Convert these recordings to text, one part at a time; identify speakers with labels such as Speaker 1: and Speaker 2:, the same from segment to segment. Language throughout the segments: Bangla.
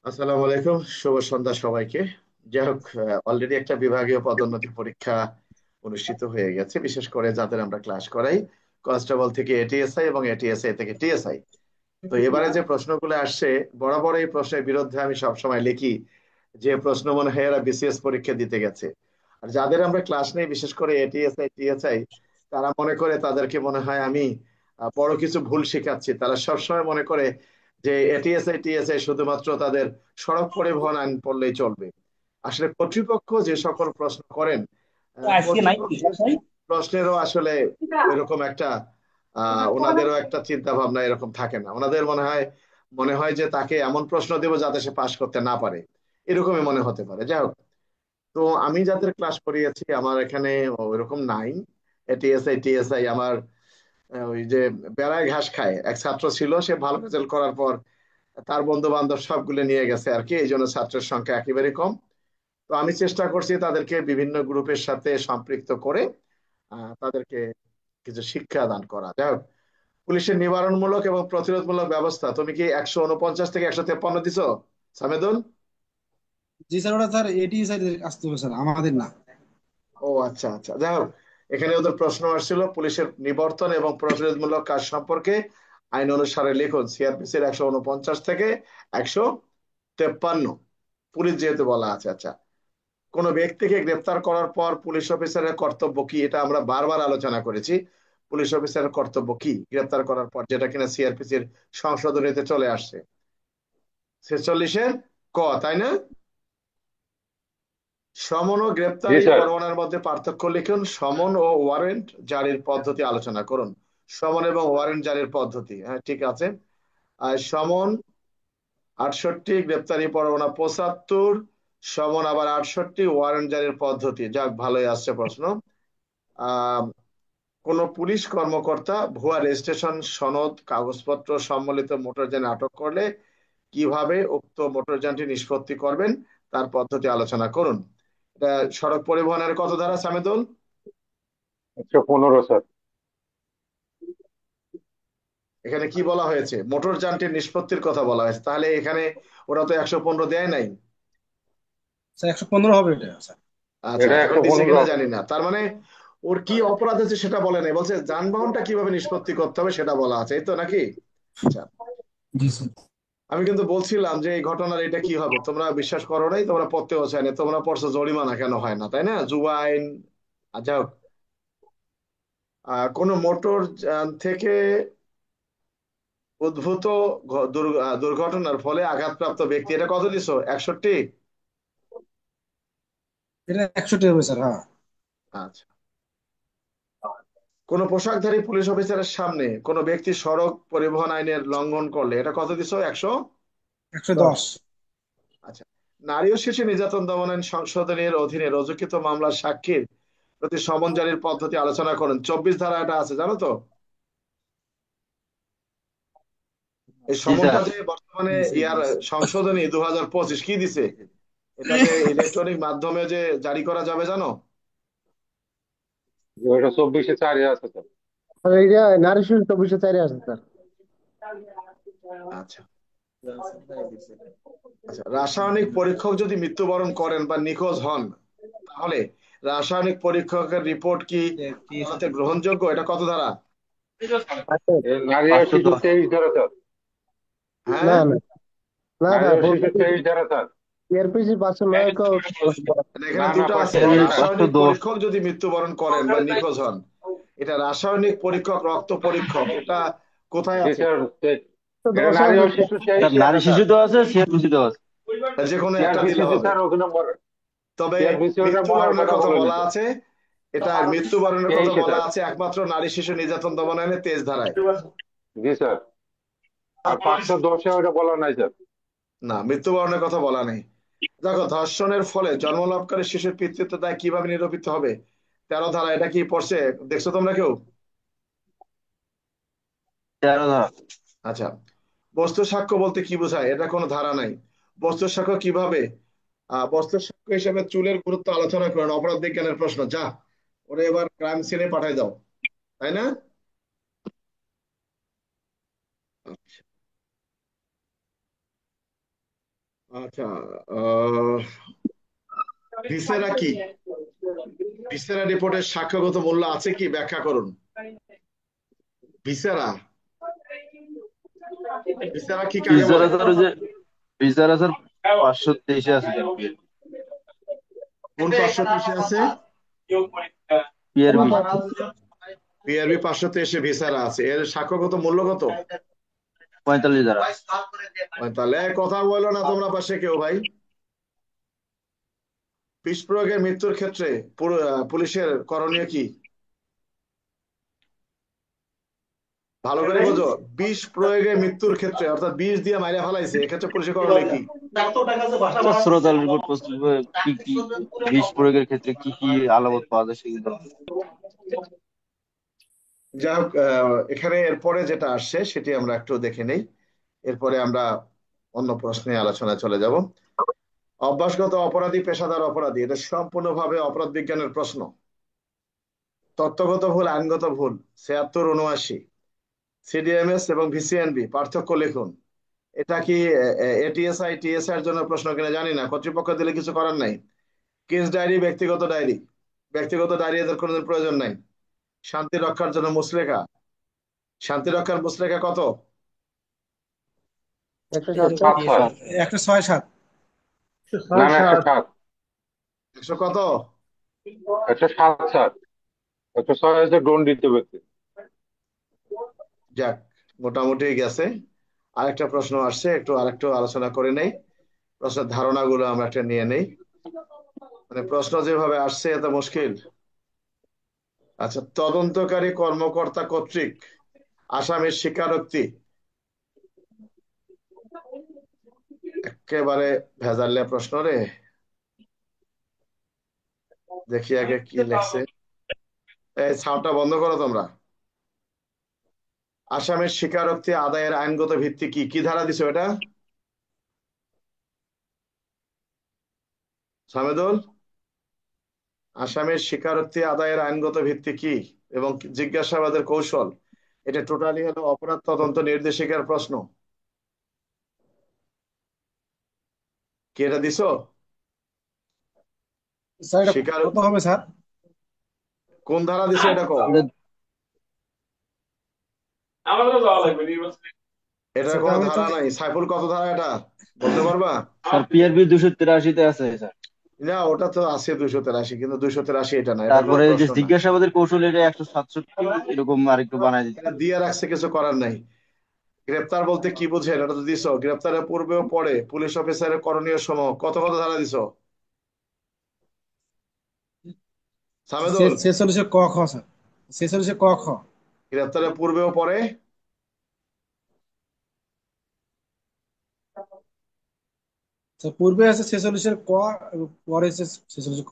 Speaker 1: আসসালামু আলাইকুম, শুভ সন্ধ্যা সবাইকে। যাই হোক, অলরেডি একটা বিভাগীয় পদোন্নতি পরীক্ষা অনুষ্ঠিত হয়ে গেছে, বিশেষ করে যাদের আমরা ক্লাস করাই, কনস্টেবল থেকে এটিএসআই এবং এটিএসআই থেকে টিএসআই। তো এবারে যে প্রশ্নগুলো আসছে, বরাবর এই প্রশ্নের বিরুদ্ধে আমি সবসময় লিখি যে প্রশ্ন মনে হয় এরা বিসিএস পরীক্ষা দিতে গেছে। আর যাদের আমরা ক্লাস নেই, বিশেষ করে এটিএসআই টিএসআই, তারা মনে করে তাদেরকে মনে হয় আমি বড় কিছু ভুল শেখাচ্ছি। তারা সবসময় মনে করে যে এটিএসআই টিএসআই শুধুমাত্র তাদের সড়ক পরিবহন আইন পড়লেই চলবে। আসলে কর্তৃপক্ষ যে সকল প্রশ্ন করেন,
Speaker 2: আজকে নাই
Speaker 1: কর্তৃপক্ষের প্রশ্নেরও আসলে এরকম একটা ওনাদেরও একটা চিন্তা ভাবনা এরকম থাকে না। ওনাদের মনে হয় যে তাকে এমন প্রশ্ন দেবো যাতে সে পাশ করতে না পারে, এরকমই মনে হতে পারে। যাই হোক, তো আমি যাদের ক্লাস করিয়েছি আমার এখানে ওইরকম নাই। এটিএসআই টিএসআই আমার ওই যে বেড়ায় ঘাস খায় এক ছাত্র ছিল, সে ভালো রেজাল্ট করার পর তার বন্ধু বান্ধব সবগুলো নিয়ে গেছে আর কি, এই জন্য ছাত্রের সংখ্যা একেবারে কম। তো আমি চেষ্টা করছি তাদেরকে বিভিন্ন গ্রুপের সাথে সম্পৃক্ত করে তাদেরকে কিছু শিক্ষা দান করা। যাই হোক, পুলিশের নিবারণমূলক এবং প্রতিরোধমূলক ব্যবস্থা তুমি কি 149 থেকে 153 দিছো, সামেদুল?
Speaker 2: জি স্যার, ওটা স্যার এটি স্যার আসতে হবে স্যার, আমাদের না।
Speaker 1: ও আচ্ছা আচ্ছা, যাই হোক, এখানে ওদের প্রশ্ন আসছিল পুলিশের নিবর্তন এবং প্রতিরোধমূলক কাজ সম্পর্কে আইন অনুসারে লিখুন সিআরপিসির 149 থেকে 153। পুলিশ যেহেতু বলা আছে, আচ্ছা, কোন ব্যক্তিকে গ্রেপ্তার করার পর পুলিশ অফিসারের কর্তব্য কি, এটা আমরা বারবার আলোচনা করেছি। পুলিশ অফিসারের কর্তব্য কি গ্রেপ্তার করার পর, যেটা কিনা সিআরপিসির সংশোধনীতে চলে আসছে 46-এর ক, তাই না? সমন ও
Speaker 3: জি
Speaker 1: গ্রেপ্তারি
Speaker 3: স্যার।
Speaker 1: পরোয়ানার মধ্যে পার্থক্য লিখুন। সমন ও ওয়ারেন্ট জারির পদ্ধতি আলোচনা করুন। সমন এবং ওয়ারেন্ট জারির পদ্ধতি, হ্যাঁ ঠিক আছে। আর সমন 68, গ্রেপ্তারি পরোয়ানা 75, সমন আবার 68, ওয়ারেন্ট জারির পদ্ধতি। যাক, ভালোই আসছে প্রশ্ন। আহ কোন পুলিশ কর্মকর্তা ভুয়া রেজিস্ট্রেশন সনদ কাগজপত্র সম্বলিত মোটরযান আটক করলে কিভাবে উক্ত মোটরযানটি নিষ্পত্তি করবেন তার পদ্ধতি আলোচনা করুন। এটা সড়ক পরিবহনের কত ধারা, সামিদুল?
Speaker 3: 115 স্যার।
Speaker 1: এখানে কি বলা হয়েছে? মোটরযানটির নিষ্পত্তির কথা বলা হয়েছে, তাহলে এখানে ওরা তো 115 দেয় নাই।
Speaker 2: স্যার 115 হবে এটা স্যার।
Speaker 1: আচ্ছা,
Speaker 3: এটা
Speaker 1: এখন
Speaker 3: একশো
Speaker 1: দিছে
Speaker 3: পনেরো
Speaker 1: কিনা
Speaker 3: হবে।
Speaker 1: জানি না। তার মানে ওর কি অপরাধ আছে সেটা বলে নাই, বলছে যানবাহনটা কিভাবে নিষ্পত্তি করতে হবে সেটা বলা আছে, এই তো নাকি? আচ্ছা,
Speaker 2: জি স্যার।
Speaker 1: আমি কিন্তু বলছিলাম যে এই ঘটনার এটা কি হবে, তোমরা বিশ্বাস করো নাই, তোমরা পড়তেও চাই না, তোমরা পড়ছো জরিমানা কেন হয় না, তাই না, যুবা আইন। আচ্ছা, কোন মোটর যান থেকে উদ্ভূত দুর্ঘটনার ফলে আঘাতপ্রাপ্ত ব্যক্তি, এটা কত দিছো, 61?
Speaker 2: এটা 100টি হবে স্যার, হ্যাঁ।
Speaker 1: আচ্ছা, কোন পোশাকধারী পুলিশ অফিসারের সামনে কোন ব্যক্তি সড়ক পরিবহন আইনের লঙ্ঘন করলে, এটা কত দিছো, 110?
Speaker 2: 110।
Speaker 1: আচ্ছা, নারী ও শিশু নির্যাতন দমন আইন সংশোধনের অধীনে রুজুকৃত মামলার সাক্ষীর প্রতি সমন জারির পদ্ধতি আলোচনা করুন। 24 ধারা এটা আছে, জানো তো? এই
Speaker 3: জি
Speaker 1: সমনটা
Speaker 3: স্যার।
Speaker 1: যে বর্তমানে ইয়ার সংশোধনী 2025 কি দিছে, এটা যে ইলেকট্রনিক মাধ্যমে যে জারি করা যাবে, জানো?
Speaker 3: ওইটা 24-এ 4 আছে স্যার।
Speaker 4: আর এইটা নারী শিশু 24/4 আছে স্যার।
Speaker 1: আচ্ছা আচ্ছা, রাসায়নিক পরীক্ষক যদি মৃত্যুবরণ করেন বা নিখোঁজ হন, তাহলে রাসায়নিক পরীক্ষকের রিপোর্ট কি আদালতে গ্রহণযোগ্য, এটা কত ধারা?
Speaker 3: নারী ও শিশু
Speaker 2: 510।
Speaker 3: 23 ধারা স্যার।
Speaker 4: না
Speaker 1: হ্যাঁ,
Speaker 4: না, না
Speaker 3: নারী
Speaker 4: স্যার,
Speaker 3: ও শিশু 23 ধারা স্যার।
Speaker 4: সিআরপিসি 509
Speaker 1: এখানে
Speaker 3: না না,
Speaker 1: দুটো আছে,
Speaker 3: 510 ধারা।
Speaker 1: রাসায়নিক পরীক্ষক যদি মৃত্যুবরণ করেন বা নিখোঁজ হন। এটা রাসায়নিক পরীক্ষক, রক্ত পরীক্ষক, এটা কোথায়
Speaker 3: জি
Speaker 1: আছে?
Speaker 3: স্যার। এটা
Speaker 4: 110
Speaker 3: নারী ও
Speaker 4: আছে স্যার।
Speaker 3: শিশু
Speaker 2: স্যার
Speaker 3: 23-এ
Speaker 2: নারী
Speaker 3: আছে স্যার।
Speaker 2: শিশুতেও আছে, সিআরপিসিতেও আছে।
Speaker 1: যে কোনো একটা দিলে
Speaker 3: সিআরপিসি
Speaker 1: হবে।
Speaker 3: স্যার ওই নম্বর।
Speaker 1: তবে
Speaker 3: সিআরপিসি ওটা মরার
Speaker 1: মৃত্যুবরণের
Speaker 3: কথা
Speaker 1: কথা
Speaker 3: বলেনি
Speaker 1: বলা
Speaker 3: স্যার।
Speaker 1: আছে, এটা মৃত্যুবরণের কথা
Speaker 3: 23-এ
Speaker 1: বলা
Speaker 3: স্যার।
Speaker 1: আছে একমাত্র নারী শিশু নির্যাতন দমন আইনে 23 ধারায়।
Speaker 3: জি স্যার। আর 510-এ ওটা বলা নাই স্যার।
Speaker 1: না, মৃত্যুবরণের কথা বলা নেই। দেখো, ধর্ষণের ফলে জন্মলাভকারী শিশুর পিতৃত্ব দায় কিভাবে নিরূপিত হবে, 13 ধারা, এটা কি পড়ছে, দেখছো তোমরা কেউ?
Speaker 2: 13 ধারা।
Speaker 1: আচ্ছা, বস্তু সাক্ষ্য বলতে কি বোঝায়, এটা কোনো ধারা নাই। বস্তু সাক্ষ্য কিভাবে, বস্তু সাক্ষ্য হিসেবে চুলের গুরুত্ব আলোচনা করেন, অপরাধ বিজ্ঞানের প্রশ্ন। যা, ওরে এবার ক্রাইম সিনে পাঠাই দাও, তাই না? আচ্ছা, আচ্ছা, আহ ভিসেরা কি? ভিসেরা রিপোর্টের সাক্ষ্যগত মূল্য আছে কি, ব্যাখ্যা করুন। ভিসেরা, ভিসেরা কি কাকে
Speaker 5: পিজার
Speaker 1: বলে?
Speaker 5: হাজার ওই যে পিজার হাজার 523-এ আছে স্যার।
Speaker 1: কোন 523 আছে?
Speaker 5: পিআরবি
Speaker 1: পিআরবি 523 ভিসেরা আছে, এর সাক্ষ্যগত মূল্য কত?
Speaker 5: 45,000।
Speaker 1: তাহলে কথা বলো না তোমরা পাশে কেউ ভাই। বিষ প্রয়োগের মৃত্যুর ক্ষেত্রে পুলিশের করণীয় কি? ভালো করে বোঝো, বিষ প্রয়োগে মৃত্যুর ক্ষেত্রে, অর্থাৎ বিষ দিয়ে মাইরা ফেলাইছে, এক্ষেত্রে পুলিশের করণীয় কি?
Speaker 5: শ্রোতার রিপোর্ট প্রস্তুত করে কি কি বিষ প্রয়োগের ক্ষেত্রে কি কি আলামত পাওয়া যায় সেগুলো।
Speaker 1: যাই হোক, এখানে এরপরে যেটা আসছে সেটি আমরা একটু দেখে নেই, এরপরে আমরা অন্য প্রশ্নে আলোচনায় চলে যাব। অভ্যাসগত অপরাধী, পেশাদার অপরাধী, এটা সম্পূর্ণভাবে অপরাধ বিজ্ঞানের প্রশ্ন। তত্ত্বগত ভুল, আইনগত ভুল, 76, 79, সিডিএমএস এবং ভিসিএনবি, পার্থক্য লিখুন। এটা কি এটিএসআই টিএসআই এর জন্য প্রশ্ন কিনা জানি না, কর্তৃপক্ষ দিলে কিছু করার নাই। কেস ডায়েরি, ব্যক্তিগত ডায়েরি, ব্যক্তিগত ডায়েরি এদের কোনোদিন প্রয়োজন নাই। শান্তি রক্ষার জন্য মুচলেখা, শান্তি রক্ষার মুচলেখা কত?
Speaker 4: 107
Speaker 3: সাত স্যার।
Speaker 2: 106-7।
Speaker 3: না না,
Speaker 4: 107।
Speaker 3: 107।
Speaker 1: 100 কত?
Speaker 3: 107 স্যার। 106 হচ্ছে দণ্ডিত ব্যক্তি।
Speaker 1: যাক, মোটামুটি গেছে। আরেকটা প্রশ্ন আসছে, আরেকটু আলোচনা করে নেই, প্রশ্নের ধারণাগুলো আমরা একটা নিয়ে নেই। মানে প্রশ্ন যেভাবে আসছে এত মুশকিল। আচ্ছা, তদন্তকারী কর্মকর্তা কর্তৃক আসামির স্বীকারোক্তি, একেবারে ভেজালে প্রশ্ন রে। দেখি আগে কি লেখছে। এই সাউন্ডটা বন্ধ করো তোমরা। আসামির স্বীকারোক্তি আদায়ের আইনগত ভিত্তি কি, কি ধারা দিছো এটা? সামেদুল, আসামির স্বীকারোক্তি আদায়ের আইনগত ভিত্তি কি এবং জিজ্ঞাসাবাদের কৌশল, এটা টোটালি হলো অপরাধ তদন্ত নির্দেশিকার প্রশ্ন। কি এটা দিছো?
Speaker 2: স্যার এটা
Speaker 1: স্বীকার,
Speaker 2: কত হবে স্যার?
Speaker 1: কোন ধারা দিছো এটা কো? এটার
Speaker 2: সেটা
Speaker 1: কোনো
Speaker 2: আমি তো
Speaker 1: ধারা নাই। সাইফুল, কত ধারা এটা বলতে পারবা?
Speaker 5: স্যার পিআরবি 283-তে আছে স্যার।
Speaker 1: না, ওটা তো আছে 283, কিন্তু 283 এটা না, এটা কোনো
Speaker 5: তারপরে যে
Speaker 1: প্রশ্ন না।
Speaker 5: জিজ্ঞাসাবাদের কৌশল এটা 167 এরকম আরেকটু বানাই দিতে।
Speaker 1: এটা দিয়ে রাখছে, কিছু করার নাই। গ্রেপ্তার বলতে কি বুঝেন এটা তো দিছো। গ্রেপ্তারের পূর্বেও পরে পুলিশ অফিসারের করণীয় সমূহ, কত কত ধারা দিছো সামেদুল?
Speaker 2: 46 ক খ স্যার, 46 ক খ।
Speaker 1: গ্রেপ্তারের পূর্বেও পরে,
Speaker 2: স্যার পূর্বে আছে 46 ক এবং পরে আছে 46 খ।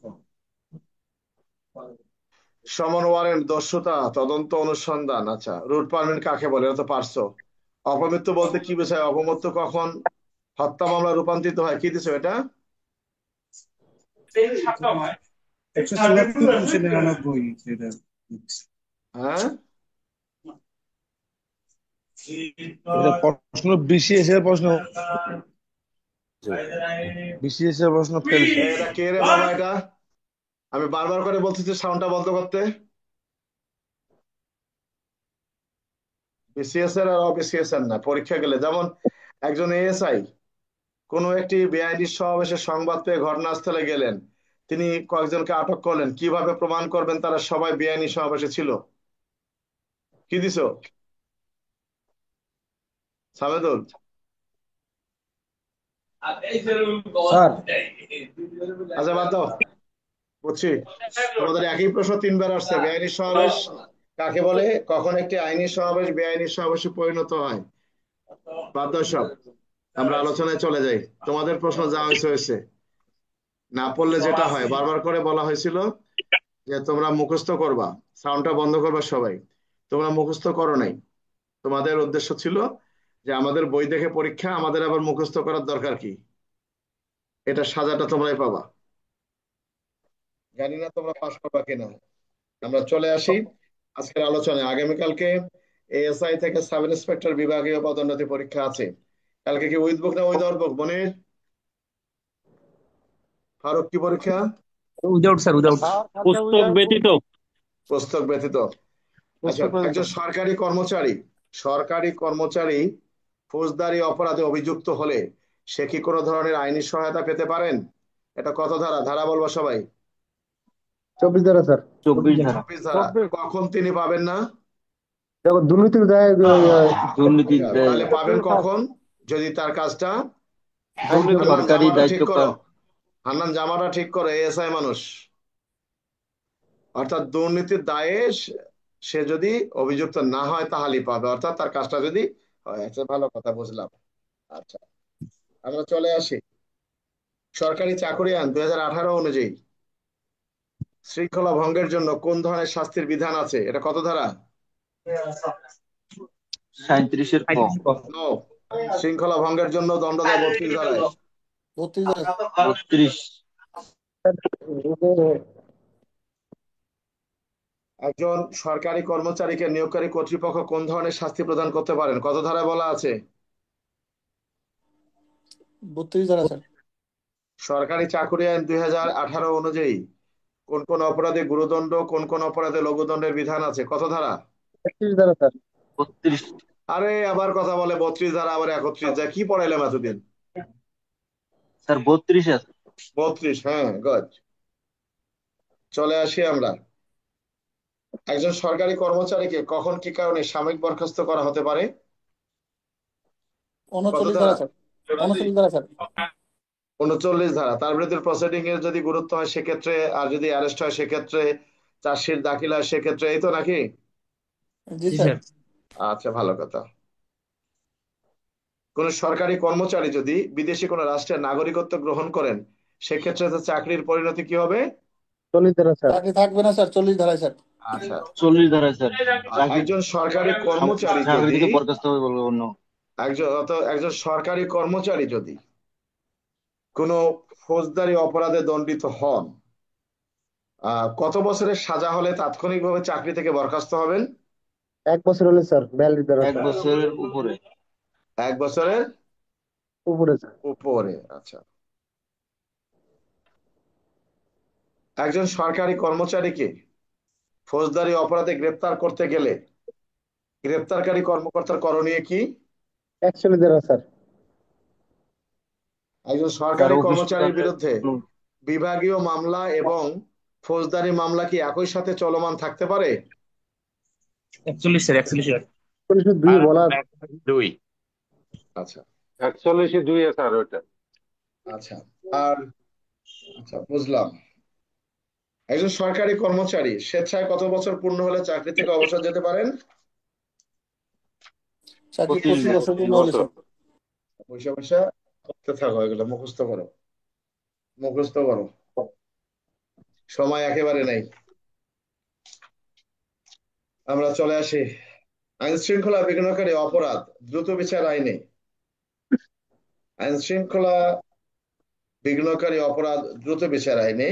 Speaker 1: সমন ওয়ারেন্ট, দস্যুতা, তদন্ত, অনুসন্ধান। আচ্ছা, রুট পারমিট কাকে বলে, এটা তো পারছো। অপমৃত্যু বলতে কি বোঝায়, অপমৃত্যু কখন হত্যা মামলা রূপান্তরিত হয়, কি দিছো এটা?
Speaker 2: 174-99 সেটা।
Speaker 1: হ্যাঁ,
Speaker 2: এটা প্রশ্ন বিসিএস এর প্রশ্ন, বিসিএস এর প্রশ্ন ফেলছে।
Speaker 1: এটা কে রে বাবা এটা? আমি বারবার করে বলতেছি সাউন্ডটা বন্ধ করতে। বিসিএস এর আর অবিসিএস এর না, পরীক্ষা গেলে যেমন একজন এএসআই কোনো একটি বেআইনি সমাবেশের সংবাদ পেয়ে ঘটনাস্থলে গেলেন, তিনি কয়েকজনকে আটক করলেন, কিভাবে প্রমাণ করবেন তারা সবাই বেআইনি সমাবেশে ছিল? কি দিছো সাবেদুল?
Speaker 2: স্যার
Speaker 1: আচ্ছা, বাদ দাও, বুঝছি। তোমাদের একই প্রশ্ন 3 বার আসছে। বেআইনি সমাবেশ কাকে বলে, কখন একটি আইনি সমাবেশ বেআইনি সমাবেশে পরিণত হয়? বাদ দাও সব, আমরা আলোচনায় চলে যাই। তোমাদের প্রশ্ন যা হয়েছে হয়েছে, না পড়লে যেটা হয়, বারবার করে বলা হয়েছিল যে তোমরা মুখস্থ করবা, সাউন্ডটা বন্ধ করবা সবাই। তোমরা মুখস্থ করো নাই। তোমাদের উদ্দেশ্য ছিল যে আমাদের বই দেখে পরীক্ষা, আমাদের আবার মুখস্থ করার দরকার কি? এটা সাজাটা তোমরাই পাবা। জানি না তোমরা পাস করবা কিনা। আমরা চলে আসি আজকের আলোচনায়। আগামীকালকে এএসআই থেকে সাব ইন্সপেক্টর বিভাগীয় পদোন্নতি পরীক্ষা আছে। কালকে কি উইথ বুক না উইদাউট বুক মনির? ফারুক কি পরীক্ষা?
Speaker 6: Without sir, without.
Speaker 7: পুস্তক ব্যতীত।
Speaker 1: পুস্তক ব্যতীত। আচ্ছা,
Speaker 4: পুস্তক
Speaker 1: একজন সরকারি কর্মচারী ফৌজদারি অপরাধে অভিযুক্ত হলে সে কি কোনো ধরনের আইনি সহায়তা পেতে পারেন? এটা কত ধারা? ধারা বলবো সবাই।
Speaker 4: 24 ধারা স্যার।
Speaker 5: 24 ধারা।
Speaker 1: 24 ধারা। কখন তিনি পাবেন না?
Speaker 4: যখন দুর্নীতির দায়ে
Speaker 5: দুর্নীতির
Speaker 1: আচ্ছা,
Speaker 5: দায়ে
Speaker 1: তাহলে পাবেন কখন? যদি তার কাজটা
Speaker 5: সরকারি
Speaker 1: জামাটা
Speaker 5: দায়িত্ব
Speaker 1: ঠিক করো, হান্নান জামাটা ঠিক করো, এএসআই মানুষ। অর্থাৎ দুর্নীতির দায়ে সে যদি অভিযুক্ত না হয় তাহলেই পাবে, অর্থাৎ তার কাজটা যদি হয়। আচ্ছা, ভালো কথা, বুঝলাম। আচ্ছা, আমরা চলে আসি সরকারি চাকরি আইন 2018 অনুযায়ী শৃঙ্খলা ভঙ্গের জন্য কোন ধরনের শাস্তির বিধান আছে? এটা কত ধারা?
Speaker 5: 37-এর ক।
Speaker 1: নো, শৃঙ্খলা ভঙ্গের জন্য দণ্ড দেয় 32 ধারায়।
Speaker 5: 32।
Speaker 1: একজন সরকারি কর্মচারীকে নিয়োগকারী কর্তৃপক্ষ কোন ধরনের শাস্তি প্রদান করতে পারেন? কত ধারায় বলা আছে?
Speaker 8: 32 ধারা স্যার।
Speaker 1: সরকারি চাকরি আইন 2018 অনুযায়ী কোন কোন অপরাধে গুরুদণ্ড, কোন কোন অপরাধে লঘুদণ্ডের বিধান আছে? কত ধারা?
Speaker 4: 31 ধারা স্যার।
Speaker 5: 32।
Speaker 1: আরে আবার কথা বলে 32 ধারা, আবার 31 যা কি পড়াইলাম এতদিন?
Speaker 5: স্যার 32 আছে।
Speaker 1: 32, হ্যাঁ, গজ। চলে আসি আমরা একজন সরকারি কর্মচারীকে কখন কি কারণে সাময়িক বরখাস্ত করা হতে পারে? কত
Speaker 8: 39
Speaker 1: ধারা?
Speaker 8: ধারা স্যার। 39 ধারা স্যার।
Speaker 1: 39 ধারা। তার বিরুদ্ধে প্রসিডিং এর যদি গুরুত্ব হয় সেক্ষেত্রে, আর যদি অ্যারেস্ট হয় সেক্ষেত্রে, চার্জশিট দাখিল হয় সেক্ষেত্রে, এই তো নাকি?
Speaker 8: জি
Speaker 6: জি
Speaker 8: স্যার।
Speaker 6: স্যার।
Speaker 1: আচ্ছা, ভালো কথা। কোন সরকারি কর্মচারী যদি বিদেশি কোন রাষ্ট্রের নাগরিকত্ব গ্রহণ করেন সেক্ষেত্রে তো চাকরির পরিণতি কি হবে?
Speaker 4: 40 ধারা স্যার।
Speaker 8: চাকরি থাকবে না স্যার, 40 ধারায় স্যার।
Speaker 1: আচ্ছা,
Speaker 5: 40 ধারায় স্যার।
Speaker 1: একজন সরকারি কর্মচারী
Speaker 5: চাকরি
Speaker 1: যদি
Speaker 5: থেকে বরখাস্ত হবে বলবো অন্য।
Speaker 1: একজন সরকারি কর্মচারী যদি কোনো ফৌজদারি অপরাধে দণ্ডিত হন, কত বছরের সাজা হলে তাৎক্ষণিকভাবে চাকরি থেকে বরখাস্ত হবেন?
Speaker 4: 1 বছর হলে স্যার 42 ধারা
Speaker 5: 1
Speaker 4: স্যার।
Speaker 5: বছরের উপরে।
Speaker 1: 1 বছরের
Speaker 4: উপরে স্যার।
Speaker 1: উপরে। আচ্ছা, একজন সরকারি কর্মচারীকে ফৌজদারি অপরাধে গ্রেপ্তার করতে গেলে গ্রেপ্তারকারী কর্মকর্তার করণীয় কি?
Speaker 4: 41 ধারা স্যার।
Speaker 1: একজন
Speaker 5: স্যার
Speaker 1: সরকারি
Speaker 5: অফিস
Speaker 1: কর্মচারীর বিরুদ্ধে বিভাগীয় মামলা এবং ফৌজদারি মামলা কি একই সাথে চলমান থাকতে পারে?
Speaker 6: 41 স্যার, 41 স্যার।
Speaker 4: 42 বলা আছে।
Speaker 7: 2।
Speaker 1: আচ্ছা
Speaker 3: 41-2 স্যার ওইটা।
Speaker 1: আচ্ছা, আর আচ্ছা, বুঝলাম। একজন সরকারি কর্মচারী স্বেচ্ছায় কত বছর পূর্ণ হলে চাকরি থেকে অবসর যেতে পারেন?
Speaker 8: চাকরি
Speaker 5: 25
Speaker 8: 25 বছর পূর্ণ হলে স্যার।
Speaker 1: পয়সা পয়সা করতে থাকো, এগুলো মুখস্থ করো, মুখস্থ করো, সময় একেবারে নেই। আমরা চলে আসি আইন শৃঙ্খলা বিঘ্নকারী অপরাধ দ্রুত বিচার আইনে। আইন শৃঙ্খলা বিঘ্নকারী অপরাধ দ্রুত বিচার আইনে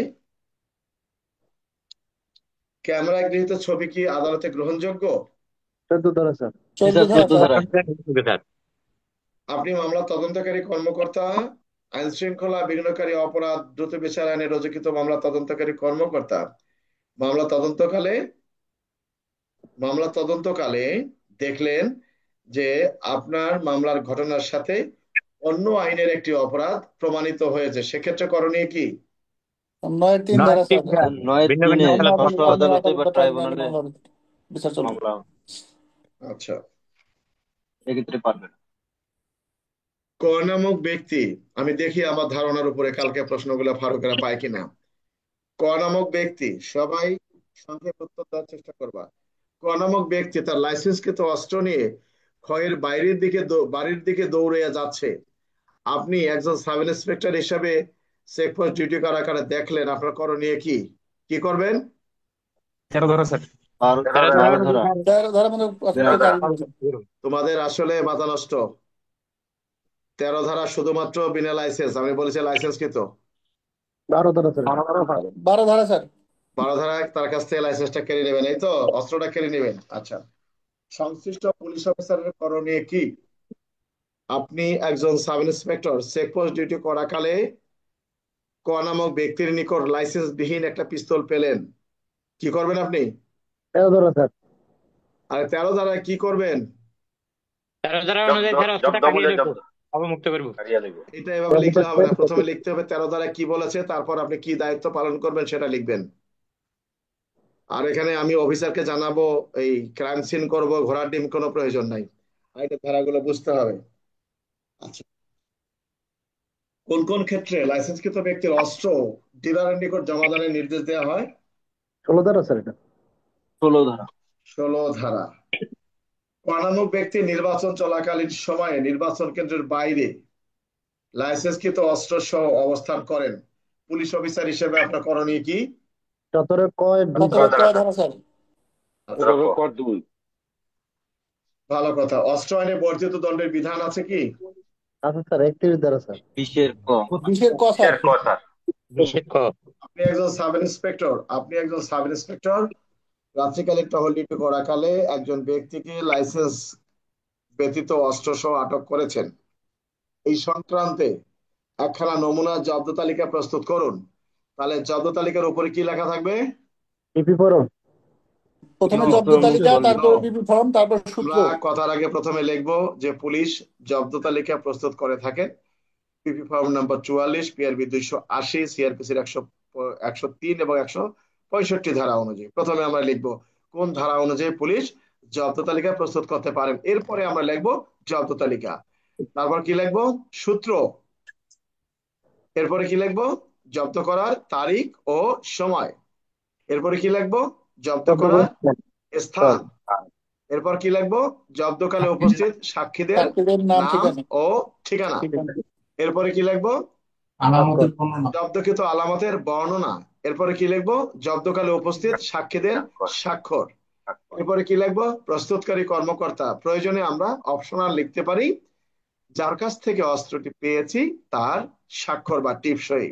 Speaker 1: ক্যামেরায় গৃহীত ছবি কি আদালতে গ্রহণযোগ্য?
Speaker 4: 14 ধারা স্যার।
Speaker 8: 14 ধারা
Speaker 5: 14
Speaker 8: স্যার।
Speaker 5: ধারা।
Speaker 1: আপনি মামলা তদন্তকারী কর্মকর্তা, আইন শৃঙ্খলা বিঘ্নকারী অপরাধ দ্রুত বিচার আইনে রচিত মামলা তদন্তকারী কর্মকর্তা মামলা তদন্তকালে দেখলেন যে আপনার মামলার ঘটনার সাথে অন্য আইনের একটি অপরাধ প্রমাণিত হয়েছে, সেক্ষেত্রে করণীয় কি?
Speaker 8: 9-3 ধারা স্যার।
Speaker 5: 9-3
Speaker 8: অন্য
Speaker 5: স্বরাষ্ট্র আদালতে বা ট্রাইব্যুনালে
Speaker 8: বিচার চলবে।
Speaker 5: মামলা
Speaker 1: আচ্ছা,
Speaker 5: এক্ষেত্রে পারবে না।
Speaker 1: ক নামক ব্যক্তি, আমি দেখি আমার ধারণার উপরে কালকে প্রশ্নগুলো ফারুকেরা পায় কিনা। ক নামক ব্যক্তি, সবাই সংক্ষেপে উত্তর দেওয়ার চেষ্টা করবা। ক নামক ব্যক্তি তার লাইসেন্সকৃত অস্ত্র নিয়ে ক্ষয়ের বাড়ির দিকে দৌড়ে যাচ্ছে। আপনি একজন সাব ইন্সপেক্টর হিসাবে চেকপোস্ট ডিউটি কারাগারে দেখলেন, আপনার করণীয় কি? কি করবেন?
Speaker 6: 13 ধারা স্যার।
Speaker 5: 12 ধারা।
Speaker 8: 13 ধারা মানে
Speaker 1: তোমাদের আসলে মাথা নষ্ট। 13 ধারা শুধুমাত্র বিনা লাইসেন্স, আমি বলেছি লাইসেন্স কৃত।
Speaker 4: 12 ধারা স্যার।
Speaker 8: 12 ধারা স্যার।
Speaker 1: 12 ধারায় তার কাছ থেকে লাইসেন্সটা কেড়ে নেবেন, এই তো, অস্ত্রটা কেড়ে নেবেন। আচ্ছা, সংশ্লিষ্ট পুলিশ অফিসারের করণীয় কি? আপনি একজন সাব ইন্সপেক্টর চেকপোস্ট ডিউটি করাকালে ক নামক ব্যক্তির নিকট লাইসেন্স বিহীন একটা পিস্তল পেলেন, কি করবেন আপনি?
Speaker 4: 13 ধারা স্যার।
Speaker 1: আর 13 ধারায় কি করবেন?
Speaker 6: 13 ধারা অনুযায়ী স্যার অস্ত্রটা কাটিয়ে দেবো, অবমুক্ত করবো।
Speaker 1: এটা এভাবে লিখলে হবে না, প্রথমে লিখতে হবে 13 ধারায় কি বলেছে, তারপর আপনি কি দায়িত্ব পালন করবেন সেটা লিখবেন। আর এখানে আমি অফিসারকে জানাবো, এই ক্রাইম সিন করব, ঘোড়ার ডিম কোনো প্রয়োজন নাই। আর এটা ধারাগুলো বুঝতে হবে। আচ্ছা, কোন কোন ক্ষেত্রে লাইসেন্সকৃত ব্যক্তির অস্ত্র ডিলারের নিকট জমাদানের নির্দেশ দেওয়া হয়?
Speaker 4: 16 ধারা স্যার এটা।
Speaker 5: 16 ধারা।
Speaker 1: 16 ধারা। ক নামক ব্যক্তি নির্বাচন চলাকালীন সময়ে নির্বাচন কেন্দ্রের বাইরে লাইসেন্সকৃত অস্ত্র সহ অবস্থান করেন, পুলিশ অফিসার হিসেবে আপনার করণীয় কি?
Speaker 4: 17 ক
Speaker 8: 17 ক ধারা স্যার।
Speaker 1: আচ্ছা,
Speaker 3: 17 কর 2।
Speaker 1: ভালো কথা। অস্ত্র আইনে বর্ধিত দণ্ডের বিধান আছে কি?
Speaker 4: আছে স্যার, 31 ধারা স্যার।
Speaker 5: 20 ক।
Speaker 8: 20 ক স্যার।
Speaker 6: নিষেধ ক।
Speaker 1: আপনি একজন সাব ইন্সপেক্টর রাত্রিকালীন টহল ডিউটি করাকালে একজন ব্যক্তিকে লাইসেন্স ব্যতীত অস্ত্র সহ আটক করেছেন। এই সংক্রান্তে একখানা নমুনা জব্দ তালিকা প্রস্তুত করুন। তাহলে জব্দ তালিকার উপরে কি লেখা থাকবে?
Speaker 4: পিপি ফরম।
Speaker 8: প্রথমে জব্দ তালিকা, তারপর পিপি ফর্ম, তারপর সূত্র।
Speaker 1: আমরা কথার আগে প্রথমে লিখবো যে পুলিশ জব্দ তালিকা প্রস্তুত করে থাকে, পিপি ফর্ম নাম্বার 44, পিআরবি 280, সিআরপিসির 103 এবং 165 ধারা অনুযায়ী। প্রথমে আমরা লিখবো কোন ধারা অনুযায়ী পুলিশ জব্দ তালিকা প্রস্তুত করতে পারেন, এরপরে আমরা লিখবো জব্দ তালিকা, তারপর কি লিখবো? সূত্র, এরপরে কি লিখবো? জব্দ করার তারিখ ও সময়, এরপরে কি লিখবো? জব্দ করার স্থান, এরপর কি লিখবো? জব্দকালে উপস্থিত সাক্ষীদের
Speaker 8: সাক্ষীদের নাম,
Speaker 1: নাম
Speaker 8: ঠিকানা।
Speaker 1: ও ঠিকানা,
Speaker 8: ঠিকানা।
Speaker 1: এরপরে কি লিখবো?
Speaker 2: আলামতের বর্ণনা।
Speaker 1: জব্দকৃত আলামতের বর্ণনা, এরপরে কি লিখবো? জব্দকালে উপস্থিত সাক্ষীদের স্বাক্ষর, এরপরে কি লিখবো? প্রস্তুতকারী কর্মকর্তা। প্রয়োজনে আমরা অপশনাল লিখতে পারি, যার কাছ থেকে অস্ত্রটি পেয়েছি তার স্বাক্ষর বা টিপসই।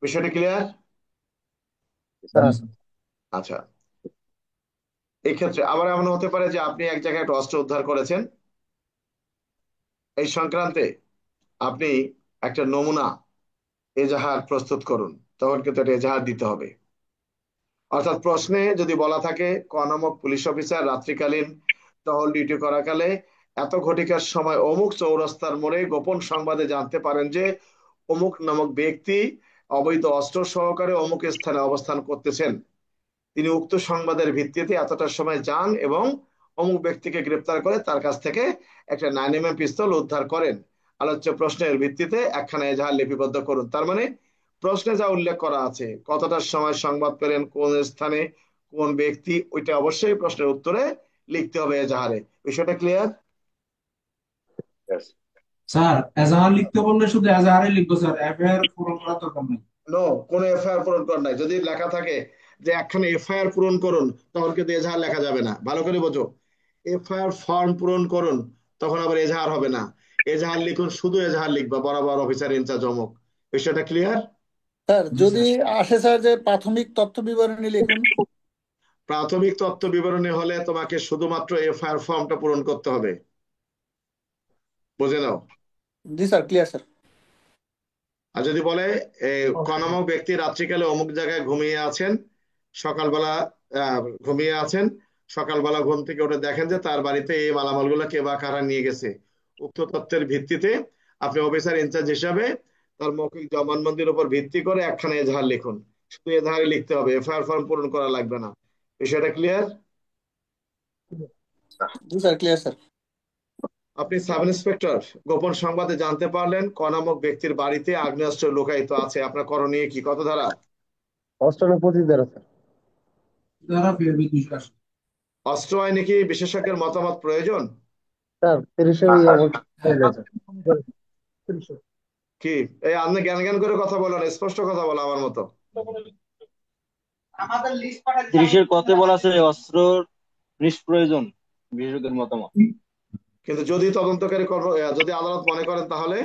Speaker 1: বিষয়টা ক্লিয়ার? আচ্ছা, এই ক্ষেত্রে আবার এমন হতে পারে যে আপনি এক জায়গায় একটা অস্ত্র উদ্ধার করেছেন, এই সংক্রান্তে আপনি একটা নমুনা এজাহার প্রস্তুত করুন, তখন কিন্তু একটা এজাহার দিতে হবে। অর্থাৎ প্রশ্নে যদি বলা থাকে ক নামক পুলিশ অফিসার রাত্রিকালীন টহল ডিউটি করাকালে এত ঘটিকার সময় অমুক চৌরাস্তার মোড়ে গোপন সংবাদে জানতে পারেন যে অমুক নামক ব্যক্তি অবৈধ অস্ত্র সহকারে অমুক স্থানে অবস্থান করতেছেন, তিনি উক্ত সংবাদের ভিত্তিতে এতটার সময় যান এবং অমুক ব্যক্তিকে গ্রেপ্তার করে তার কাছ থেকে একটা 9mm পিস্তল উদ্ধার করেন, আলোচ্য প্রশ্নের ভিত্তিতে একখানা এজাহার লিপিবদ্ধ করুন। তার মানে প্রশ্নে যা উল্লেখ করা আছে, কতটার সময় সংবাদ পেলেন, কোন স্থানে, কোন ব্যক্তি, ওইটা অবশ্যই প্রশ্নের উত্তরে লিখতে হবে এজাহারে। বিষয়টা ক্লিয়ার?
Speaker 2: স্যার এজাহার লিখতে বললে শুধু এজাহারে লিখবো স্যার, এফআইআর পূরণ করার দরকার নেই।
Speaker 1: নো, কোনো এফআইআর পূরণ করার নাই। যদি লেখা থাকে যে একখানে এফআইআর পূরণ করুন, তখন কিন্তু এজাহার লেখা যাবে না। ভালো করে বোঝো, এফআইআর ফর্ম পূরণ করুন, তখন আবার এজাহার হবে না। এজাহার লিখুন, শুধু এজাহার লিখবা বরাবর অফিসার ইনচার্জ অমুক। বিষয়টা ক্লিয়ার?
Speaker 8: স্যার যদি আসে স্যার যে প্রাথমিক তথ্য বিবরণী লিখুন।
Speaker 1: প্রাথমিক তথ্য বিবরণী হলে তোমাকে শুধুমাত্র এফআইআর ফর্মটা পূরণ করতে হবে, বুঝে নাও।
Speaker 8: জি স্যার, ক্লিয়ার স্যার।
Speaker 1: আর যদি বলে ক নামক ব্যক্তি রাত্রিকালে অমুক জায়গায় ঘুমিয়ে আছেন, সকালবেলা ঘুমিয়ে আছেন, সকালবেলা ঘুম থেকে উঠে দেখেন যে তার বাড়িতে এই মালামালগুলো কে বা কারা নিয়ে গেছে, উক্ত তথ্যের ভিত্তিতে আপনি অফিসার ইনচার্জ হিসাবে তার মৌখিক জবানবন্দির উপর ভিত্তি করে একখানা এজাহার লিখুন। শুধু এজাহারে লিখতে হবে, এফআইআর ফর্ম পূরণ করা লাগবে না। বিষয়টা ক্লিয়ার?
Speaker 8: জি স্যার, ক্লিয়ার স্যার।
Speaker 1: আপনি সাব ইন্সপেক্টর, গোপন সংবাদে জানতে পারলেন ক নামক ব্যক্তির বাড়িতে আগ্নেয়াস্ত্র লুকায়িত আছে, আপনার করণীয় কি? কত ধারা?
Speaker 4: 28 ধারা স্যার।
Speaker 2: ধারা পিআরবি 280।
Speaker 1: অস্ত্র আইনে কি বিশেষজ্ঞের মতামত প্রয়োজন?
Speaker 4: স্যার 30
Speaker 1: কি এই আপনি জ্ঞান জ্ঞান করে কথা বলেন, স্পষ্ট কথা বলো আমার মতো।
Speaker 5: 30 কতে বলা আছে অস্ত্র নিষ্প্রয়োজন বিশেষজ্ঞের মতামত।
Speaker 1: কিন্তু যদি তদন্তকারী যদি আদালত মনে করেন তাহলে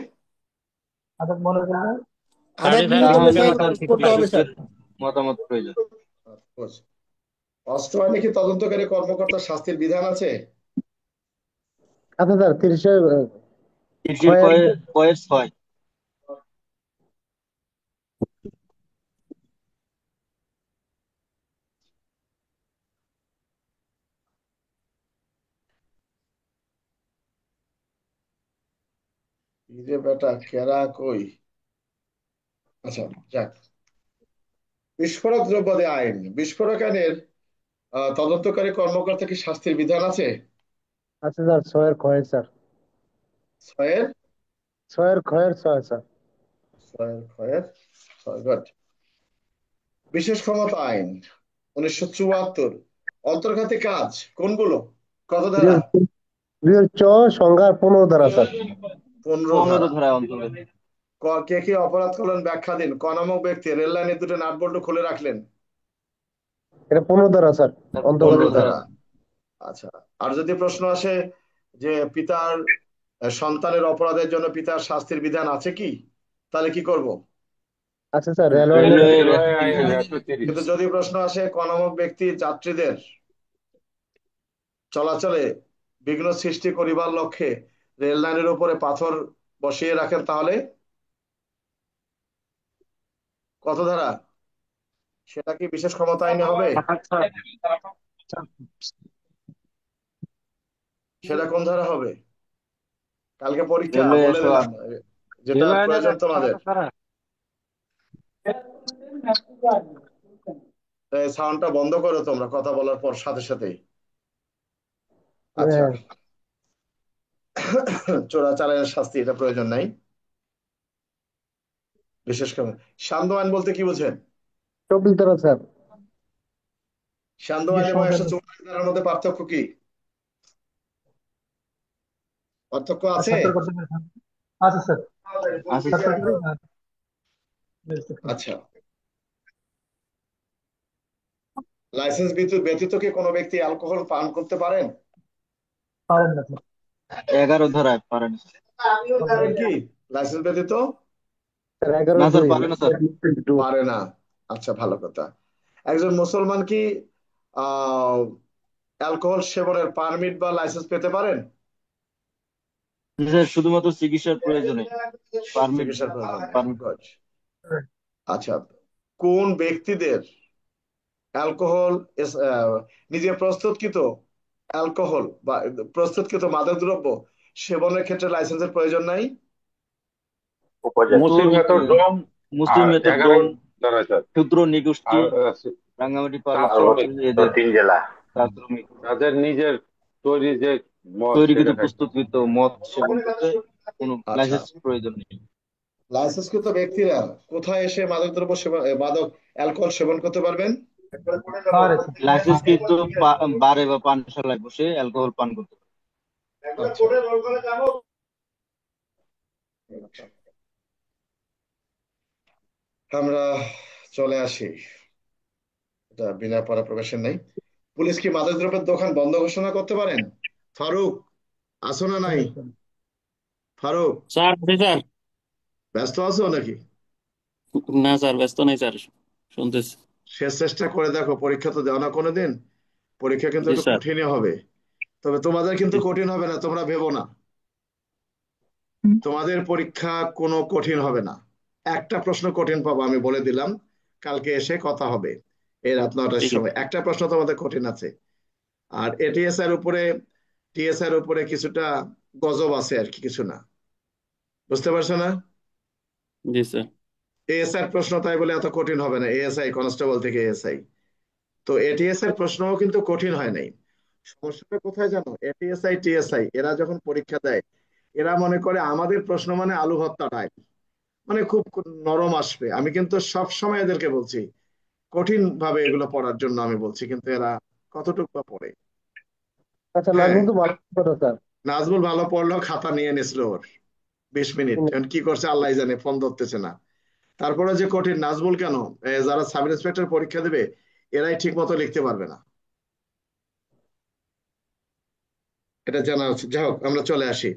Speaker 8: আদালত
Speaker 6: তাহলে
Speaker 8: মনে
Speaker 6: স্যার
Speaker 8: করলে
Speaker 6: বিশেষজ্ঞের
Speaker 8: স্যার
Speaker 6: মতামত
Speaker 8: করতে হবে স্যার।
Speaker 5: মতামত প্রয়োজন।
Speaker 1: অস্ত্র আইনে কি তদন্তকারী কর্মকর্তার শাস্তির বিধান আছে?
Speaker 4: আচ্ছা স্যার 30
Speaker 5: 30 কয়ের 6।
Speaker 1: এই যে বেটা কেরা কই। আচ্ছা, যাক। বিস্ফোরক দ্রব্যাদি আইন, বিস্ফোরক আইনের তদন্তকারী কর্মকর্তা কি শাস্তির বিধান আছে?
Speaker 4: আছে স্যার, ছয়ের খয়ের স্যার।
Speaker 1: ছয়ের
Speaker 4: ছয়ের খয়ের ছয় স্যার।
Speaker 1: ছয়ের খয়ের ছয়, গুড। বিশেষ ক্ষমতা আইন 1974, অন্তর্ঘাতী কাজ কোনগুলো? কত ধারা?
Speaker 4: দুইয়ের চ সংজ্ঞা 15 দ্বারা স্যার।
Speaker 1: 15
Speaker 5: 15
Speaker 1: ধারা।
Speaker 5: ধারায় অন্তর্গত।
Speaker 1: কে কি অপরাধ করলেন ব্যাখ্যা দিন। ক নামক ব্যক্তি রেল লাইনের দুটো নাট বল্টু খুলে রাখলেন?
Speaker 4: এটা 15 দ্বারা স্যার,
Speaker 5: তার
Speaker 4: অন্তর্গত
Speaker 1: 15
Speaker 5: 15
Speaker 4: স্যার।
Speaker 5: ধারা।
Speaker 1: ধারা। আচ্ছা, আর যদি প্রশ্ন আসে যে পিতার সন্তানের অপরাধের জন্য পিতার শাস্তির বিধান আছে কি, তাহলে কি করব?
Speaker 4: আছে স্যার, রেলওয়ে আইনের
Speaker 5: রেলওয়ে
Speaker 3: রেলওয়ে আইন
Speaker 5: 130।
Speaker 1: কিন্তু
Speaker 3: 130।
Speaker 1: যদি প্রশ্ন আসে ক নামক ব্যক্তি যাত্রীদের চলাচলে বিঘ্ন সৃষ্টি করিবার লক্ষ্যে রেল লাইনের উপরে পাথর বসিয়ে রাখেন, তাহলে কত ধারা? সেটা কি বিশেষ ক্ষমতা আইনে হবে? সেটা কোন ধারা হবে? কালকে পরীক্ষা,
Speaker 5: রেলওয়ে
Speaker 1: বলে
Speaker 5: 108।
Speaker 1: দিলাম, যেটা প্রয়োজন তোমাদের। সাউন্ডটা বন্ধ করো তোমরা কথা বলার পর সাথে সাথেই। আচ্ছা,
Speaker 4: হ্যাঁ,
Speaker 1: চোরাচালানের শাস্তি এটা প্রয়োজন নাই। বিশেষ করে সান্ধ্য আইন বলতে কি বোঝেন?
Speaker 4: 24 দ্বারা স্যার।
Speaker 1: সান্ধ্য আইন এবং 144 ধারার মধ্যে পার্থক্য কি? পার্থক্য আছে?
Speaker 2: আচ্ছা স্যার।
Speaker 5: আছে স্যার।
Speaker 1: আচ্ছা, লাইসেন্স ব্যতীত কি কোনো ব্যক্তি অ্যালকোহল পান করতে পারেন?
Speaker 2: পারেন না স্যার।
Speaker 5: 11 ধারায় পারেন।
Speaker 1: পারেন কি লাইসেন্স ব্যতীত?
Speaker 4: স্যার 11
Speaker 5: না স্যার,
Speaker 4: দুই।
Speaker 5: পারে না স্যার।
Speaker 1: পারে না। আচ্ছা, ভালো কথা। একজন মুসলমান কি আহ অ্যালকোহল সেবনের পারমিট বা লাইসেন্স পেতে পারেন?
Speaker 5: স্যার, শুধুমাত্র চিকিৎসার প্রয়োজনে পারমিট
Speaker 1: চিকিৎসার প্রয়োজনে।
Speaker 5: পারমিট।
Speaker 1: Good. আচ্ছা, কোন ব্যক্তিদের অ্যালকোহল নিজে প্রস্তুতকৃত অ্যালকোহল বা প্রস্তুতকৃত মাদকদ্রব্য সেবনের ক্ষেত্রে লাইসেন্সের প্রয়োজন নাই?
Speaker 3: মুসলিম মেথড ডোম
Speaker 5: মুসলিম
Speaker 3: আর
Speaker 5: মেথড
Speaker 3: 11
Speaker 5: ডোম,
Speaker 3: দ্বারা স্যার।
Speaker 5: ক্ষুদ্র নিগোষ্ঠী,
Speaker 3: আর
Speaker 5: রাঙ্গামাটি
Speaker 3: চা
Speaker 5: পার্বত্য
Speaker 3: শ্রমিক,
Speaker 5: অঞ্চলে এদের চা শ্রমিক,
Speaker 3: তাদের নিজের তৈরি যে মদ
Speaker 5: তৈরিকৃত
Speaker 3: সেটা খাইতে।
Speaker 5: প্রস্তুতকৃত মদ সেবন করতে কোনো
Speaker 1: আচ্ছা,
Speaker 5: লাইসেন্স প্রয়োজন নেই।
Speaker 1: লাইসেন্সকৃত ব্যক্তিরা কোথায় এসে মাদকদ্রব্য সেবন মাদক অ্যালকোহল সেবন করতে পারবেন?
Speaker 2: পারে
Speaker 5: লাইসেন্স কিন্তু বারে বা পানশালায় বসে অ্যালকোহল পান করতে পারে।
Speaker 1: আচ্ছা, আমরা চলে আসি, এটা বিনা পড়া প্রকাশের নাই। পুলিশ কি মাদকদ্রব্যের দোকান বন্ধ ঘোষণা করতে পারেন? ফারুক, আসো না নাই?
Speaker 2: স্যার।
Speaker 1: ফারুক,
Speaker 7: স্যার জি স্যার।
Speaker 1: ব্যস্ত আছো নাকি?
Speaker 7: না স্যার, ব্যস্ত নাই স্যার, শুনতেছি।
Speaker 1: শেষ চেষ্টা করে দেখো, পরীক্ষা তো দেওয়া না কোনোদিন। পরীক্ষা কিন্তু
Speaker 7: জি
Speaker 1: একটু
Speaker 7: স্যার।
Speaker 1: কঠিনই হবে, তবে তোমাদের কিন্তু
Speaker 7: জি স্যার।
Speaker 1: কঠিন হবে না, তোমরা ভেবো না। তোমাদের পরীক্ষা কোনো কঠিন হবে না। একটা প্রশ্ন কঠিন পাবো, আমি বলে দিলাম। কালকে এসে কথা হবে এই রাত 9টার
Speaker 7: ঠিক আছে।
Speaker 1: সময়। একটা প্রশ্ন তোমাদের কঠিন আছে। আর এটিএস এর উপরে, টিএস এর উপরে কিছুটা গজব আছে আর কি, কিছু না। বুঝতে পারছো না?
Speaker 7: জি স্যার।
Speaker 1: এএসআই প্রশ্ন তাই বলে এত কঠিন হবে না। এএসআই কনস্টেবল থেকে এএসআই, তো এটিএস এর প্রশ্নও কিন্তু কঠিন হয় নাই। সমস্যাটা কোথায় জানো? এটিএসআই টিএসআই এরা যখন পরীক্ষা দেয়, এরা মনে করে আমাদের প্রশ্ন মানে আলু ভর্তা ডাল, মানে খুব নরম আসবে। আমি কিন্তু সব সময় এদেরকে বলছি কঠিন ভাবে এগুলো পড়ার জন্য আমি বলছি, কিন্তু এরা কতটুকু বা পড়ে।
Speaker 4: আচ্ছা,
Speaker 1: হ্যাঁ,
Speaker 4: নাজমুল তো ভালো কথা স্যার।
Speaker 1: নাজমুল ভালো পড়লো, খাতা নিয়ে নিছিল ওর 20 মিনিট, এখন কি করছে আল্লাহ জানে, ফোন ধরতেছে না। তারপরে যে কঠিন, নাজমুল কেন, যারা সাব ইন্সপেক্টর পরীক্ষা দেবে এরাই ঠিক মতো লিখতে পারবে না, এটা জানা উচিত। যাই হোক, আমরা চলে আসি।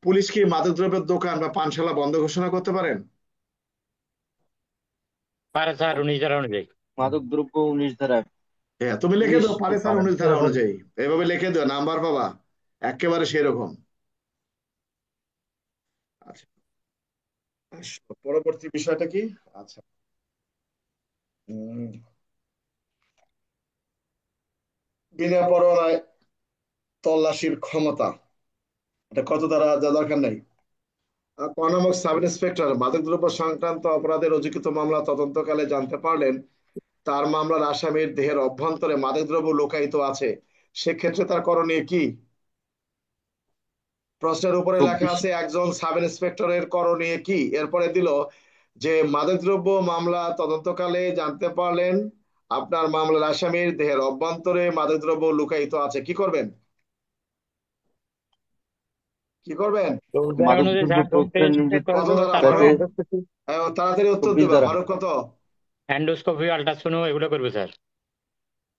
Speaker 1: পুলিশ কি মাদকদ্রব্যের দোকান বা পানশালা বন্ধ ঘোষণা করতে পারেন?
Speaker 6: পারে স্যার, 19 ধারা অনুযায়ী।
Speaker 5: মাদক দ্রব্য 19 ধারায়
Speaker 1: হ্যাঁ, তুমি লিখে
Speaker 5: পুলিশ
Speaker 1: দাও, পারে স্যার
Speaker 5: পারেন।
Speaker 1: 19 ধারা অনুযায়ী। এভাবে লিখে দাও, নাম্বার পাবা একেবারে সেরকম। আচ্ছা, পরবর্তী বিষয়টা কি? আচ্ছা, উম, বিনা পরোয়ানায় তল্লাশির ক্ষমতা, এটা কত দ্বারা যা দরকার নাই? কর্ণামক সাব ইন্সপেক্টর মাদকদ্রব্য সংক্রান্ত অপরাধের রুজুকৃত মামলা তদন্তকালে জানতে পারলেন তার মামলার আসামির দেহের অভ্যন্তরে মাদকদ্রব্য লুকায়িত আছে, সেক্ষেত্রে তার করণীয় কি? প্রশ্নের উপরে লেখা
Speaker 7: 24
Speaker 1: আছে একজন সাব ইন্সপেক্টরের করণীয় কি, এরপরে দিল যে মাদকদ্রব্য মামলা তদন্তকালে জানতে পারলেন আপনার মামলার আসামির দেহের অভ্যন্তরে মাদকদ্রব্য লুকায়িত আছে, কি করবেন? কি করবেন?
Speaker 6: তো উদাহরণ অনুযায়ী
Speaker 5: মাদকদ্রব্য
Speaker 6: স্যার ডোপ
Speaker 5: প্রক্রিয়া
Speaker 6: টেস্ট
Speaker 1: কত
Speaker 6: করবো,
Speaker 1: ধারা
Speaker 6: তারপরে
Speaker 5: তাকে
Speaker 1: ফারুক? তাড়াতাড়ি উত্তর
Speaker 5: 24
Speaker 1: দিবে
Speaker 5: দ্বারা
Speaker 1: ফারুক, কত?
Speaker 6: অ্যান্ডোস্কোপি আল্ট্রাসাউন্ড এগুলো করবো স্যার।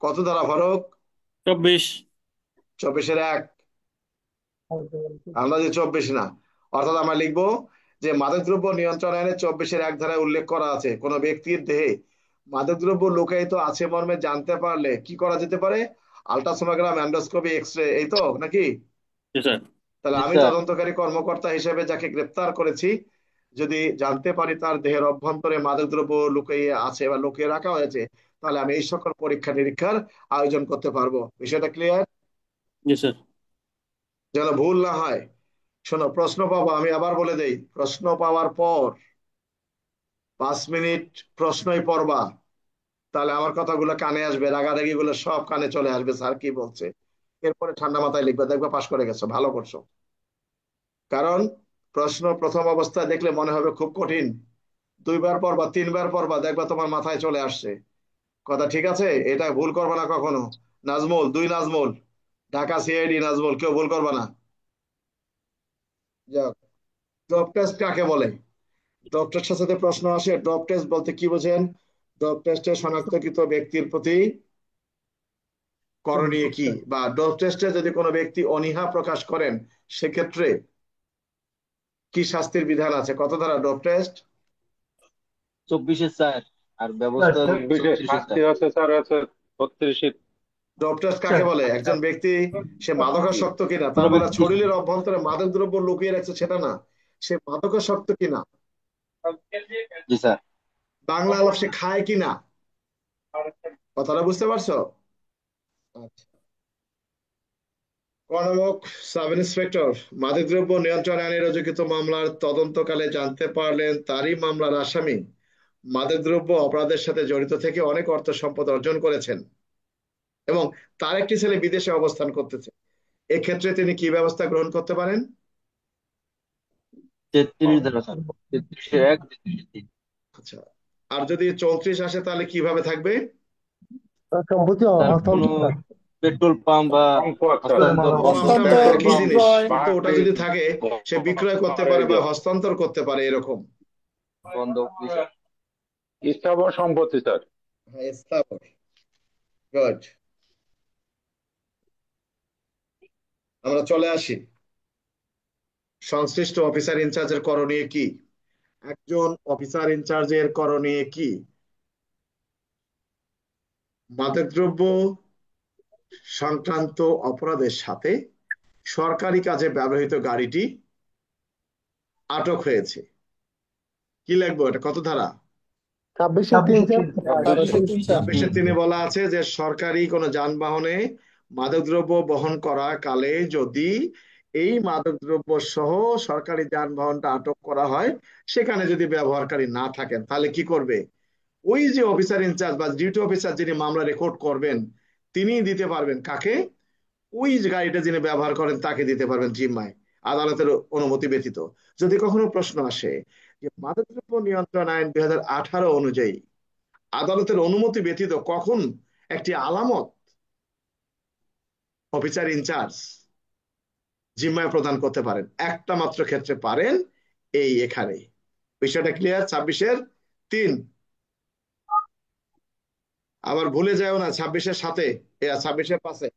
Speaker 1: কত ধারা ফারুক?
Speaker 7: 24
Speaker 1: 24-এর 1, আমরা যে 24 না, অর্থাৎ আমরা লিখবো যে মাদকদ্রব্য নিয়ন্ত্রণ আইনে 24-এর 1 ধারায় উল্লেখ করা আছে কোন ব্যক্তির দেহে মাদকদ্রব্য লুকায়িত আছে মর্মে জানতে পারলে কি করা যেতে পারে? আল্ট্রাসোনোগ্রাম, অ্যান্ডোস্কোপি, এক্সরে, এই তো নাকি?
Speaker 7: জি স্যার।
Speaker 1: তাহলে
Speaker 5: জি
Speaker 1: আমি
Speaker 5: স্যার।
Speaker 1: তদন্তকারী কর্মকর্তা হিসেবে যাকে গ্রেপ্তার করেছি, যদি জানতে পারি তার দেহের অভ্যন্তরে মাদকদ্রব্য লুকিয়ে আছে বা লুকিয়ে রাখা হয়েছে, তাহলে আমি এই সকল পরীক্ষা নিরীক্ষার আয়োজন করতে পারবো। বিষয়টা ক্লিয়ার?
Speaker 7: জি স্যার।
Speaker 1: যেন ভুল না হয়। শোনো, প্রশ্ন পাবো, আমি আবার বলে দেই, প্রশ্ন পাওয়ার পর 5 মিনিট প্রশ্নই পড়বা, তাহলে আমার কথাগুলো কানে আসবে, রাগারাগি গুলো সব কানে চলে আসবে, স্যার কি বলছে। এরপরে ঠান্ডা মাথায় লিখবে, দেখবে পাশ করে গেছো, ভালো করছো। কারণ প্রশ্ন প্রথম অবস্থায় দেখলে মনে হবে খুব কঠিন, 2বার পড়বা, 3বার পড়বা, দেখবা তোমার মাথায় চলে আসছে। কথা ঠিক আছে? এটা ভুল করবে না কখনো। নাজমুল, 2 নাজমুল, ঢাকা সিআইডি নাজমুল, কেউ ভুল করবে না। যাক, ড্রপ টেস্ট কাকে বলে? ড্রপ টেস্টের সাথে প্রশ্ন আসে, ড্রপ টেস্ট বলতে কি বোঝেন? ড্রপ টেস্টে শনাক্তকৃত ব্যক্তির প্রতি করণীয় কি, বা ড্রপ টেস্টে যদি কোনো ব্যক্তি অনীহা প্রকাশ করেন সেক্ষেত্রে কি শাস্তির বিধান আছে? কত ধারা ড্রপ টেস্ট?
Speaker 5: 24-এর 4 আর ব্যবস্থা হলো
Speaker 3: 24-এ
Speaker 5: 36-এর 4।
Speaker 3: শাস্তি আছে স্যার, আছে 36-এ।
Speaker 1: ড্রপ টেস্ট কাকে বলে? একজন ব্যক্তি সে মাদকাসক্ত কিনা, তার
Speaker 5: কোনো
Speaker 1: মানে
Speaker 5: ব্যক্তি
Speaker 1: শরীরের অভ্যন্তরে মাদক দ্রব্য লুকিয়ে রাখছে সেটা না, সে মাদকাসক্ত কিনা,
Speaker 5: জি স্যার।
Speaker 1: বাংলা আলাপ সে খায় কিনা। কথাটা বুঝতে পারছো? আচ্ছা। কর্ণমুখ সাব ইন্সপেক্টর মাদকদ্রব্য নিয়ন্ত্রণ আইনের রুজুকৃত মামলার তদন্তকালে জানতে পারলেন তারই মামলার আসামি মাদকদ্রব্য অপরাধের সাথে জড়িত থেকে অনেক অর্থ সম্পদ অর্জন করেছেন এবং তার একটি ছেলে বিদেশে অবস্থান করতেছে। এক্ষেত্রে তিনি কি ব্যবস্থা গ্রহণ করতে পারেন?
Speaker 5: 33 দ্বারা স্যার। 33-এর 1, 33-এর 3।
Speaker 1: আচ্ছা, আর যদি 34 আসে তাহলে কিভাবে থাকবে?
Speaker 4: সম্পত্তি
Speaker 5: স্যার কোনো
Speaker 4: হস্তান্তর স্যার।
Speaker 5: পেট্রোল পাম্প বা
Speaker 3: সম্পদ স্যার,
Speaker 5: হস্তান্তর বন্ধ,
Speaker 1: ওটা
Speaker 8: হস্তান্তর,
Speaker 1: ওটা
Speaker 5: পেট্রোল
Speaker 1: কি
Speaker 5: পাম্প
Speaker 1: জিনিস?
Speaker 8: বিক্রয়।
Speaker 1: কিন্তু ওটা
Speaker 3: বাড়ি,
Speaker 1: যদি থাকে সে বিক্রয় করতে পারে বা হস্তান্তর করতে পারে, এরকম।
Speaker 5: বন্ধ, জি স্যার।
Speaker 3: স্থাবর সম্পত্তি স্যার।
Speaker 1: হ্যাঁ, স্থাবর। গুড। আমরা চলে আসি সংশ্লিষ্ট অফিসার ইনচার্জের করণীয় কি। একজন অফিসার ইনচার্জের করণীয় কি? মাদকদ্রব্য সংক্রান্ত অপরাধের সাথে সরকারি কাজে ব্যবহৃত গাড়িটি আটক হয়েছে, কি লিখবো? এটা কত ধারা?
Speaker 4: 26-এর 3 স্যার।
Speaker 8: 26-এর 3 স্যার।
Speaker 1: 26-এ বলা আছে যে সরকারি কোনো যানবাহনে মাদকদ্রব্য বহন করা কালে যদি এই মাদকদ্রব্য সহ সরকারি যানবাহনটা আটক করা হয়, সেখানে যদি ব্যবহারকারী না থাকেন তাহলে কি করবে? ওই যে অফিসার ইনচার্জ বা ডিউটি অফিসার যিনি মামলা রেকর্ড করবেন তিনি দিতে পারবেন কাকে? ওই যে গাড়িটা যিনি ব্যবহার করেন তাকে দিতে পারবেন জিম্মায়, আদালতের অনুমতি ব্যতীত। যদি কখনো প্রশ্ন আসে যে মাদকদ্রব্য নিয়ন্ত্রণ আইন 2018 অনুযায়ী আদালতের অনুমতি ব্যতীত কখন একটি আলামত অফিসার ইনচার্জ জিম্মায় প্রদান করতে পারেন, একটা মাত্র ক্ষেত্রে পারেন, এই এখানে। বিষয়টা ক্লিয়ার? 26-এর 3। আবার ভুলে যাও না 26-এর 7-এ, 26-এর 5-এ।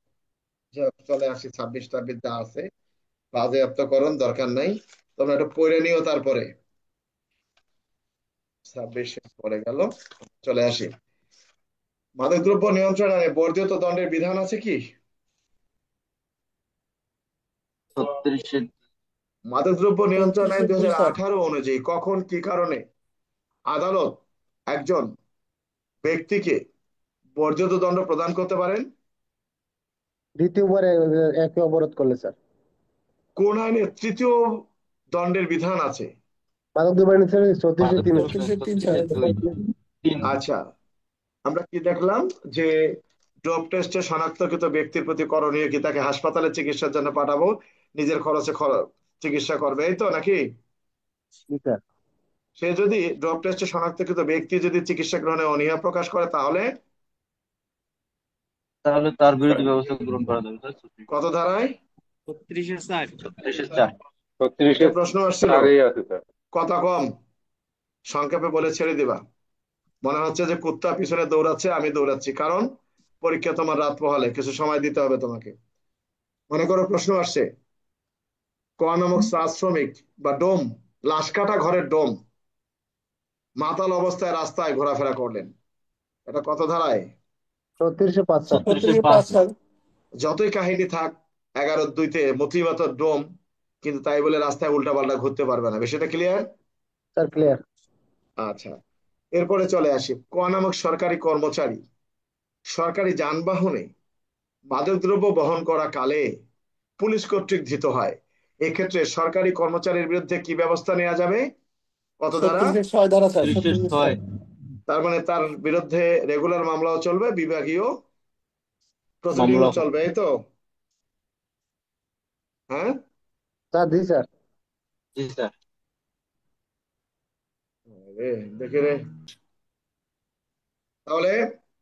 Speaker 1: চলে আসি 26-26 যা আছে বাজেয়াপ্তকরণ দরকার নাই, তোমরা একটু পড়ে নিও। তারপরে 26 পড়ে গেল, চলে আসি মাদকদ্রব্য নিয়ন্ত্রণ আইনে বর্ধিত দণ্ডের বিধান আছে কি?
Speaker 5: 36-এর
Speaker 1: মাদকদ্রব্য নিয়ন্ত্রণ আইন
Speaker 8: 36-এর 2 স্যার।
Speaker 1: 2018 অনুযায়ী কখন কি কারণে আদালত একজন ব্যক্তিকে বর্ধিত দণ্ড প্রদান করতে পারেন?
Speaker 4: দ্বিতীয়বারে একই অবরোধ করলে স্যার।
Speaker 1: কোন আইনের তৃতীয় দণ্ডের বিধান আছে।
Speaker 4: মাদক দ্রব্য আইন স্যার 34-3 স্যার।
Speaker 8: 34-3 স্যার।
Speaker 5: 34-3
Speaker 1: আচ্ছা, আমরা কি দেখলাম যে ডোপ টেস্টে শনাক্তকৃত ব্যক্তির প্রতি করণীয় কি, তাকে হাসপাতালে চিকিৎসার জন্য পাঠাবো, নিজের খরচে চিকিৎসা করবে, এই তো নাকি?
Speaker 4: জি স্যার।
Speaker 1: সে যদি ডোপ টেস্টে শনাক্তকৃত ব্যক্তি যদি চিকিৎসা গ্রহণে অনীহা প্রকাশ করে তাহলে
Speaker 5: তাহলে তার বিরুদ্ধে ব্যবস্থা গ্রহণ করা যাবে স্যার।
Speaker 1: কত ধারায়?
Speaker 7: 36-4
Speaker 5: 36-4
Speaker 3: 36-এ
Speaker 1: প্রশ্ন আসছিল,
Speaker 3: 4-এই আছে স্যার।
Speaker 1: কথা কম, সংক্ষেপে বলে ছেড়ে দিবা। মনে হচ্ছে যে কুত্তা পিছনে দৌড়াচ্ছে, আমি দৌড়াচ্ছি, কারণ পরীক্ষা তোমার রাত পোহালে, কিছু সময় দিতে হবে তোমাকে। মনে করো প্রশ্ন আসছে, ক নামক চা শ্রমিক বা ডোম, লাশ কাটা ঘরের ডোম মাতাল অবস্থায় রাস্তায় ঘোরাফেরা করলেন, এটা কত ধারায়?
Speaker 4: 36-5 স্যার।
Speaker 8: 34-5 স্যার।
Speaker 1: যতই কাহিনী থাক, 11-2-তে মতিগত ডোম, কিন্তু তাই বলে রাস্তায় উল্টাপাল্টা ঘুরতে পারবে না। বিষয়টা ক্লিয়ার?
Speaker 4: Sir clear.
Speaker 1: আচ্ছা, এরপরে চলে আসি, ক নামক সরকারি কর্মচারী সরকারি যানবাহনে মাদকদ্রব্য বহন করা কালে পুলিশ কর্তৃক ধৃত হয়, এক্ষেত্রে সরকারি কর্মচারীর বিরুদ্ধে কি ব্যবস্থা নেওয়া যাবে? কত ধারা?
Speaker 8: 36-6 ধারা স্যার।
Speaker 5: 36-6
Speaker 1: তার মানে তার বিরুদ্ধে রেগুলার মামলাও চলবে, বিভাগীয় প্রসিডিংও
Speaker 5: মামলা।
Speaker 1: চলবে, এই তো? হ্যাঁ,
Speaker 4: স্যার জি স্যার।
Speaker 5: জি স্যার।
Speaker 1: রে দেখে রে। তাহলে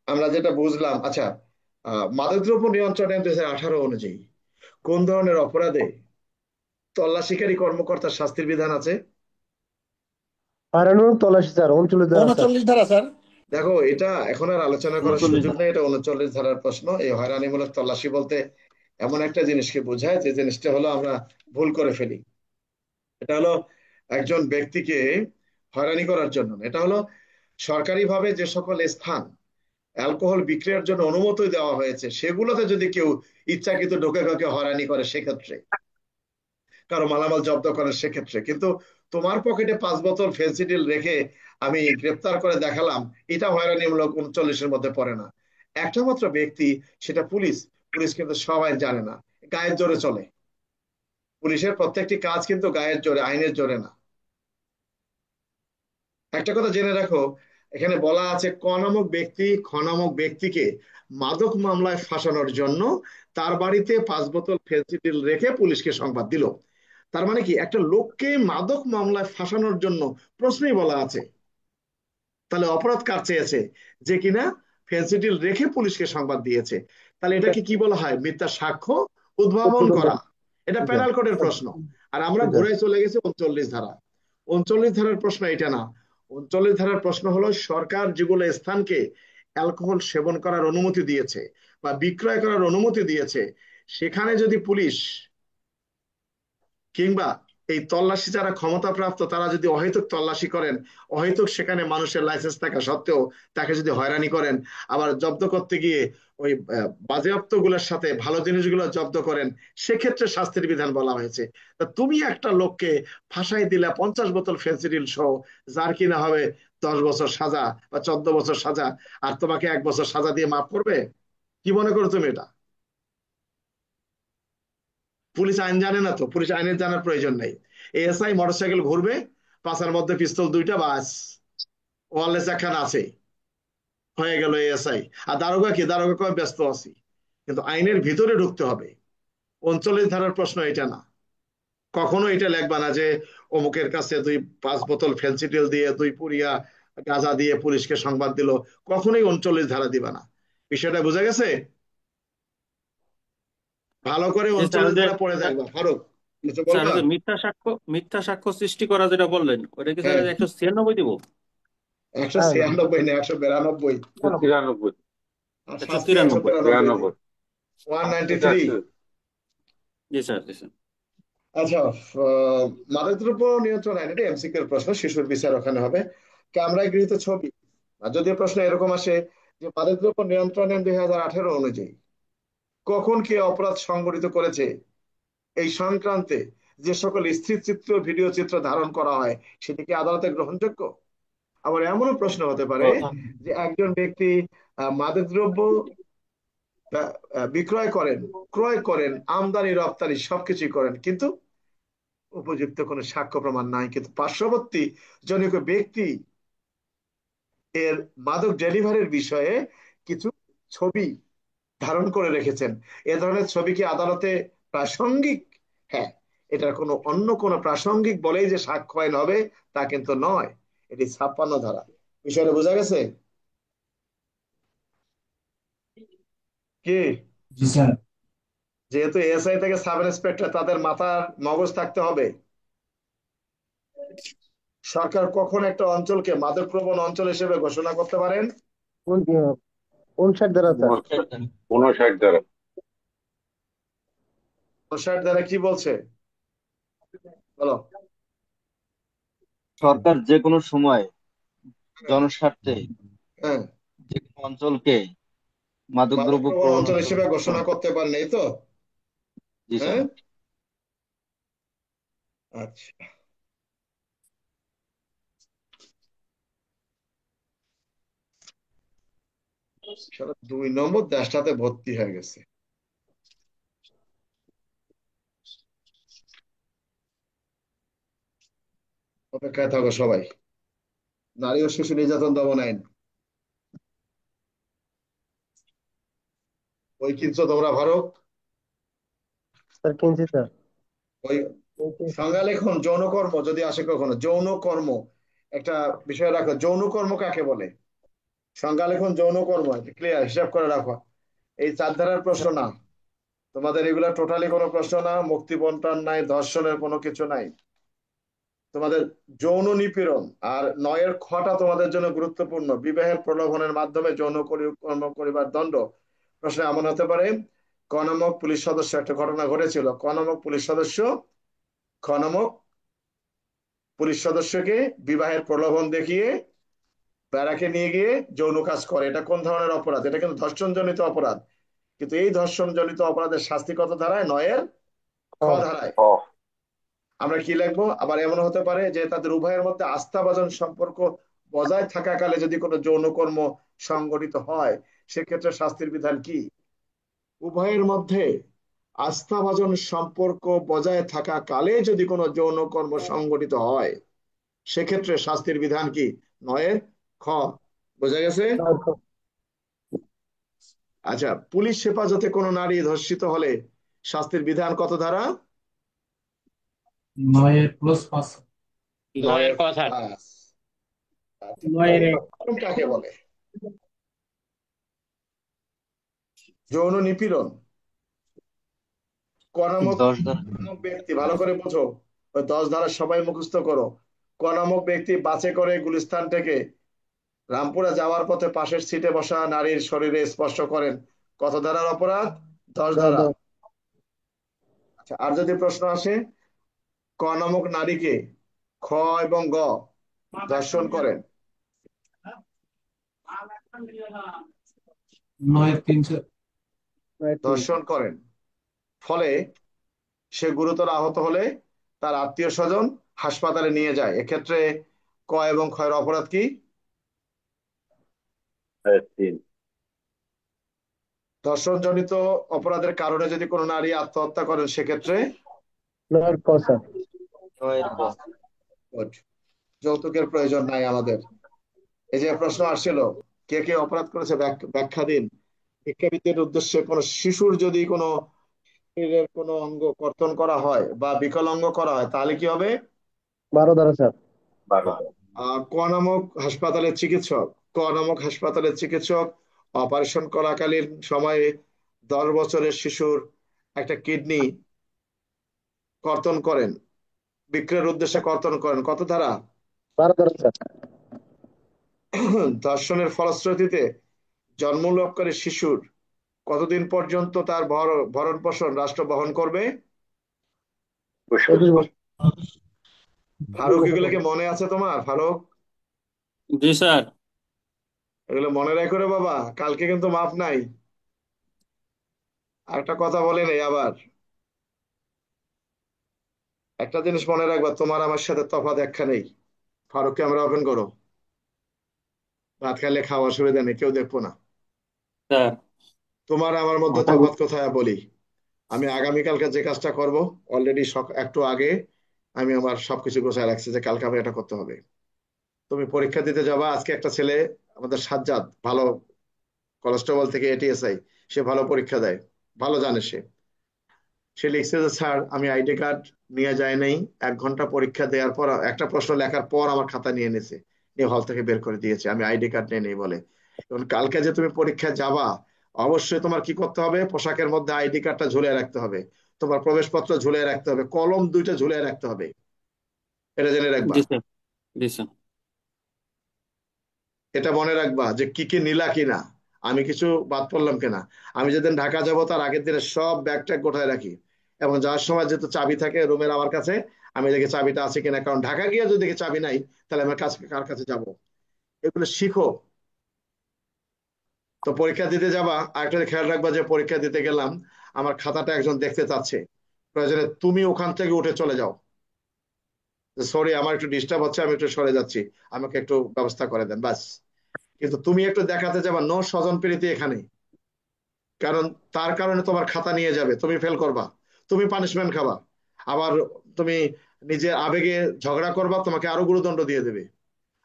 Speaker 1: আমরা যেটা বুঝলাম, আচ্ছা, মাদকদ্রব্য নিয়ন্ত্রণ আইন 2018 অনুযায়ী কোন ধরনের অপরাধে তল্লাশিকারী কর্মকর্তার শাস্তির বিধান আছে?
Speaker 4: হারানোর তল্লাশি স্যার 39 ধারা স্যার।
Speaker 8: 39 ধারা স্যার।
Speaker 1: দেখো, এটা এখন আর আলোচনা করার
Speaker 5: 39
Speaker 1: সুযোগ নেই, এটা 39 ধারার প্রশ্ন। এই হয়রানিমূলক তল্লাশি বলতে এমন একটা জিনিসকে বোঝায় যে জিনিসটা হলো আমরা ভুল করে ফেলি। এটা হলো একজন ব্যক্তিকে হয়রানি করার জন্য, এটা হলো সরকারিভাবে যে সকল স্থান অ্যালকোহল বিক্রয়ের জন্য অনুমতি দেওয়া হয়েছে সেগুলোতে যদি কেউ ইচ্ছাকৃত ঢোকে কাউকে হয়রানি করে সেক্ষেত্রে, কারো মালামাল জব্দ করে সেক্ষেত্রে। কিন্তু তোমার পকেটে 5 বোতল ফেন্সিডিল রেখে আমি গ্রেপ্তার করে দেখালাম, এটা হয়রানিমূলক 39-এর মধ্যে পড়ে না। একটা মাত্র ব্যক্তি, সেটা পুলিশ। পুলিশ কিন্তু সবাই জানে না, গায়ের জোরে চলে। পুলিশের প্রত্যেকটি কাজ কিন্তু গায়ের জোরে, আইনের জোরে না। একটা কথা জেনে রাখো, এখানে বলা আছে ক নামক ব্যক্তি খ নামক ব্যক্তিকে মাদক মামলায় ফাঁসানোর জন্য তার বাড়িতে 5 বোতল ফেন্সিডিল রেখে পুলিশকে সংবাদ দিল। তার মানে কি, একটা লোককে মাদক মামলায় ফাঁসানোর জন্য প্রশ্নই বলা আছে। তাহলে অপরাধ কার চেয়েছে? যে কিনা ফেন্সিডিল রেখে পুলিশকে সংবাদ দিয়েছে। তাহলে এটাকে কি বলা হয়? মিথ্যা সাক্ষ্য উদ্ভাবন করা। এটা
Speaker 4: জি স্যার।
Speaker 1: পেনাল কোডের প্রশ্ন। আর আমরা
Speaker 4: জি স্যার।
Speaker 1: ঘুরে চলে গেছি 39 ধারা। 39 ধারার প্রশ্ন এটা না। 39 ধারার প্রশ্ন হলো, সরকার যেগুলো স্থানকে অ্যালকোহল সেবন করার অনুমতি দিয়েছে বা বিক্রয় করার অনুমতি দিয়েছে, সেখানে যদি পুলিশ কিংবা এই তল্লাশি যারা ক্ষমতাপ্রাপ্ত তারা যদি অহেতুক তল্লাশি করেন, অহেতুক সেখানে মানুষের লাইসেন্স থাকা সত্ত্বেও তাকে যদি হয়রানি করেন, আবার জব্দ করতে গিয়ে ওই বাজেয়াপ্ত গুলোর সাথে ভালো জিনিসগুলো জব্দ করেন, সেক্ষেত্রে শাস্তির বিধান বলা হয়েছে। তা তুমি একটা লোককে ফাঁসাই দিলে 50 বোতল ফেন্সিডিল সহ, যার কিনা হবে 10 বছর সাজা বা 14 বছর সাজা, আর তোমাকে 1 বছর সাজা দিয়ে মাফ করবে? কি মনে করো তুমি এটা? পুলিশ আইন জানে না তো, পুলিশ আইনের জানার প্রয়োজন নেই। এএসআই মোটরসাইকেল ঘুরবে, পাশার মধ্যে পিস্তল 2টা, বাস ওয়ারলেস একখানা আছে, হয়ে গেল এএসআই। আর দারোগা কি, দারোগা কয় ব্যস্ত আছি। কিন্তু আইনের ভিতরে ঢুকতে হবে। 39 ধারার প্রশ্ন এটা না। কখনো এটা লেখবা না যে অমুকের কাছে 5 বোতল ফেন্সিডিল দিয়ে 2 পুরিয়া গাঁজা দিয়ে পুলিশকে সংবাদ দিল, কখনোই 39 ধারা দিবা না। বিষয়টা বোঝা গেছে? ভালো করে
Speaker 7: যে স্যার
Speaker 1: 39
Speaker 7: যে
Speaker 1: ধারা পড়ে দেখবা। ফারুক, কিছু
Speaker 7: স্যার
Speaker 1: বলবা?
Speaker 7: যে মিথ্যা সাক্ষ্য সৃষ্টি করা যেটা বললেন ওটা কি স্যার
Speaker 1: হ্যাঁ,
Speaker 7: 196 দিব?
Speaker 1: 196 না, 192
Speaker 3: 93,
Speaker 1: আর শাস্তি
Speaker 7: 193।
Speaker 1: 193 দিন,
Speaker 3: 93। ঠিক
Speaker 1: 193।
Speaker 3: আছে।
Speaker 7: জি স্যার, জি স্যার।
Speaker 1: আচ্ছা, মাদকদ্রব্য নিয়ন্ত্রণ আইন, এটা এমসিকিউ এর প্রশ্ন, শিশুর বিচার ওখানে হবে। ক্যামেরায় গৃহীত ছবি, আর যদি প্রশ্ন এরকম আসে যে মাদকদ্রব্য নিয়ন্ত্রণ আইন 2018 অনুযায়ী কখন কে অপরাধ সংগঠিত করেছে, এই সংক্রান্তে যে সকল স্থির চিত্র ভিডিও চিত্র ধারণ করা হয়, সেটি কি আদালতে গ্রহণযোগ্য? আবার এমনও প্রশ্ন হতে পারে যে একজন ব্যক্তি মাদকদ্রব্য বিক্রয় করেন, ক্রয় করেন, আমদানি রপ্তানি সবকিছুই করেন, কিন্তু উপযুক্ত কোনো সাক্ষ্য প্রমাণ নাই, কিন্তু পার্শ্ববর্তী জনৈক ব্যক্তি এর মাদক ডেলিভারির বিষয়ে কিছু ছবি ধারণ করে রেখেছেন। এ ধরনের ছবি কি আদালতে প্রাসঙ্গিক? হ্যাঁ, এটার কোনো অন্য কোনো প্রাসঙ্গিক বলেই যে সাক্ষ্য আইন হবে তা কিন্তু নয়। এটি 56 ধারা। বিষয়টা বোঝা গেছে কি?
Speaker 2: জি স্যার।
Speaker 1: যেহেতু এসআই থেকে সাব ইন্সপেক্টর, তাদের মাথার মগজ থাকতে হবে। সরকার কখন একটা অঞ্চলকে মাদক প্রবণ অঞ্চল হিসেবে ঘোষণা করতে পারেন?
Speaker 4: 59 ধারা স্যার।
Speaker 3: 59 দ্বারা।
Speaker 1: 59 ধারা কি বলছে বলো?
Speaker 5: সরকার যে কোনো সময় জনস্বার্থে
Speaker 1: হ্যাঁ,
Speaker 5: যে কোনো অঞ্চলকে
Speaker 1: মাদক
Speaker 5: মাদকদ্রব্য
Speaker 1: প্রবণ
Speaker 5: প্রবণ
Speaker 1: অঞ্চল
Speaker 5: অঞ্চল
Speaker 1: হিসেবে
Speaker 5: ঘোষণা
Speaker 1: ঘোষণা করতে পারেন, এই তো?
Speaker 5: জি স্যার।
Speaker 1: হ্যাঁ, আচ্ছা। সারা 2 নম্বর দেশটাতে ভর্তি হয়ে গেছে। অপেক্ষায় থাকো সবাই। নারী ও শিশু নির্যাতন দমন আইন ওই কিনছো তোমরা ভারত?
Speaker 4: স্যার কিনছি স্যার।
Speaker 1: ওই সংজ্ঞা লেখন যৌনকর্ম যদি আসে কখনো, যৌনকর্ম একটা বিষয় রাখো, যৌনকর্ম কাকে বলে? সংজ্ঞা লেখন যৌনকর্ম, ক্লিয়ার, হিসাব করে রাখো। এই 4 ধারার প্রশ্ন না তোমাদের, এগুলা টোটালি কোনো প্রশ্ন না। মুক্তি বন্টন নাই, ধর্ষণের কোনো কিছু নাই। তোমাদের যৌন নিপীড়ন আর 9 খটা তোমাদের জন্য গুরুত্বপূর্ণ। বিবাহের প্রলোভনের মাধ্যমে যৌন কর্ম করিবার দণ্ড। প্রশ্ন এমন হতে পারে, ক নামক পুলিশ সদস্য, একটা ঘটনা ঘটেছিল, ক নামক পুলিশ সদস্য, খ নামক পুলিশ সদস্যকে বিবাহের প্রলোভন দেখিয়ে ব্যারাকে নিয়ে গিয়ে যৌন কাজ করে। এটা কোন ধরনের অপরাধ? এটা কিন্তু ধর্ষণজনিত অপরাধ। কিন্তু এই ধর্ষণজনিত অপরাধের শাস্তি কত ধারায়? 9 খ ধারায়। আমরা কি লিখবো? আবার এমন হতে পারে যে তাদের উভয়ের মধ্যে আস্থাভাজন সম্পর্ক বজায় থাকাকালে যদি কোনো যৌনকর্ম সংঘটিত হয়, সেক্ষেত্রে শাস্তির বিধান কি? উভয়ের মধ্যে আস্থাভাজন সম্পর্ক বজায় থাকা কালে যদি কোনো যৌনকর্ম সংঘটিত হয়, সেক্ষেত্রে শাস্তির বিধান কি? 9 খ। বোঝা গেছে? আচ্ছা, পুলিশ হেফাজতে কোনো নারী ধর্ষিত হলে শাস্তির বিধান কত ধারা?
Speaker 2: 9+5।
Speaker 6: 9 ক স্যার।
Speaker 1: 9 আচ্ছা,
Speaker 2: 9-1।
Speaker 1: কাকে বলে? যৌন নিপীড়ন ক নামক
Speaker 5: 10 ধারা।
Speaker 1: ব্যক্তি, ভালো করে বোঝো, ওই 10 ধারা সবাই মুখস্থ করো। ক নামক ব্যক্তি বাসে করে গুলিস্তান থেকে রামপুরা যাওয়ার পথে পাশের সিটে বসা নারীর শরীরে স্পর্শ করেন। কত ধারার অপরাধ? 10 ধারা। আচ্ছা, আর যদি প্রশ্ন আসে, ক নামক নারীকে খ এবং গ ধর্ষণ করেন,
Speaker 2: 9-3 স্যার।
Speaker 1: ধর্ষণ করেন, ফলে সে গুরুতর আহত হলে তার আত্মীয় স্বজন হাসপাতালে নিয়ে যায়, এক্ষেত্রে ক এবং খ এর অপরাধ কি?
Speaker 3: 3।
Speaker 1: ধর্ষণজনিত অপরাধের কারণে যদি কোনো নারী আত্মহত্যা করেন, সেক্ষেত্রে
Speaker 4: 9 ক স্যার।
Speaker 5: 9 ক।
Speaker 1: Good. যৌতুকের প্রয়োজন নাই আমাদের। এই যে প্রশ্ন আসছিল, কে কে অপরাধ করেছে ব্যাখ্যা দিন। শিক্ষাবিদদের উদ্দেশ্যে কোন শিশুর যদি কোনো শরীরের কোনো অঙ্গ কর্তন করা হয় বা বিকলাঙ্গ করা হয়, তাহলে কি হবে?
Speaker 4: 12 ধারা স্যার।
Speaker 3: 12।
Speaker 1: ক নামক হাসপাতালের চিকিৎসক, ক নামক হাসপাতালের চিকিৎসক অপারেশন করাকালীন সময়ে 10 বছরের শিশুর একটা কিডনি কর্তন করেন, বিক্রয়ের উদ্দেশ্যে কর্তন করেন, কত ধারা?
Speaker 4: 12 ধারা স্যার।
Speaker 1: ধর্ষণের ফলশ্রুতিতে জন্মলাভকারী শিশুর কতদিন পর্যন্ত তার ভরণ পোষণ রাষ্ট্র বহন করবে?
Speaker 4: 25 বছর।
Speaker 1: ফারুক, এগুলো কি মনে আছে তোমার? ফারুক,
Speaker 7: জি স্যার।
Speaker 1: এগুলো মনে রাখো রে বাবা, কালকে কিন্তু মাপ নাই। আর একটা কথা বলে নেই আবার, একটা জিনিস মনে রাখবা, তোমার আমার সাথে তফাৎ একখানেই। ফারুক, ক্যামেরা ওপেন করো। ভাত খাইলে খাওয়া অসুবিধা নেই, কেউ দেখবো না।
Speaker 7: স্যার।
Speaker 1: তোমার আমার মধ্যে তফাৎ কোথায় বলি। আমি আগামীকালকে যে কাজটা করব, অলরেডি একটু আগে আমি আমার সবকিছু গোছায় রাখছি যে কালকে আমি এটা করতে হবে। তুমি পরীক্ষা দিতে যাবা। আজকে একটা ছেলে, আমাদের সাজ্জাদ, ভালো কনস্টেবল থেকে এটিএসআই, সে ভালো পরীক্ষা দেয়, ভালো জানে সে। সে লিখছে যে স্যার আমি আইডি কার্ড নিয়ে যাই নাই, 1 ঘন্টা পরীক্ষা দেওয়ার পর একটা প্রশ্ন লেখার পর আমার খাতা নিয়ে নিয়েছে, নিয়ে হল থেকে বের করে দিয়েছে, আমি আইডি কার্ড নিয়ে নেই বলে। এখন কালকে যে তুমি পরীক্ষায় যাবা, অবশ্যই তোমার কি করতে হবে, পোশাকের মধ্যে আইডি কার্ডটা ঝুলিয়ে রাখতে হবে, তোমার প্রবেশপত্র ঝুলিয়ে রাখতে হবে, কলম 2টা ঝুলিয়ে রাখতে হবে। এটা জেনে রাখবা।
Speaker 7: জি স্যার। জি স্যার।
Speaker 1: এটা মনে রাখবা যে কি কি নিলা কিনা, আমি কিছু বাদ পড়লাম কিনা। আমি যেদিন ঢাকা যাব তার আগের দিনে সব ব্যাগ ট্যাগ গোটায় রাখি, এবং যাওয়ার সময় যেহেতু চাবি থাকে রুমের আমার কাছে, আমি দেখি চাবিটা আছে কিনা, কারণ ঢাকা গিয়ে যদি দেখি চাবি নাই তাহলে আমার কাছে কার কাছে যাব। এগুলো শিখো। তো পরীক্ষা দিতে যাবা, আরেকটা খেয়াল রাখবা যে পরীক্ষা দিতে গেলাম, আমার খাতাটা একজন দেখতে চাচ্ছে, প্রয়োজনে তুমি ওখান থেকে উঠে চলে যাও, সরি আমার একটু ডিস্টার্ব হচ্ছে, আমি একটু সরে যাচ্ছি, আমাকে একটু ব্যবস্থা করে দেন, বাস। কিন্তু তুমি একটু দেখাতে যাবা নো স্বজন প্রীতি এখানে, কারণ তার কারণে তোমার খাতা নিয়ে যাবে, তুমি ফেল করবা, তুমি পানিশমেন্ট খাবা, আবার তুমি নিজের আবেগে ঝগড়া করবা, তোমাকে আরো গুরুদণ্ড দিয়ে দেবে।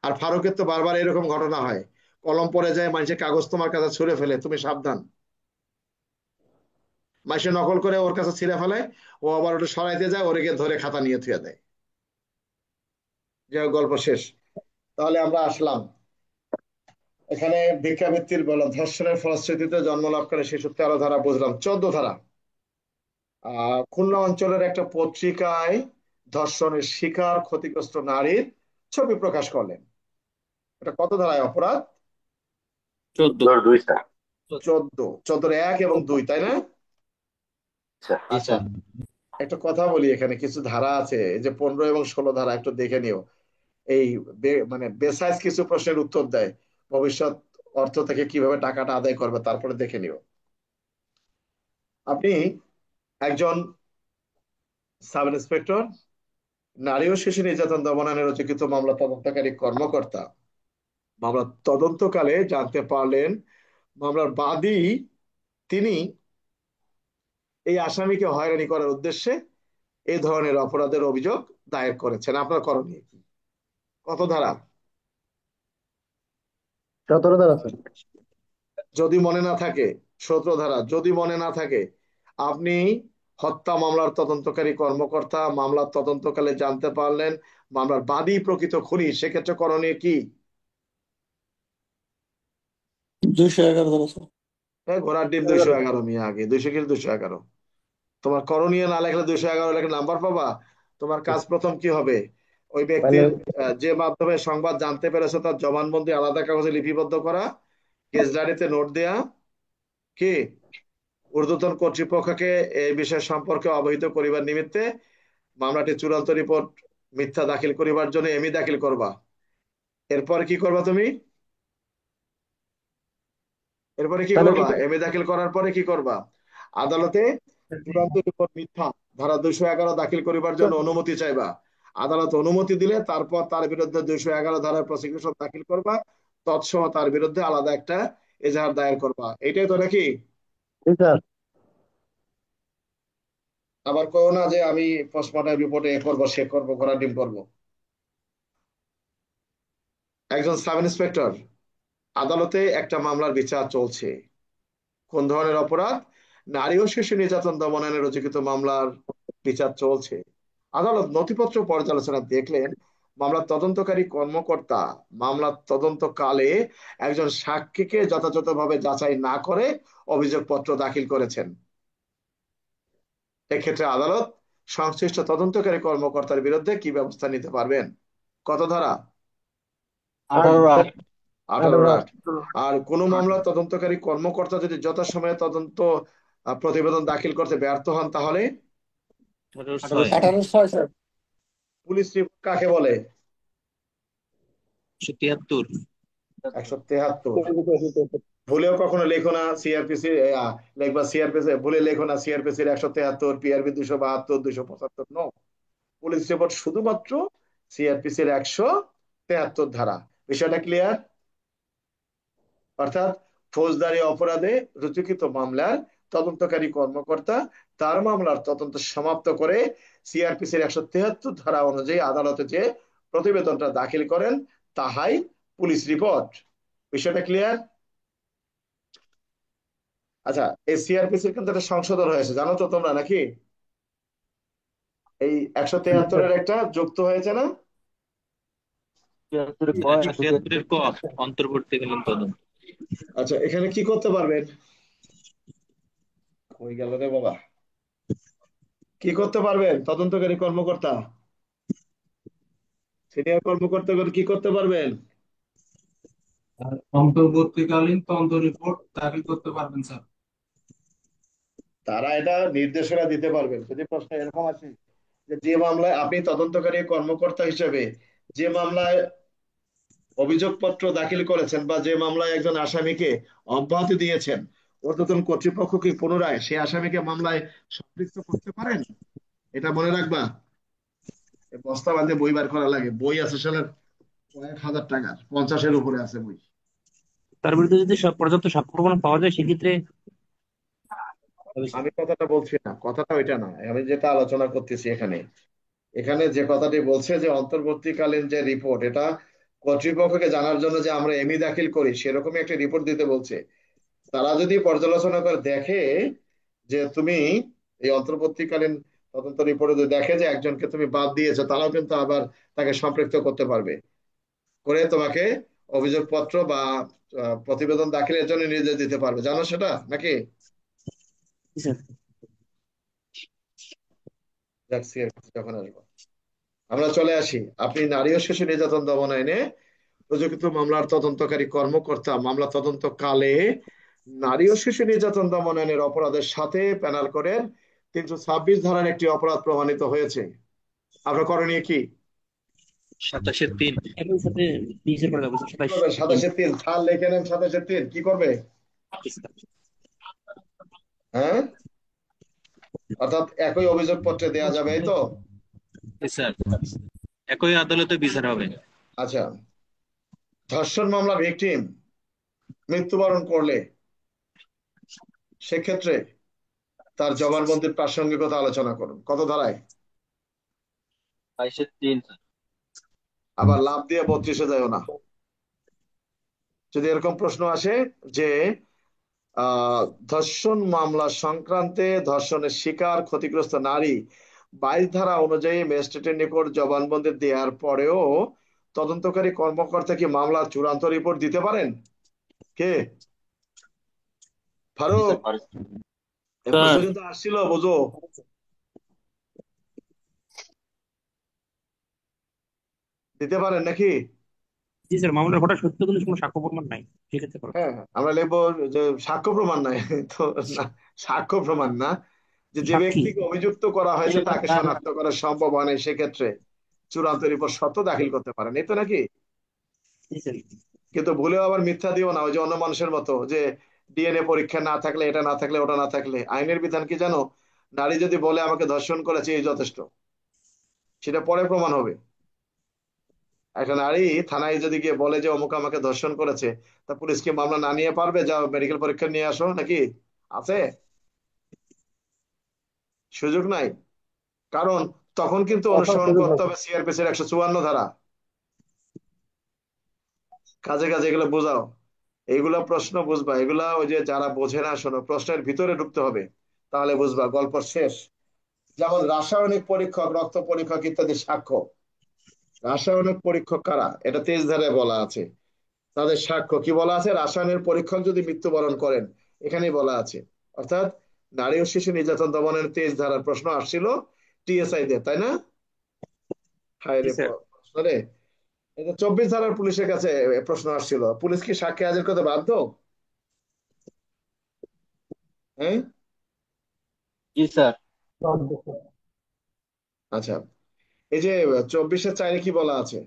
Speaker 1: আর ফারুকের তো বারবার এরকম ঘটনা হয়, কলম পড়ে যায়, মানুষের কাগজ তোমার কাছে ছুঁড়ে ফেলে, তুমি সাবধান। মানুষে নকল করে ওর কাছে ছিঁড়ে ফেলে, ও আবার ওটা সরাইতে যায়, ওরে গিয়ে ধরে খাতা নিয়ে থুয়ে দেয়। যে গল্প শেষ। তাহলে আমরা আসলাম এখানে ভিক্ষাবৃত্তির বলা ধর্ষণের ফলশ্রুতিতে জন্ম লাভ করে শিশু 13 ধারা, বুঝলাম 14 ধারা। খুলনা অঞ্চলের একটা পত্রিকায় ধর্ষণের শিকার ক্ষতিগ্রস্ত নারীর ছবি প্রকাশ করলেন। এটা কত ধারায় অপরাধ?
Speaker 7: 14।
Speaker 1: 14, 14-1 এবং 2, তাই না?
Speaker 5: জি
Speaker 1: আচ্ছা,
Speaker 5: স্যার।
Speaker 1: একটা কথা বলি, এখানে কিছু ধারা আছে, এই যে 15 এবং 16 ধারা একটু দেখে নিও। এই মানে বেসাইজ কিছু প্রশ্নের উত্তর দেয়, ভবিষ্যৎ অর্থ থেকে কিভাবে টাকাটা আদায় করবে, তারপরে দেখে নিও। আপনি একজন সাব ইন্সপেক্টর, নারী ও শিশু নির্যাতন দমনে রচিত মামলা তদন্তকারী কর্মকর্তা। মামলা তদন্তকালে জানতে পারলেন মামলার বাদী তিনি এই আসামিকে হয়রানি করার উদ্দেশ্যে এই ধরনের অপরাধের অভিযোগ দায়ের করেছেন। আপনার করণীয় কি? কত ধারা?
Speaker 4: 17 ধারা স্যার।
Speaker 1: যদি মনে না থাকে 17 ধারা। যদি মনে না থাকে, আপনি হত্যা মামলার তদন্তকারী কর্মকর্তা, মামলার তদন্তকালে জানতে পারলেন মামলার বাদী প্রকৃত খুনি, সেক্ষেত্রে করণীয় কি?
Speaker 8: 211 ধারা স্যার।
Speaker 1: ঘোড়ার ডিম 211, মিয়া আগে 200 কি 211। তোমার করণীয় না লেখলে 211 লেখে নাম্বার পাবা। তোমার কাজ প্রথম কি হবে, ওই
Speaker 4: মানে
Speaker 1: ব্যক্তির যে মাধ্যমে সংবাদ জানতে পেরেছে তার জবানবন্দি আলাদা কাগজে লিপিবদ্ধ করা, কেস ডায়েরিতে নোট দেয়া, কি ঊর্ধ্বতন কর্তৃপক্ষকে এই বিষয় সম্পর্কে অবহিত করিবার নিমিত্তে মামলাটি চূড়ান্ত রিপোর্ট মিথ্যা দাখিল করিবার জন্য এমি দাখিল করবা। এরপরে কি করবা তুমি? এরপরে কি
Speaker 4: তাহলে
Speaker 1: করবা? এমি দাখিল করার পরে কি করবা? আদালতে চূড়ান্ত রিপোর্ট মিথ্যা ধারা 211 দাখিল করিবার জন্য অনুমতি চাইবা। আদালত অনুমতি দিলে তারপর তার বিরুদ্ধে 211 ধারার প্রসিকিউশন দাখিল করবা, তৎসহ তার বিরুদ্ধে আলাদা একটা এজাহার দায়ের করবা। এটাই তো নাকি?
Speaker 4: জি স্যার।
Speaker 1: আবার কেউ না যে আমি পোস্টমর্টম রিপোর্টে এ করবো সে করবো, ঘোড়া ডিম করবো। একজন সাব ইন্সপেক্টর, আদালতে একটা মামলার বিচার চলছে। কোন ধরনের অপরাধ? নারী ও শিশু নির্যাতন দমন আইনে রচিত মামলার বিচার চলছে। আদালত নথিপত্র পর্যালোচনা দেখলেন মামলার তদন্তকারী কর্মকর্তা মামলার তদন্তকালে একজন সাক্ষীকে যথাযথভাবে যাচাই না করে অভিযোগপত্র দাখিল করেছেন। এক্ষেত্রে আদালত সংশ্লিষ্ট তদন্তকারী কর্মকর্তার বিরুদ্ধে কি ব্যবস্থা নিতে পারবেন? কত ধারা?
Speaker 5: 18
Speaker 1: 18 আর কোন মামলার তদন্তকারী কর্মকর্তা যদি যথাসময়ে তদন্ত প্রতিবেদন দাখিল করতে ব্যর্থ হন তাহলে
Speaker 7: 18/6।
Speaker 8: 18/6 স্যার।
Speaker 1: পুলিশ রিপোর্ট কাকে বলে?
Speaker 7: 173।
Speaker 1: 173। ভুলেও কখনো লেখো না সিআরপিসি, লিখবা সিআরপিসি, ভুলে লেখো না সিআরপিসির 173, পিআরবি 272, 275, নো। পুলিশ রিপোর্ট শুধুমাত্র সিআরপিসির 173 ধারা। বিষয়টা ক্লিয়ার? অর্থাৎ ফৌজদারি অপরাধে রুজুকৃত মামলার তদন্তকারী কর্মকর্তা তার মামলার তদন্ত সমাপ্ত করে সিআরপিসির 173 ধারা অনুযায়ী আদালতে যে প্রতিবেদনটা দাখিল করেন তাহাই পুলিশ রিপোর্ট। বিষয়টা ক্লিয়ার? আচ্ছা, এই সিআরপিসির কিন্তু একটা সংশোধন হয়েছে, জানো তো তোমরা নাকি? এই 173-এর একটা যুক্ত হয়েছে না?
Speaker 7: 173 ক অন্তর্বর্তীকালীন তদন্ত।
Speaker 1: আচ্ছা, এখানে কি করতে পারবেন? কই গেল রে বাবা? কি করতে পারবেন তদন্তকারী কর্মকর্তা, সিনিয়র কর্মকর্তা কি করতে পারবেন?
Speaker 2: অন্তর্বর্তীকালীন তদন্ত রিপোর্ট দাখিল করতে পারবেন স্যার।
Speaker 1: তারা এটা নির্দেশনা দিতে পারবেন। যদি প্রশ্ন এরকম আছে যে মামলায় আপনি তদন্তকারী কর্মকর্তা হিসেবে যে মামলায় অভিযোগপত্র দাখিল করেছেন বা যে মামলায় একজন আসামিকে অব্যাহতি দিয়েছেন, ঊর্ধ্বতন কর্তৃপক্ষ কি পুনরায় সেই আসামিকে মামলায় সম্পৃক্ত করতে পারেন? এটা মনে রাখবা। বস্তা বাঁধে বই বার করা লাগে, বই আছে সালের কয়েক হাজার টাকার, 50-এর উপরে আছে বই।
Speaker 6: তার বিরুদ্ধে যদি পর্যাপ্ত সাক্ষ্য প্রমাণ পাওয়া যায় সেক্ষেত্রে
Speaker 1: আমি কথাটা বলছি না, কথাটা ওইটা না, আমি যেটা আলোচনা করতেছি এখানে এখানে যে কথাটি বলছে যে অন্তর্বর্তীকালীন যে রিপোর্ট, এটা কর্তৃপক্ষকে জানার জন্য যে আমরা এমই দাখিল করি সেরকমই একটা রিপোর্ট দিতে বলছে। তারা যদি পর্যালোচনা করে দেখে যে তুমি এই অন্তর্বর্তীকালীন তদন্ত রিপোর্টে যদি দেখে যে একজনকে তুমি বাদ দিয়েছো, তারাও কিন্তু আবার তাকে সম্পৃক্ত করতে পারবে, করে তোমাকে অভিযোগপত্র বা প্রতিবেদন দাখিলের জন্য নির্দেশ দিতে পারবে। জানো সেটা নাকি? যাচ্ছি যখন আসবো। আমরা চলে আসি, আপনি নারী ও শিশু নির্যাতন দমন আইনে প্রযোজিত মামলার তদন্তকারী কর্মকর্তা মামলা তদন্তকালে নারী ও শিশু নির্যাতন দমন আইনের অপরাধের সাথে প্যানাল কোডের 326 ধারার একটি অপরাধ প্রমাণিত হয়েছে। আপনার করণীয় কি?
Speaker 7: 27-3
Speaker 6: একই সাথে 20-এর পরে যাবো, 27
Speaker 1: 27-3 সাল লিখে নেন। 27-3 কি করবে? হ্যাঁ, অর্থাৎ একই অভিযোগপত্রে দেয়া যাবে, এই তো?
Speaker 7: স্যার একই আদালতে বিচার হবে।
Speaker 1: আচ্ছা, ধর্ষণ মামলা ভিকটিম মৃত্যুবরণ করলে সেক্ষেত্রে তার জবানবন্দির প্রাসঙ্গিকতা আলোচনা করুন। কত ধারায়?
Speaker 5: 22-3
Speaker 1: আবার লাভ দিয়ে 32-এ যাও না। যদি এরকম প্রশ্ন আসে যে ধর্ষণ মামলা সংক্রান্তে ধর্ষণের শিকার ক্ষতিগ্রস্ত নারী 22 ধারা অনুযায়ী ম্যাজিস্ট্রেটের নিকট জবানবন্দি দেওয়ার পরেও তদন্তকারী কর্মকর্তা কি মামলার চূড়ান্ত রিপোর্ট দিতে পারেন? কে?
Speaker 5: জি
Speaker 1: ফারুক,
Speaker 5: স্যার পারেন।
Speaker 1: এই প্রশ্ন কিন্তু আসছিল, বুঝো। দিতে পারেন নাকি?
Speaker 6: জি স্যার, মামলার ঘটা সত্য কিন্তু কোনো সাক্ষ্য প্রমাণ নাই, সেক্ষেত্রে করো।
Speaker 1: হ্যাঁ, আমরা লিখবো যে সাক্ষ্য প্রমাণ নাই তো না, সাক্ষ্য প্রমাণ না, যে যে
Speaker 6: সাক্ষী।
Speaker 1: ব্যক্তিকে অভিযুক্ত করা হয়েছে তাকে শনাক্ত করা সম্ভব হয় না, সেক্ষেত্রে চূড়ান্ত রিপোর্ট সত্য দাখিল করতে পারেন, এই তো নাকি?
Speaker 6: জি স্যার।
Speaker 1: কিন্তু ভুলেও আবার মিথ্যা দিও না, ওই যে অন্য মানুষের মতো যে ডিএনএ পরীক্ষা না থাকলে, এটা না থাকলে, ওটা না থাকলে। আইনের বিধান কি জানো? নারী যদি বলে আমাকে ধর্ষণ করেছে এই যথেষ্ট, সেটা পরে প্রমাণ হবে। একটা নারী থানায় যদি গিয়ে বলে যে অমুক আমাকে ধর্ষণ করেছে, তা পুলিশ কি মামলা না নিয়ে পারবে? যাও মেডিকেল পরীক্ষা নিয়ে আসো, নাকি আছে? সুযোগ নাই। কারণ তখন কিন্তু অনুসরণ করতে হবে সিআরপিসির 154 ধারা। কাজে কাজে এগুলো বোঝাও, এইগুলা প্রশ্ন বুঝবা, এগুলা ওই যে যারা বোঝে না, শোনো, প্রশ্নের ভিতরে ঢুকতে হবে, তাহলে বুঝবা, গল্প শেষ। যেমন রাসায়নিক পরীক্ষক, রক্ত পরীক্ষক ইত্যাদি সাক্ষ্য। রাসায়নিক পরীক্ষক কারা? এটা 23 ধারায় বলা আছে। তাদের সাক্ষ্য কি বলা আছে? রাসায়নের পরীক্ষক যদি মৃত্যুবরণ করেন, এখানেই বলা আছে। অর্থাৎ নারী ও শিশু নির্যাতন দমনের 23 ধারার প্রশ্ন আসছিল টিএসআই দের, তাই না? হায় রে প্রশ্ন রে। এটা 24 ধারার পুলিশের কাছে প্রশ্ন আসছিল, পুলিশ কি সাক্ষী হাজির করতে বাধ্য? হ্যাঁ,
Speaker 5: জি স্যার।
Speaker 1: আচ্ছা, এই যে 24-4 কি বলা আছে?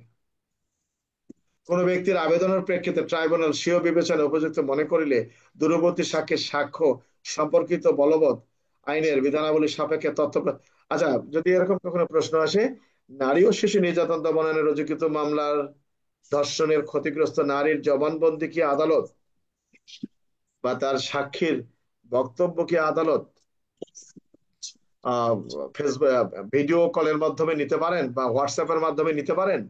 Speaker 1: কোন ব্যক্তির আবেদনের প্রেক্ষিতে ট্রাইব্যুনাল স্বীয় বিবেচনা উপযুক্ত মনে করিলে দূরবর্তী সাক্ষীর সাক্ষ্য সম্পর্কিত বলবৎ আইনের বিধানাবলী সাপেক্ষে তথ্য আচ্ছা, যদি এরকম কখনো প্রশ্ন আসে, নারী ও শিশু নির্যাতন দমনের রচিত মামলার ধর্ষণের ক্ষতিগ্রস্ত নারীর জবানবন্দি কি আদালত বা তার সাক্ষীর বক্তব্য কি আদালত ফেসবুক ভিডিও কলের মাধ্যমে নিতে পারেন বা হোয়াটসঅ্যাপের মাধ্যমে নিতে পারেন?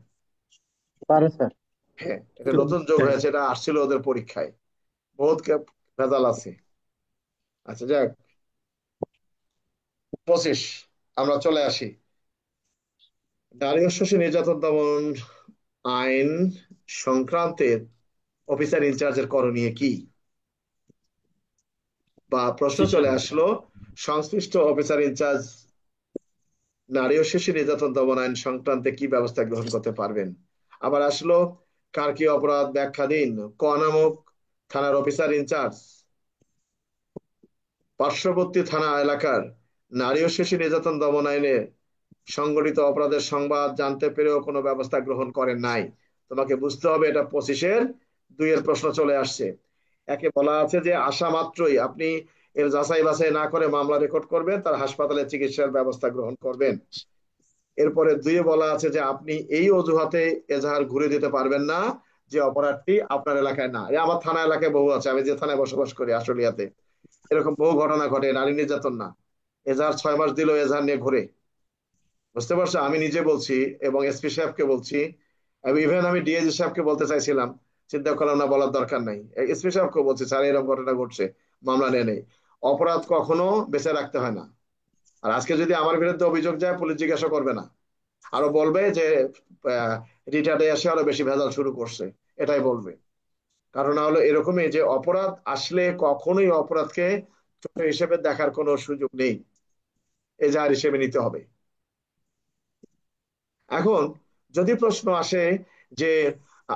Speaker 4: পারে স্যার।
Speaker 1: হ্যাঁ, এটা নতুন যোগ হয়েছে, এটা আসছিল ওদের পরীক্ষায়, বহুত ভেজাল আছে। আচ্ছা যাক, 25 আমরা চলে আসি। নারী ও শিশু নির্যাতন দমন আইন সংক্রান্তে অফিসার ইনচার্জের করণীয় কি? বা প্রশ্ন চলে আসলো, সংশ্লিষ্ট অফিসার ইনচার্জ নারী ও শিশু নির্যাতন দমন আইন সংক্রান্তে কি ব্যবস্থা গ্রহণ করতে পারবেন? আবার আসলো, কার কি অপরাধ ব্যাখ্যা দিন। ক নামক থানার অফিসার ইনচার্জ পার্শ্ববর্তী থানা এলাকার নারী ও শিশু নির্যাতন দমন আইনে সংগঠিত অপরাধের সংবাদ জানতে পেরেও কোনো ব্যবস্থা গ্রহণ করেন নাই। তোমাকে বুঝতে হবে এটা 25-এর 2 প্রশ্ন চলে আসছে। একে বলা আছে যে আসা মাত্রই আপনি এর যাচাই বাছাই না করে মামলা রেকর্ড করবেন, তার হাসপাতালে চিকিৎসার ব্যবস্থা গ্রহণ করবেন। এরপরে 2 বলা আছে যে আপনি এই অজুহাতে এজাহার ঘুরে দিতে পারবেন না যে অপরাধটি আপনার এলাকায় না। আমার থানা এলাকায় বহু আছে, আমি যে থানায় বসবাস করি আশুলিয়াতে, এরকম বহু ঘটনা ঘটে, নারী নির্যাতন না, এজাহার 6 মাস দিলেও এজাহার নিয়ে ঘুরে। বুঝতে পারছো? আমি নিজে বলছি এবং এসপি সাহেবকে বলছি, ইভেন আমি ডিআইজি সাহেবকে বলতে চাইছিলাম, চিন্তা করলাম না, বলার দরকার নাই। এসপি সাহেবকে বলছি, স্যার এরকম ঘটনা ঘটছে, মামলা নিয়ে নেই। অপরাধ কখনো বেঁচে রাখতে হয় না। আর আজকে যদি আমার বিরুদ্ধে অভিযোগ যায়, পুলিশ জিজ্ঞাসা করবে না, আরো বলবে যে রিটার্ডে এসে আরো বেশি ভেজাল শুরু করছে, এটাই বলবে। কারণ হলো এরকমই যে অপরাধ আসলে কখনোই অপরাধকে ছোট হিসেবে দেখার কোনো সুযোগ নেই, এজাহার হিসেবে নিতে হবে। এখন যদি প্রশ্ন আসে যে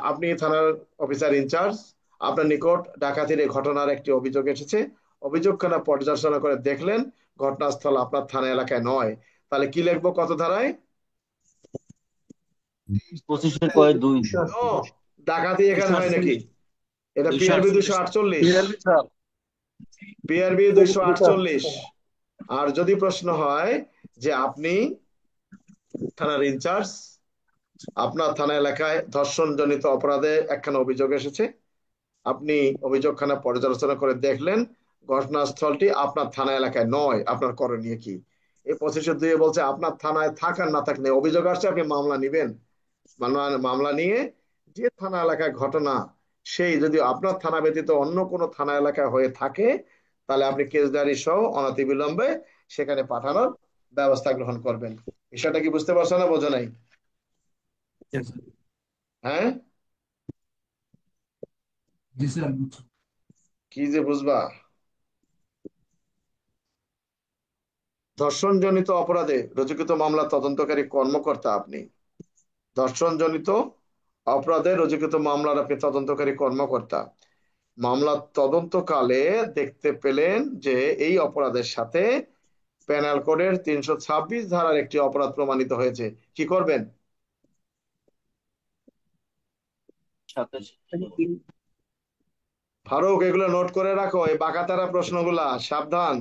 Speaker 1: আপনি থানার অফিসার ইনচার্জ, আপনার নিকট ডাকাতির এই ঘটনার একটি অভিযোগ এসেছে, অভিযোগখানা পর্যালোচনা করে দেখলেন ঘটনাস্থল আপনার থানা এলাকায় নয়, তাহলে কি লিখবো, কত ধারায়?
Speaker 5: 25-2।
Speaker 1: ও, ডাকাতি এখানে হয় নাকি? এটা পিআরবি 248,
Speaker 8: স্যার।
Speaker 1: পিআরবি 248। আর যদি প্রশ্ন হয় যে আপনি থানার ইনচার্জ, আপনার থানা এলাকায় ধর্ষণ জনিত অপরাধে একখানা অভিযোগ এসেছে, আপনি অভিযোগখানা পর্যালোচনা করে দেখলেন ঘটনাস্থলটি আপনার থানা এলাকায় নয়, আপনার করণীয় কি? এই 25-2 বলছে আপনার থানায় থাকার না থাকলে অভিযোগ আসছে, আপনি মামলা নিবেন। মামলা নিয়ে যে থানা এলাকায় ঘটনা, সেই যদি আপনার থানা ব্যতীত অন্য কোনো থানা এলাকায় হয়ে থাকে, তাহলে আপনি কেস ডায়েরি সহ অনতিবিলম্বে সেখানে পাঠানোর ব্যবস্থা গ্রহণ করবেন। বিষয়টা কি বুঝতে পারছো না, বোঝো নাই? হ্যাঁ, কি যে বুঝবা? ধর্ষণজনিত অপরাধে রুজুকৃত মামলা তদন্তকারী কর্মকর্তা আপনি। ধর্ষণজনিত অপরাধে রুজুকৃত মামলার আপনি তদন্তকারী কর্মকর্তা। মামলা তদন্তকালে দেখতে পেলেন যে এই অপরাধের সাথে পেনাল কোডের 326 ধারার একটি অপরাধ প্রমাণিত হয়েছে, কি করবেন? ফারুক, এগুলো নোট করে রাখো, এই বাকাতারা প্রশ্নগুলা, সাবধান।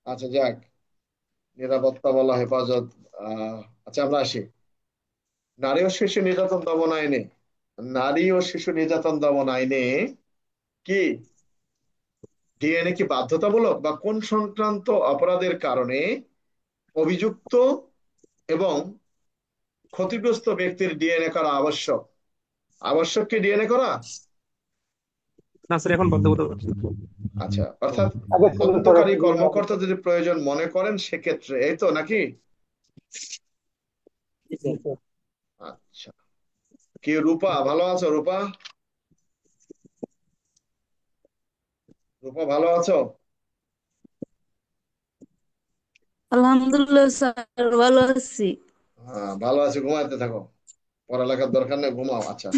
Speaker 1: আচ্ছা যাক, নিরাপত্তা বলা, হেফাজত। আচ্ছা আমরা আসি নারী ও শিশু নির্যাতন দমন আইনে। নারী ও শিশু নির্যাতন দমন আইনে কি ডিএনএ কি বাধ্যতামূলক, বা কোন সংক্রান্ত অপরাধের কারণে অভিযুক্ত এবং ক্ষতিগ্রস্ত ব্যক্তির ডিএনএ করা আবশ্যক? আবশ্যক কি ডিএনএ করা?
Speaker 2: না স্যার, এখন বন্ধ করতে পারছি।
Speaker 1: আচ্ছা, অর্থাৎ তদন্তকারী কর্মকর্তা যদি প্রয়োজন মনে করেন সেক্ষেত্রে, এই তো নাকি? আচ্ছা, কি রূপা ভালো আছো? রূপা, রূপা ভালো আছো?
Speaker 9: আলহামদুলিল্লাহ স্যার, ভালো আছি।
Speaker 1: হ্যাঁ, ভালো আছি, ঘুমাইতে থাকো, পড়ালেখার দরকার নেই, ঘুমাও। আচ্ছা,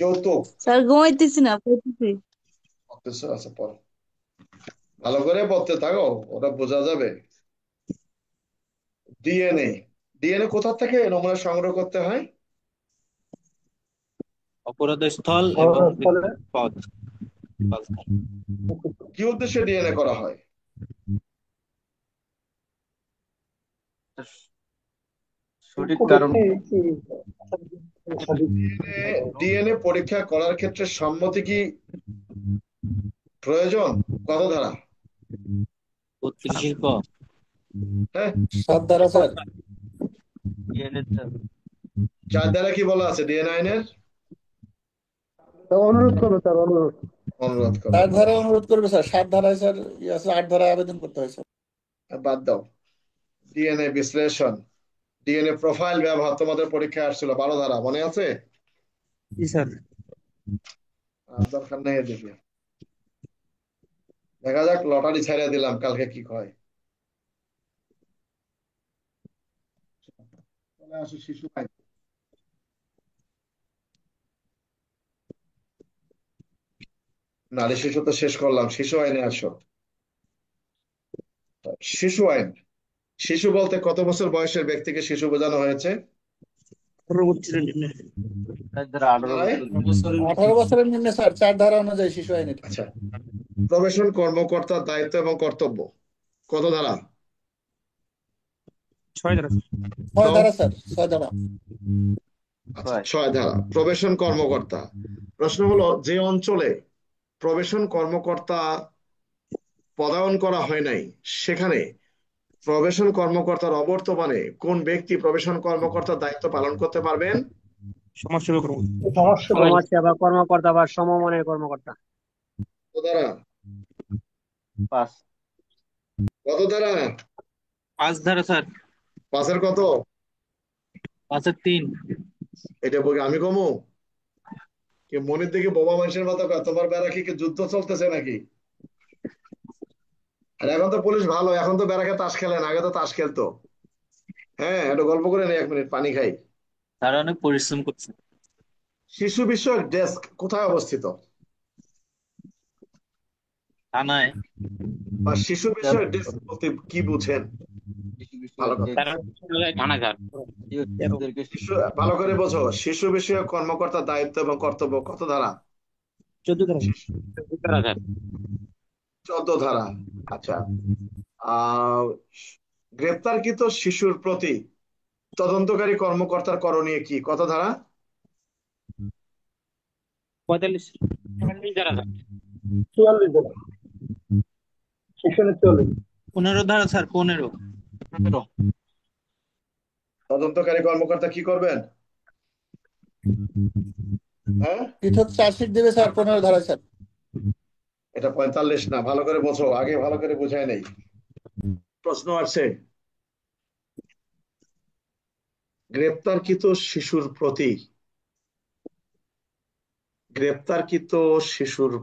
Speaker 1: যৌতুক
Speaker 9: স্যার ঘুমাইতেছি না, পড়তেছি।
Speaker 1: পড়তেছো? আচ্ছা পড়ো, ভালো করে পড়তে থাকো, ওটা বোঝা যাবে। ডিএনএ, ডিএনএ কোথা থেকে নমুনা সংগ্রহ করতে হয়?
Speaker 7: অপরাধের স্থল এবং পথ।
Speaker 1: কি উদ্দেশ্যে ডিএনএ করা হয়?
Speaker 5: সঠিক কারণ
Speaker 1: ডিএনএ পরীক্ষা করার ক্ষেত্রে সম্মতি কি প্রয়োজন? কত ধারা?
Speaker 7: 32 ক।
Speaker 1: হ্যাঁ,
Speaker 8: 7 ধারা স্যার।
Speaker 5: ডিএনএ
Speaker 1: 4 ধারা কি বলা আছে ডিএনএ আইনের?
Speaker 4: অনুরোধ করবো স্যার, অনুরোধ।
Speaker 1: অনুরোধ করো।
Speaker 8: 4 ধারা অনুরোধ করবে স্যার। 7 ধারায় স্যার আছে, 8 ধারায় আবেদন করতে হয় স্যার।
Speaker 1: বাদ দাও। ডিএনএ বিশ্লেষণ, ডিএনএ প্রোফাইল ব্যবহার তোমাদের পরীক্ষায় আসছিল 12 ধারা, মনে আছে?
Speaker 2: জি স্যার।
Speaker 1: দরকার নেই এদিকে, দেখা যাক, লটারি ছেড়ে দিলাম, কালকে কি হয়। চলে আসো শিশু আইন। নারী শিশু তো শেষ করলাম, শিশু আইনে আসো। শিশু আইন, শিশু বলতে কত বছর বয়সের ব্যক্তিকে শিশু বোঝানো হয়েছে?
Speaker 7: 18 বছরের নিম্নে।
Speaker 5: 18 বছর।
Speaker 8: 18 বছরের নিম্নে স্যার 4 ধারা অনুযায়ী শিশু আইনের।
Speaker 1: আচ্ছা, প্রবেশন কর্মকর্তার দায়িত্ব এবং কর্তব্য কত ধারা?
Speaker 2: 6 ধারা।
Speaker 8: 6 ধারা স্যার, 6 ধারা।
Speaker 1: আচ্ছা, 6 ধারা। প্রবেশন কর্মকর্তা, প্রশ্ন হলো যে অঞ্চলে প্রবেশন কর্মকর্তা পদায়ন করা হয় নাই সেখানে প্রবেশন কর্মকর্তার অবর্তমানে কোন ব্যক্তি প্রবেশন কর্মকর্তার দায়িত্ব পালন করতে পারবেন?
Speaker 2: সমাজসেবা করবো।
Speaker 6: সমাজসেবা কর্মকর্তা বা সমমানের কর্মকর্তা।
Speaker 1: কত ধারা?
Speaker 5: 5।
Speaker 1: কত ধারা?
Speaker 7: 5 ধারা স্যার।
Speaker 1: 5-এর কত?
Speaker 7: 5-এর 3।
Speaker 1: এটা বলি আমি কমু কি? মনের দিকে বোবা মানুষের মতো কয়, তোমার বেড়া কি যুদ্ধ চলতেছে নাকি? আর এখন তো পুলিশ ভালো, এখন তো বেড়াকে তাস খেলে না, আগে তো তাস খেলতো। হ্যাঁ, একটু গল্প করে নেই, 1 মিনিট পানি খাই।
Speaker 7: তারা অনেক পরিশ্রম করছে।
Speaker 1: শিশু বিষয়ক ডেস্ক কোথায় অবস্থিত?
Speaker 7: থানায়।
Speaker 1: বা শিশু বিষয়ক ডেস্ক বলতে কি বুঝেন? ভালো কথা।
Speaker 6: তারা থানা স্যার।
Speaker 1: ভালো করে বোঝো, শিশু বিষয়ক কর্মকর্তার দায়িত্ব এবং কর্তব্য কত ধারা?
Speaker 2: 14 ধারা।
Speaker 1: 14 ধারা। আচ্ছা, আহ গ্রেপ্তারকৃত শিশুর প্রতি তদন্তকারী কর্মকর্তার করণীয় কি? কত ধারা?
Speaker 2: 45
Speaker 6: ধারা স্যার।
Speaker 4: 44 ধারা। সেকশনে 44।
Speaker 7: 15 ধারা স্যার। 15।
Speaker 1: তদন্তকারী কর্মকর্তা কি করবেন? হ্যাঁ,
Speaker 8: পৃথক চার্জশিট দেবে স্যার 15 ধারায় স্যার।
Speaker 1: এটা 45 না, ভালো করে বোঝো, আগে ভালো করে বোঝায় নেই। প্রশ্ন আছে, গ্রেপ্তারকৃত শিশুর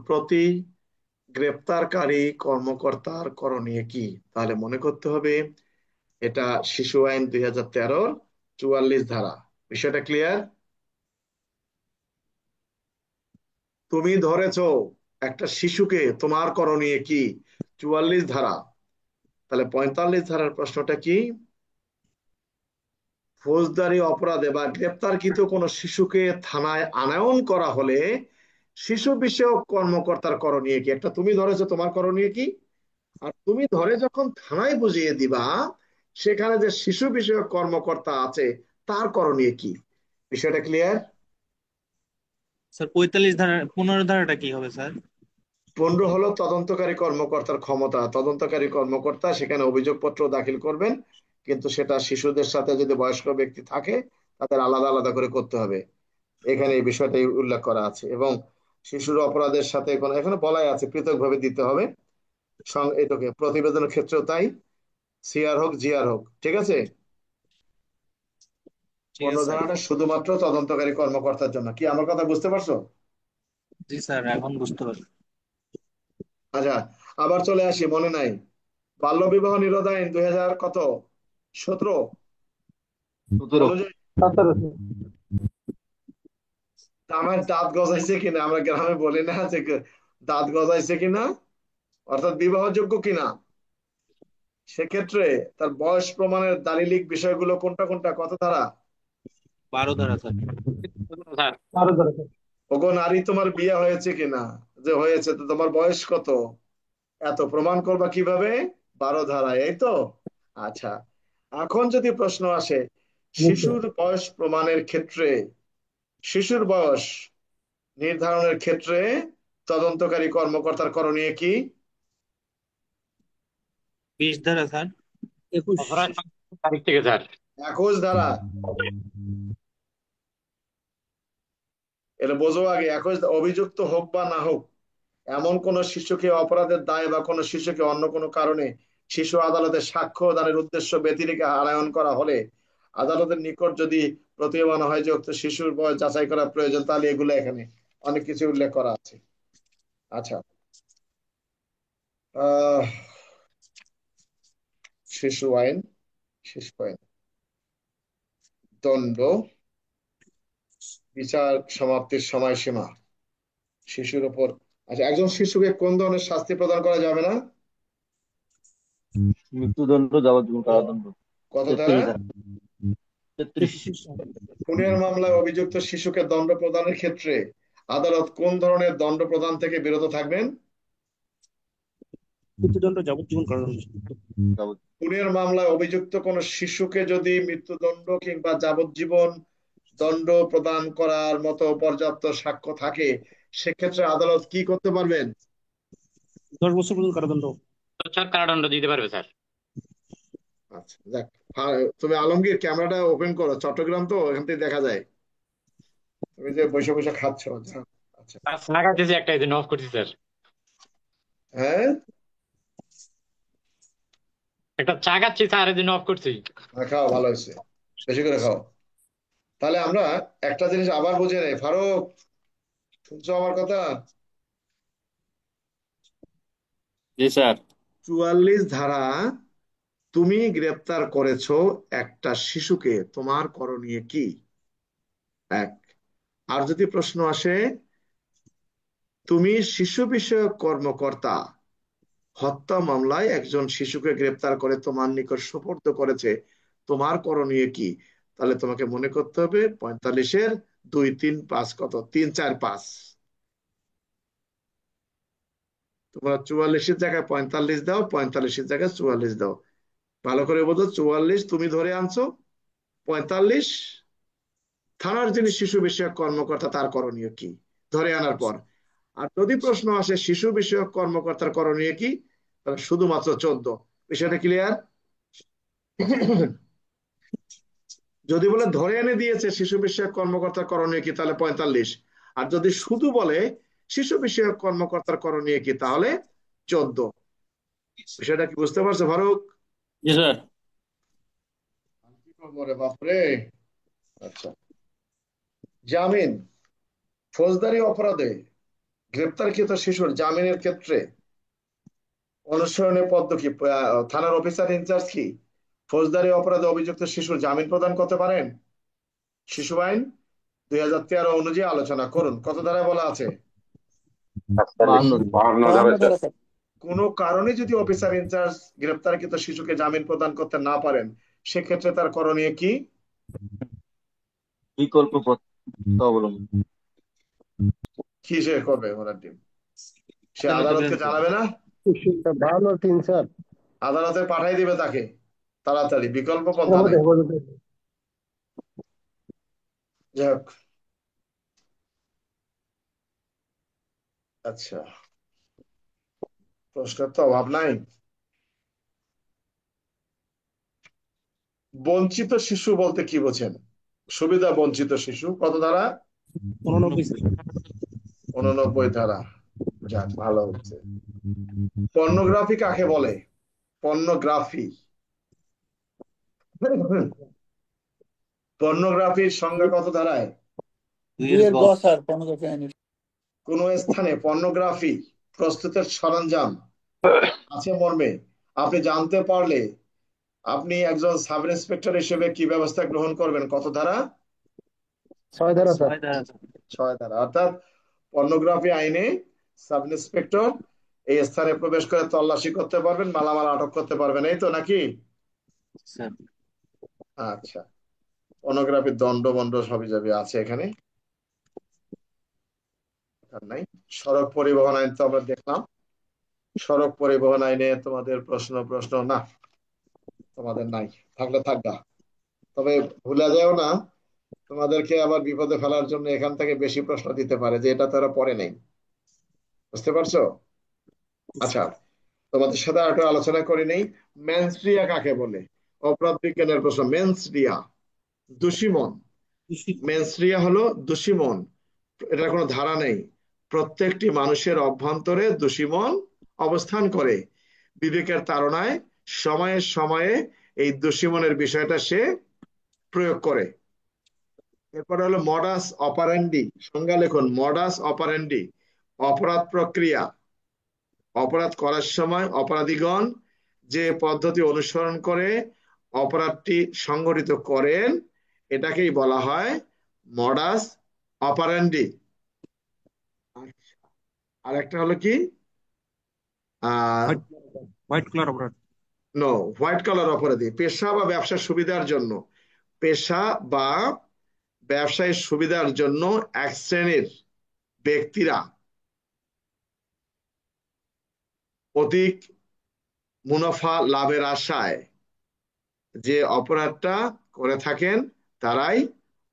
Speaker 1: প্রতি গ্রেপ্তারকারী কর্মকর্তার করণীয় কি? তাহলে মনে করতে হবে এটা শিশু আইন 2013 44 ধারা। বিষয়টা ক্লিয়ার? তুমি ধরেছো একটা শিশুকে, তোমার করণীয় কি? 44 ধারা। তাহলে 45 ধারার প্রশ্নটা কি? ফৌজদারি অপরাধে বা গ্রেপ্তারকৃত কোন শিশুকে থানায় আনয়ন করা হলে শিশু বিষয়ক কর্মকর্তার করণীয় কি? একটা তুমি ধরেছো, তোমার করণীয় কি? আর তুমি ধরে যখন থানায় বুঝিয়ে দিবা, সেখানে যে শিশু বিষয়ক কর্মকর্তা আছে তার করণীয় কি? বিষয়টা ক্লিয়ার?
Speaker 7: স্যার 45 ধারা 15 ধারাটা কি হবে স্যার?
Speaker 1: 15 হলো তদন্তকারী কর্মকর্তার ক্ষমতা। তদন্তকারী কর্মকর্তা সেখানে অভিযোগপত্র দাখিল করবেন, কিন্তু সেটা শিশুদের সাথে যদি বয়স্ক ব্যক্তি থাকে তাদের আলাদা আলাদা করে করতে হবে। এখানে এই বিষয়টাই উল্লেখ করা আছে। এবং শিশুর অপরাধের সাথে এখানে বলাই আছে পৃথকভাবে দিতে হবে। এটাকে প্রতিবেদনের ক্ষেত্রেও তাই, সিআর হোক জিআর হোক, ঠিক আছে?
Speaker 7: ঠিক আছে স্যার।
Speaker 1: ধারাটা শুধুমাত্র তদন্তকারী কর্মকর্তার জন্য। কি আমার কথা বুঝতে পারছো?
Speaker 7: জি স্যার, এখন বুঝতে পারছি।
Speaker 1: আচ্ছা, আবার চলে আসি, মনে নাই, বাল্য বিবাহ নিরোধ আইন 2000 কত 17 অনুযায়ী আমার দাঁত গজাইছে কিনা, আমরা গ্রামে বলি না যে দাঁত গজাইছে কিনা, অর্থাৎ বিবাহযোগ্য কিনা, সেক্ষেত্রে তার বয়স প্রমাণের দালিলিক বিষয়গুলো কোনটা কোনটা, কত ধারা?
Speaker 7: 12 ধারা স্যার।
Speaker 6: স্যার
Speaker 4: 12 ধারা।
Speaker 1: ওগো নারী, তোমার বিয়ে হয়েছে কিনা? যে হয়েছে, তো তোমার বয়স কত? এত প্রমাণ করবা কিভাবে? 12 ধারায়, এই তো। আচ্ছা, এখন যদি প্রশ্ন আসে শিশুর বয়স প্রমাণের ক্ষেত্রে শিশুর বয়স নির্ধারণের ক্ষেত্রে তদন্তকারী কর্মকর্তার করণীয় কি?
Speaker 7: 20 ধারা স্যার।
Speaker 2: 21।
Speaker 6: অপরাধ সংঘটিত তারিখ থেকে স্যার।
Speaker 1: 21 ধারা। এটা বোঝো আগে, 21 অভিযুক্ত হোক বা না হোক, এমন কোন শিশুকে অপরাধের দায় বা কোন শিশুকে অন্য কোনো কারণে শিশু আদালতে সাক্ষ্য দানের উদ্দেশ্য ব্যতিরেকে আনয়ন করা হলে আদালতের নিকট যদি প্রতীয়মান হয় যে উক্ত শিশুর বয়স যাচাই করা প্রয়োজন, তাহলে এগুলো এখানে অনেক কিছু উল্লেখ করা আছে। আচ্ছা, শিশু আইন, দণ্ড, বিচার সমাপ্তির সময়সীমা, শিশুর উপর। আচ্ছা, একজন শিশুকে কোন ধরনের শাস্তি প্রদান করা যাবে না?
Speaker 5: মৃত্যুদণ্ড, যাবজ্জীবন কারাদণ্ড।
Speaker 1: কত ধারা?
Speaker 5: 33।
Speaker 1: খুনের মামলায় অভিযুক্ত শিশুকে দণ্ড প্রদানের ক্ষেত্রে আদালত কোন ধরনের দণ্ড প্রদান থেকে বিরত থাকবেন?
Speaker 2: মৃত্যুদণ্ড, যাবজ্জীবন কারাদণ্ড।
Speaker 1: খুনের মামলায় অভিযুক্ত কোন শিশুকে যদি মৃত্যুদণ্ড কিংবা যাবজ্জীবন দণ্ড প্রদান করার মতো পর্যাপ্ত সাক্ষ্য থাকে, সেক্ষেত্রে আদালত কি করতে পারবেন?
Speaker 2: 10 বছর পর্যন্ত কারাদণ্ড।
Speaker 6: স্যার কারাদণ্ড দিতে পারবে স্যার।
Speaker 1: আচ্ছা, যাক, তুমি আলমগীর ক্যামেরাটা ওপেন করো, চট্টগ্রাম তো এখান থেকে দেখা যায়, তুমি যে বসে বসে খাচ্ছ। আচ্ছা,
Speaker 6: চা খাইতেছি একটা, এই জন্য অফ করছি স্যার।
Speaker 1: হ্যাঁ,
Speaker 6: একটা চা খাচ্ছি স্যার, এই জন্য অফ করছি।
Speaker 1: খাও, ভালো হয়েছে, বেশি করে খাও। তাহলে আমরা একটা জিনিস আবার বুঝে নেই। ফারুক, শুনছো আমার কথা?
Speaker 5: জি স্যার।
Speaker 1: 44 ধারা, তুমি গ্রেপ্তার করেছো একটা শিশুকে, তোমার করণীয় কি? এক। আর যদি প্রশ্ন আসে, তুমি শিশু বিষয়ক কর্মকর্তা, হত্যা মামলায় একজন শিশুকে গ্রেপ্তার করে তোমার নিকট সোপর্দ করেছে, তোমার করণীয় কি? তাহলে তোমাকে মনে করতে হবে 45-এর 2, 3, 5 কত? 3, 4, 5। তোমরা 44-এর জায়গায় 45 দাও, 45-এর জায়গায় 44 দাও। ভালো করে বোঝো, 44 তুমি ধরে আনছো, 45 থানার যিনি শিশু বিষয়ক কর্মকর্তা তার করণীয় কি ধরে আনার পর। আর যদি প্রশ্ন আসে শিশু বিষয়ক কর্মকর্তার করণীয় কি, তাহলে শুধুমাত্র 14। বিষয়টা ক্লিয়ার? যদি বলে ধরে এনে দিয়েছে শিশু বিষয়ক কর্মকর্তার করণীয় কি, তাহলে 45। আর যদি শুধু বলে শিশু বিষয়ক কর্মকর্তার করণীয় কি, তাহলে 14। বিষয়টা কি বুঝতে পারছো ফারুক?
Speaker 5: জি স্যার।
Speaker 1: কি করবো রে বাপরে। আচ্ছা, জামিন, ফৌজদারি অপরাধে গ্রেপ্তারকৃত শিশুর জামিনের ক্ষেত্রে অনুসরণের পদ্ধতি কি? থানার অফিসার ইনচার্জ কি ফৌজদারি অপরাধে অভিযুক্ত শিশুর জামিন প্রদান করতে পারেন? শিশু আইন 2013 অনুযায়ী আলোচনা করুন। কত ধারায় বলা আছে?
Speaker 3: 52 ধারা স্যার।
Speaker 1: কোনো কারণে যদি অফিসার ইনচার্জ গ্রেপ্তারকৃত শিশুকে জামিন প্রদান করতে না পারেন, সেক্ষেত্রে তার করণীয় কি?
Speaker 5: বিকল্প পথ অবলম্বন।
Speaker 1: কি সে করবে ওনার টিম? সে
Speaker 7: আদালতে
Speaker 1: আদালতকে
Speaker 7: বের
Speaker 1: জানাবে না?
Speaker 4: 52 3 স্যার।
Speaker 1: আদালতে পাঠাই দিবে তাকে তাড়াতাড়ি, বিকল্প পন্থা নাই। যাই হোক, আচ্ছা, প্রশ্নের তো অভাব নাই। বঞ্চিত শিশু বলতে কি বোঝেন? সুবিধা বঞ্চিত শিশু কত ধারা?
Speaker 2: 89।
Speaker 1: 89 ধারা। যাক, ভালো হচ্ছে। পর্নোগ্রাফি কাকে বলে? পর্নোগ্রাফি, পর্নোগ্রাফির সংজ্ঞা কত ধারায়?
Speaker 8: 2 এর গ স্যার, পর্নোগ্রাফি আইনের।
Speaker 1: কোন স্থানে পর্নোগ্রাফি প্রস্তুতের সরঞ্জাম আছে মর্মে আপনি জানতে পারলে আপনি একজন সাব ইন্সপেক্টর হিসেবে কি ব্যবস্থা গ্রহণ করবেন? কত ধারা?
Speaker 4: 6 ধারা স্যার।
Speaker 7: 6 ধারা স্যার।
Speaker 1: 6 ধারা। অর্থাৎ পর্নোগ্রাফি আইনে সাব ইন্সপেক্টর এই স্থানে প্রবেশ করে তল্লাশি করতে পারবেন, মালামাল আটক করতে পারবেন, এই তো নাকি?
Speaker 7: স্যার
Speaker 1: আচ্ছা, পর্নোগ্রাফির দণ্ড বন্ড সবই যাবে আছে এখানে, আর নাই। সড়ক পরিবহন আইন তো আমরা দেখলাম। সড়ক পরিবহন আইনে তোমাদের প্রশ্ন না, তোমাদের নাই, থাকলে থাকবা। তবে ভুলে যাও না, তোমাদেরকে আবার বিপদে ফেলার জন্য এখান থেকে বেশি প্রশ্ন দিতে পারে যে এটা তারা পড়ে নেই। বুঝতে পারছো? আচ্ছা, তোমাদের সাথে আর একটু আলোচনা করে নেই। মেন্সরিয়া কাকে বলে? অপরাধ বিজ্ঞানের প্রশ্ন। মেন্সরিয়া দোষী মন। মেন্সরিয়া হলো দোষী মন। এটার কোনো ধারা নেই। প্রত্যেকটি মানুষের অভ্যন্তরে দোষী মন অবস্থান করে। বিবেকের তাড়নায় সময়ে সময়ে এই দোষী মনের বিষয়টা সে প্রয়োগ করে। এরপরে হলো মডাস অপারেন্ডি। সংজ্ঞা লিখুন। মডাস অপারেন্ডি অপরাধ প্রক্রিয়া। অপরাধ করার সময় অপরাধীগণ যে পদ্ধতি অনুসরণ করে অপরাধটি সংগঠিত করেন এটাকেই বলা হয় মডাস অপারেন্ডি। আর একটা হলো কি
Speaker 2: হোয়াইট কালার অপরাধ।
Speaker 1: নো, হোয়াইট কালার অপরাধী। পেশা বা ব্যবসার সুবিধার জন্য, পেশা বা ব্যবসায়ের সুবিধার জন্য এক শ্রেণীর ব্যক্তিরা অধিক মুনাফা লাভের আশায় যে অপরাধটা করে থাকেন তারাই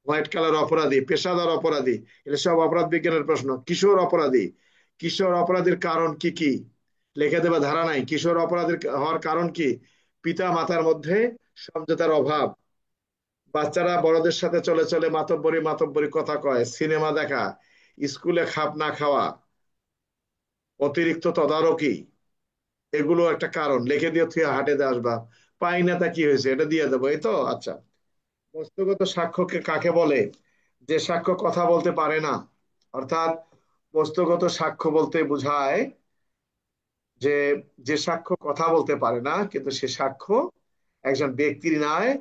Speaker 1: হোয়াইট কালার অপরাধী, পেশাদার অপরাধী। এটা সব অপরাধ বিজ্ঞানের প্রশ্ন। কিশোর অপরাধী। কিশোর অপরাধীর কারণ কি কি লিখে দেবে, ধারা নাই। কিশোর অপরাধীর হওয়ার কারণ কি? পিতা মাতার মধ্যে সমঝোতার অভাব, বাচ্চারা বড়দের সাথে চলে চলে মাতব্বরি মাতব্বরি কথা কয়, সিনেমা দেখা, স্কুলে খাপ না খাওয়া, অতিরিক্ত তদারকি, এগুলো একটা কারণ। লিখে দিয়ে তুই হাটে দিয়ে আসবা। পাই না তা কি হয়েছে, এটা দিয়ে দেবো, এই তো। আচ্ছা, বস্তুগত সাক্ষ্যকে কাকে বলে? যে সাক্ষ্য কথা বলতে পারে না। অর্থাৎ বস্তুগত সাক্ষ্য বলতে বোঝায় যে যে সাক্ষ্য কথা বলতে পারে না কিন্তু সে সাক্ষ্য একজন ব্যক্তির ন্যায়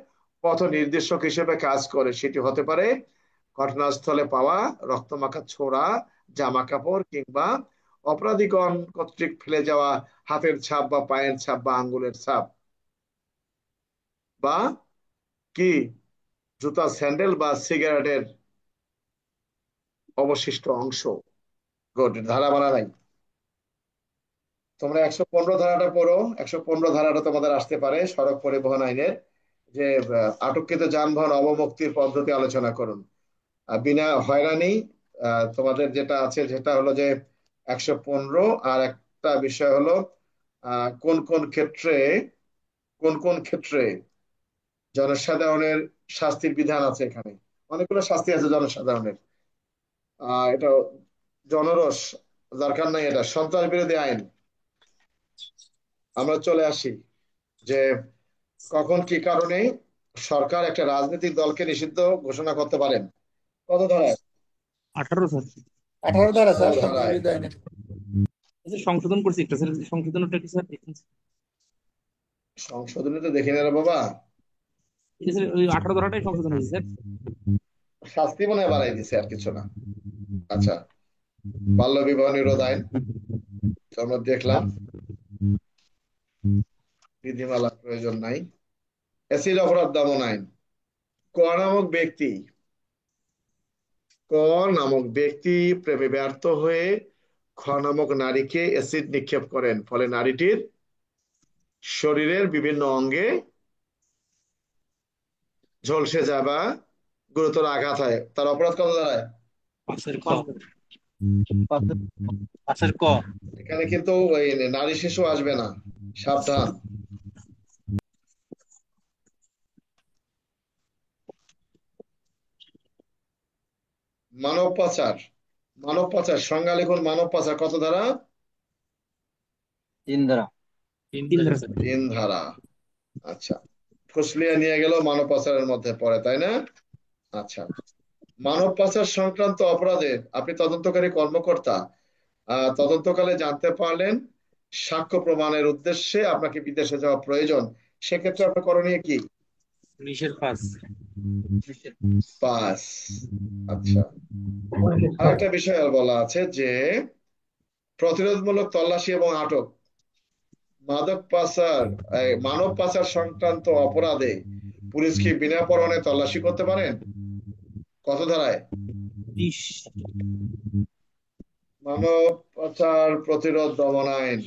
Speaker 1: পথ নির্দেশক হিসেবে কাজ করে। সেটি হতে পারে ঘটনাস্থলে পাওয়া রক্তমাখা ছোড়া জামা কাপড়, কিংবা অপরাধীগণ কর্তৃক ফেলে যাওয়া হাতের ছাপ বা পায়ের ছাপ বা আঙ্গুলের ছাপ, বা কি জুতা, স্যান্ডেল বা সিগারেটের অবশিষ্ট অংশ। গুড, ধারা বাড়া নাই। তোমরা 115 ধারাটা পড়ো। 115 ধারাটা তোমাদের আসতে পারে সড়ক পরিবহন আইনের, যে আটককৃত যানবাহন অবমুক্তির পদ্ধতি আলোচনা করুন। বিনা হয়রানি। তোমাদের যেটা আছে যেটা হলো যে 115। আর একটা বিষয় হলো কোন কোন ক্ষেত্রে জনসাধারণের শাস্তির বিধান আছে। এখানে অনেকগুলো শাস্তি আছে জনসাধারণের। এটা জনরস দরকার নাই। এটা সন্ত্রাস বিরোধী আইন। আমরা চলে আসি যে কখন কি কারণে সরকার একটা রাজনৈতিক দলকে নিষিদ্ধ ঘোষণা করতে পারেন। কত ধারায়?
Speaker 2: 18 স্যার।
Speaker 8: 18 ধারা স্যার
Speaker 1: কোন
Speaker 8: সন্ত্রাস
Speaker 1: ধারায়?
Speaker 8: বিরোধী আইনের।
Speaker 2: সংশোধন করছি একটা স্যার, সংশোধনটা কি স্যার?
Speaker 1: সংশোধনী তো দেখি না রে বাবা।
Speaker 2: এটা স্যার ওই 18 ধারাটাই সংশোধন হয়েছে স্যার।
Speaker 1: শাস্তি মনে হয় বাড়াই দিছে, আর কিছু না। আচ্ছা, বাল্য বিবাহ নিরোধ আইন তো আমরা দেখলাম, বিধিমালা প্রয়োজন নাই। অ্যাসিড অপরাধ দমন আইন। ক নামক ব্যক্তি প্রেমে ব্যর্থ হয়ে খ নামক নারীকে অ্যাসিড নিক্ষেপ করেন, ফলে নারীটির শরীরের বিভিন্ন অঙ্গে ঝলসে যায় বা গুরুতর আঘাত হয়। তার অপরাধ কত দাঁড়ায়?
Speaker 7: 5-এর ক।
Speaker 1: এখানে কিন্তু ওই নারী শিশু আসবে না, সাবধান। মানব পাচার। মানব পাচার সংজ্ঞা লিখুন। মানব পাচার কত ধারা?
Speaker 5: 3 ধারা।
Speaker 2: 3 ধারা স্যার।
Speaker 1: 3 ধারা। আচ্ছা, ফুসলিয়া নিয়ে গেল মানব পাচারের মধ্যে পড়ে, তাই না? আচ্ছা, মানব পাচার সংক্রান্ত অপরাধে আপনি তদন্তকারী কর্মকর্তা, তদন্তকালে জানতে পারলেন সাক্ষ্য প্রমাণের উদ্দেশ্যে আপনাকে বিদেশে যাওয়া প্রয়োজন। সেক্ষেত্রে আপনার করণীয় কি?
Speaker 2: পুলিশের 5।
Speaker 1: পাস। আচ্ছা, আর একটা বিষয় আর বলা আছে যে প্রতিরোধমূলক তল্লাশি এবং আটক। মানব পাচার সংক্রান্ত অপরাধে পুলিশ কি বিনা পরোয়ানায় তল্লাশি করতে পারেন? কত ধারায়?
Speaker 2: 20।
Speaker 1: মানব পাচার প্রতিরোধ দমন আইন।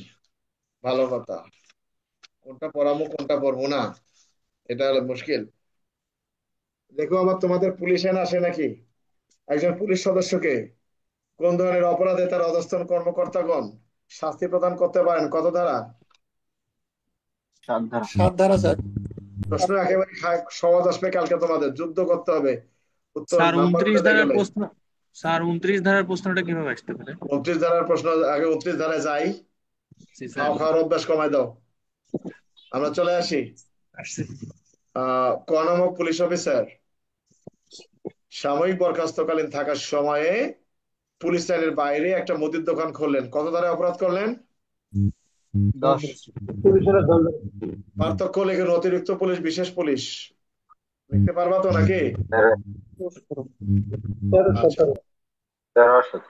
Speaker 1: ভালো কথা। কোনটা পড়াবো কোনটা পড়বো না, এটা হলো মুশকিল। দেখো আবার তোমাদের পুলিশ আইন আসে নাকি? একজন পুলিশ সদস্যকে কোন ধরনের অপরাধে তার অধস্তন কর্মকর্তাগণ শাস্তি প্রদান করতে পারেন, কত ধারা?
Speaker 5: 7 ধারা।
Speaker 8: 7 ধারা স্যার।
Speaker 1: প্রশ্ন একেবারে সহজ আসবে কালকে, তোমাদের যুদ্ধ করতে হবে উত্তর
Speaker 7: স্যার
Speaker 1: নাম্বার
Speaker 7: 29
Speaker 1: পেতে
Speaker 7: ধারার
Speaker 1: গেলে।
Speaker 7: প্রশ্ন, স্যার 29 ধারার প্রশ্নটা কিভাবে আসতে পারে?
Speaker 1: 29 ধারার প্রশ্ন আগে 29 ধারায় যাই।
Speaker 7: জি স্যার।
Speaker 1: খাওয়ার অভ্যাস কমায় দাও। আমরা চলে আসি।
Speaker 7: আসছে।
Speaker 1: ক নামক পুলিশ অফিসার সাময়িক বরখাস্তকালীন থাকার সময়ে পুলিশ লাইনের বাইরে একটা মুদির দোকান খুললেন, কত ধারায় অপরাধ করলেন?
Speaker 5: 10।
Speaker 1: পার্থক্য লিখুন, অতিরিক্ত পুলিশ, বিশেষ পুলিশ। লিখতে পারবা তো নাকি? আচ্ছা
Speaker 3: 13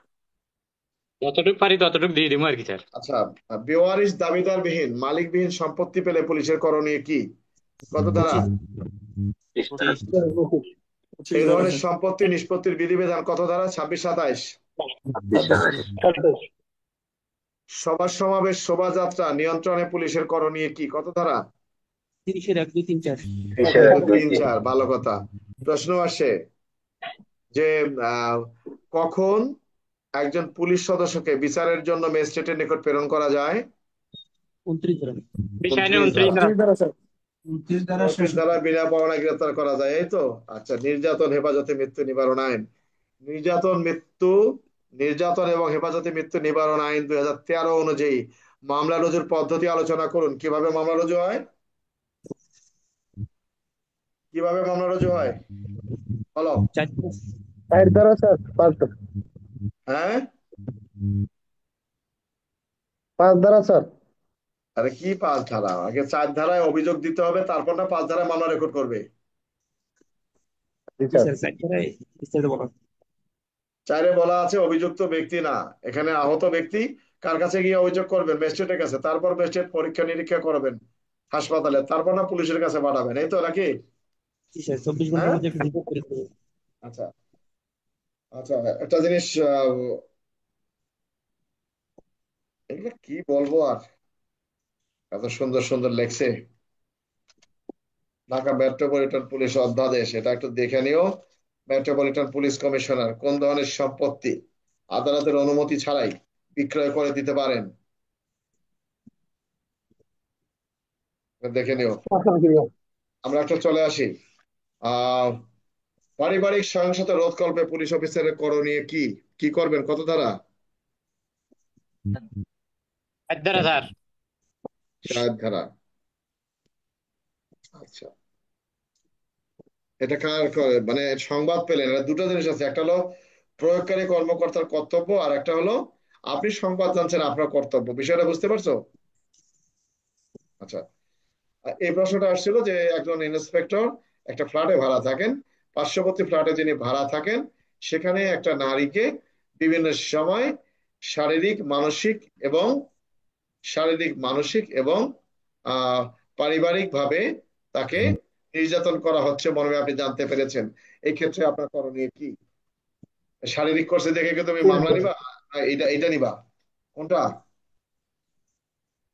Speaker 6: যতটুকু পারি ততটুকু দিয়ে দিব আর কি স্যার।
Speaker 1: আচ্ছা। বেওয়ারিশ দাবিদার বিহীন মালিকবিহীন সম্পত্তি পেলে পুলিশের করণীয় কি, কত ধারা?
Speaker 7: 25।
Speaker 1: এই ধরনের সম্পত্তি নিষ্পত্তির বিধিবিধান কত ধারা? 26, 27। সভা সমাবেশ শোভাযাত্রা নিয়ন্ত্রণে পুলিশের করণীয় কি, কত ধারা?
Speaker 7: 30-এর 1, 2, 3, 4।
Speaker 1: 3, 4। ভালো কথা। প্রশ্ন আসে যে কখন একজন পুলিশ সদস্যকে বিচারের জন্য ম্যাজিস্ট্রেটের নিকট প্রেরণ করা যায়?
Speaker 7: 29 ধারা।
Speaker 6: বিষয় নিয়ে
Speaker 1: 29
Speaker 6: 29
Speaker 1: ধারা।
Speaker 6: ধারা।
Speaker 2: 29 ধারা
Speaker 1: 29 ধারা বিনা পাওনায় গ্রেফতার করা যায়, এই তো। আচ্ছা, নির্যাতন হেফাজতে মৃত্যু নিবারণ আইন, নির্যাতন এবং হেফাজতে মৃত্যু নিবারণ আইন 2013 অনুযায়ী মামলা রুজুর পদ্ধতি আলোচনা করুন। কিভাবে মামলা রুজু হয়? কিভাবে মামলা রুজু হয় বলো।
Speaker 4: 5 ধারা স্যার, 5 ধারা।
Speaker 1: হ্যাঁ,
Speaker 4: 5 ধারা স্যার।
Speaker 1: আরে কি 5 ধারা? আগে 4 ধারায় অভিযোগ দিতে হবে, তারপর না 5 ধারায় মামলা রেকর্ড করবে।
Speaker 4: জি
Speaker 7: জি
Speaker 4: স্যার।
Speaker 7: স্যার, 4 ধারায় বিস্তারিত বলা।
Speaker 1: 4-এ বলা আছে অভিযুক্ত ব্যক্তি না, এখানে আহত ব্যক্তি কার কাছে গিয়ে অভিযোগ করবেন? ম্যাজিস্ট্রেটের কাছে। তারপর ম্যাজিস্ট্রেট পরীক্ষা নিরীক্ষা করবেন হাসপাতালে, তারপর না পুলিশের কাছে পাঠাবেন, এই তো নাকি?
Speaker 7: জি স্যার, 24 ঘন্টার
Speaker 1: হ্যাঁ,
Speaker 7: মধ্যে একটা রিপোর্ট করে দেবো।
Speaker 1: আচ্ছা আচ্ছা। একটা জিনিস এগুলো কি বলবো আর, এত সুন্দর সুন্দর লেখছে। ঢাকা মেট্রোপলিটন পুলিশ অধ্যাদেশ, এটা একটু দেখে নিও। মেট্রোপলিটন পুলিশ কমিশনার কোন ধরনের সম্পত্তি আদালতের অনুমতি ছাড়াই বিক্রয় করে দিতে পারেন, দেখে নিও। আমরা একটা চলে আসি। আহ পারিবারিক সহিংসতা রোধকল্পে পুলিশ অফিসারের করণীয় কি, কি করবেন, কত ধারা?
Speaker 6: 4 ধারা স্যার।
Speaker 1: 7 ধারা। আচ্ছা, এটা কার মানে সংবাদ পেলেন, এটা দুটো জিনিস আছে, একটা হলো প্রয়োগকারী কর্মকর্তার কর্তব্য, আর একটা হলো আপনি সংবাদ জানছেন আপনার কর্তব্য। বিষয়টা বুঝতে পারছো? আচ্ছা। এই প্রশ্নটা আসছিল যে একজন ইন্সপেক্টর একটা ফ্ল্যাটে ভাড়া থাকেন, পার্শ্ববর্তী ফ্ল্যাটে যিনি ভাড়া থাকেন সেখানে একটা নারীকে বিভিন্ন সময় শারীরিক মানসিক এবং শারীরিক মানসিক এবং আহ পারিবারিক ভাবে তাকে নির্যাতন করা হচ্ছে মর্মে আপনি জানতে পেরেছেন। এই ক্ষেত্রে আপনার করণীয় কি? শারীরিক করছে দেখে কি তুমি মামলা নিবা, না এটা এটা নিবা, কোনটা?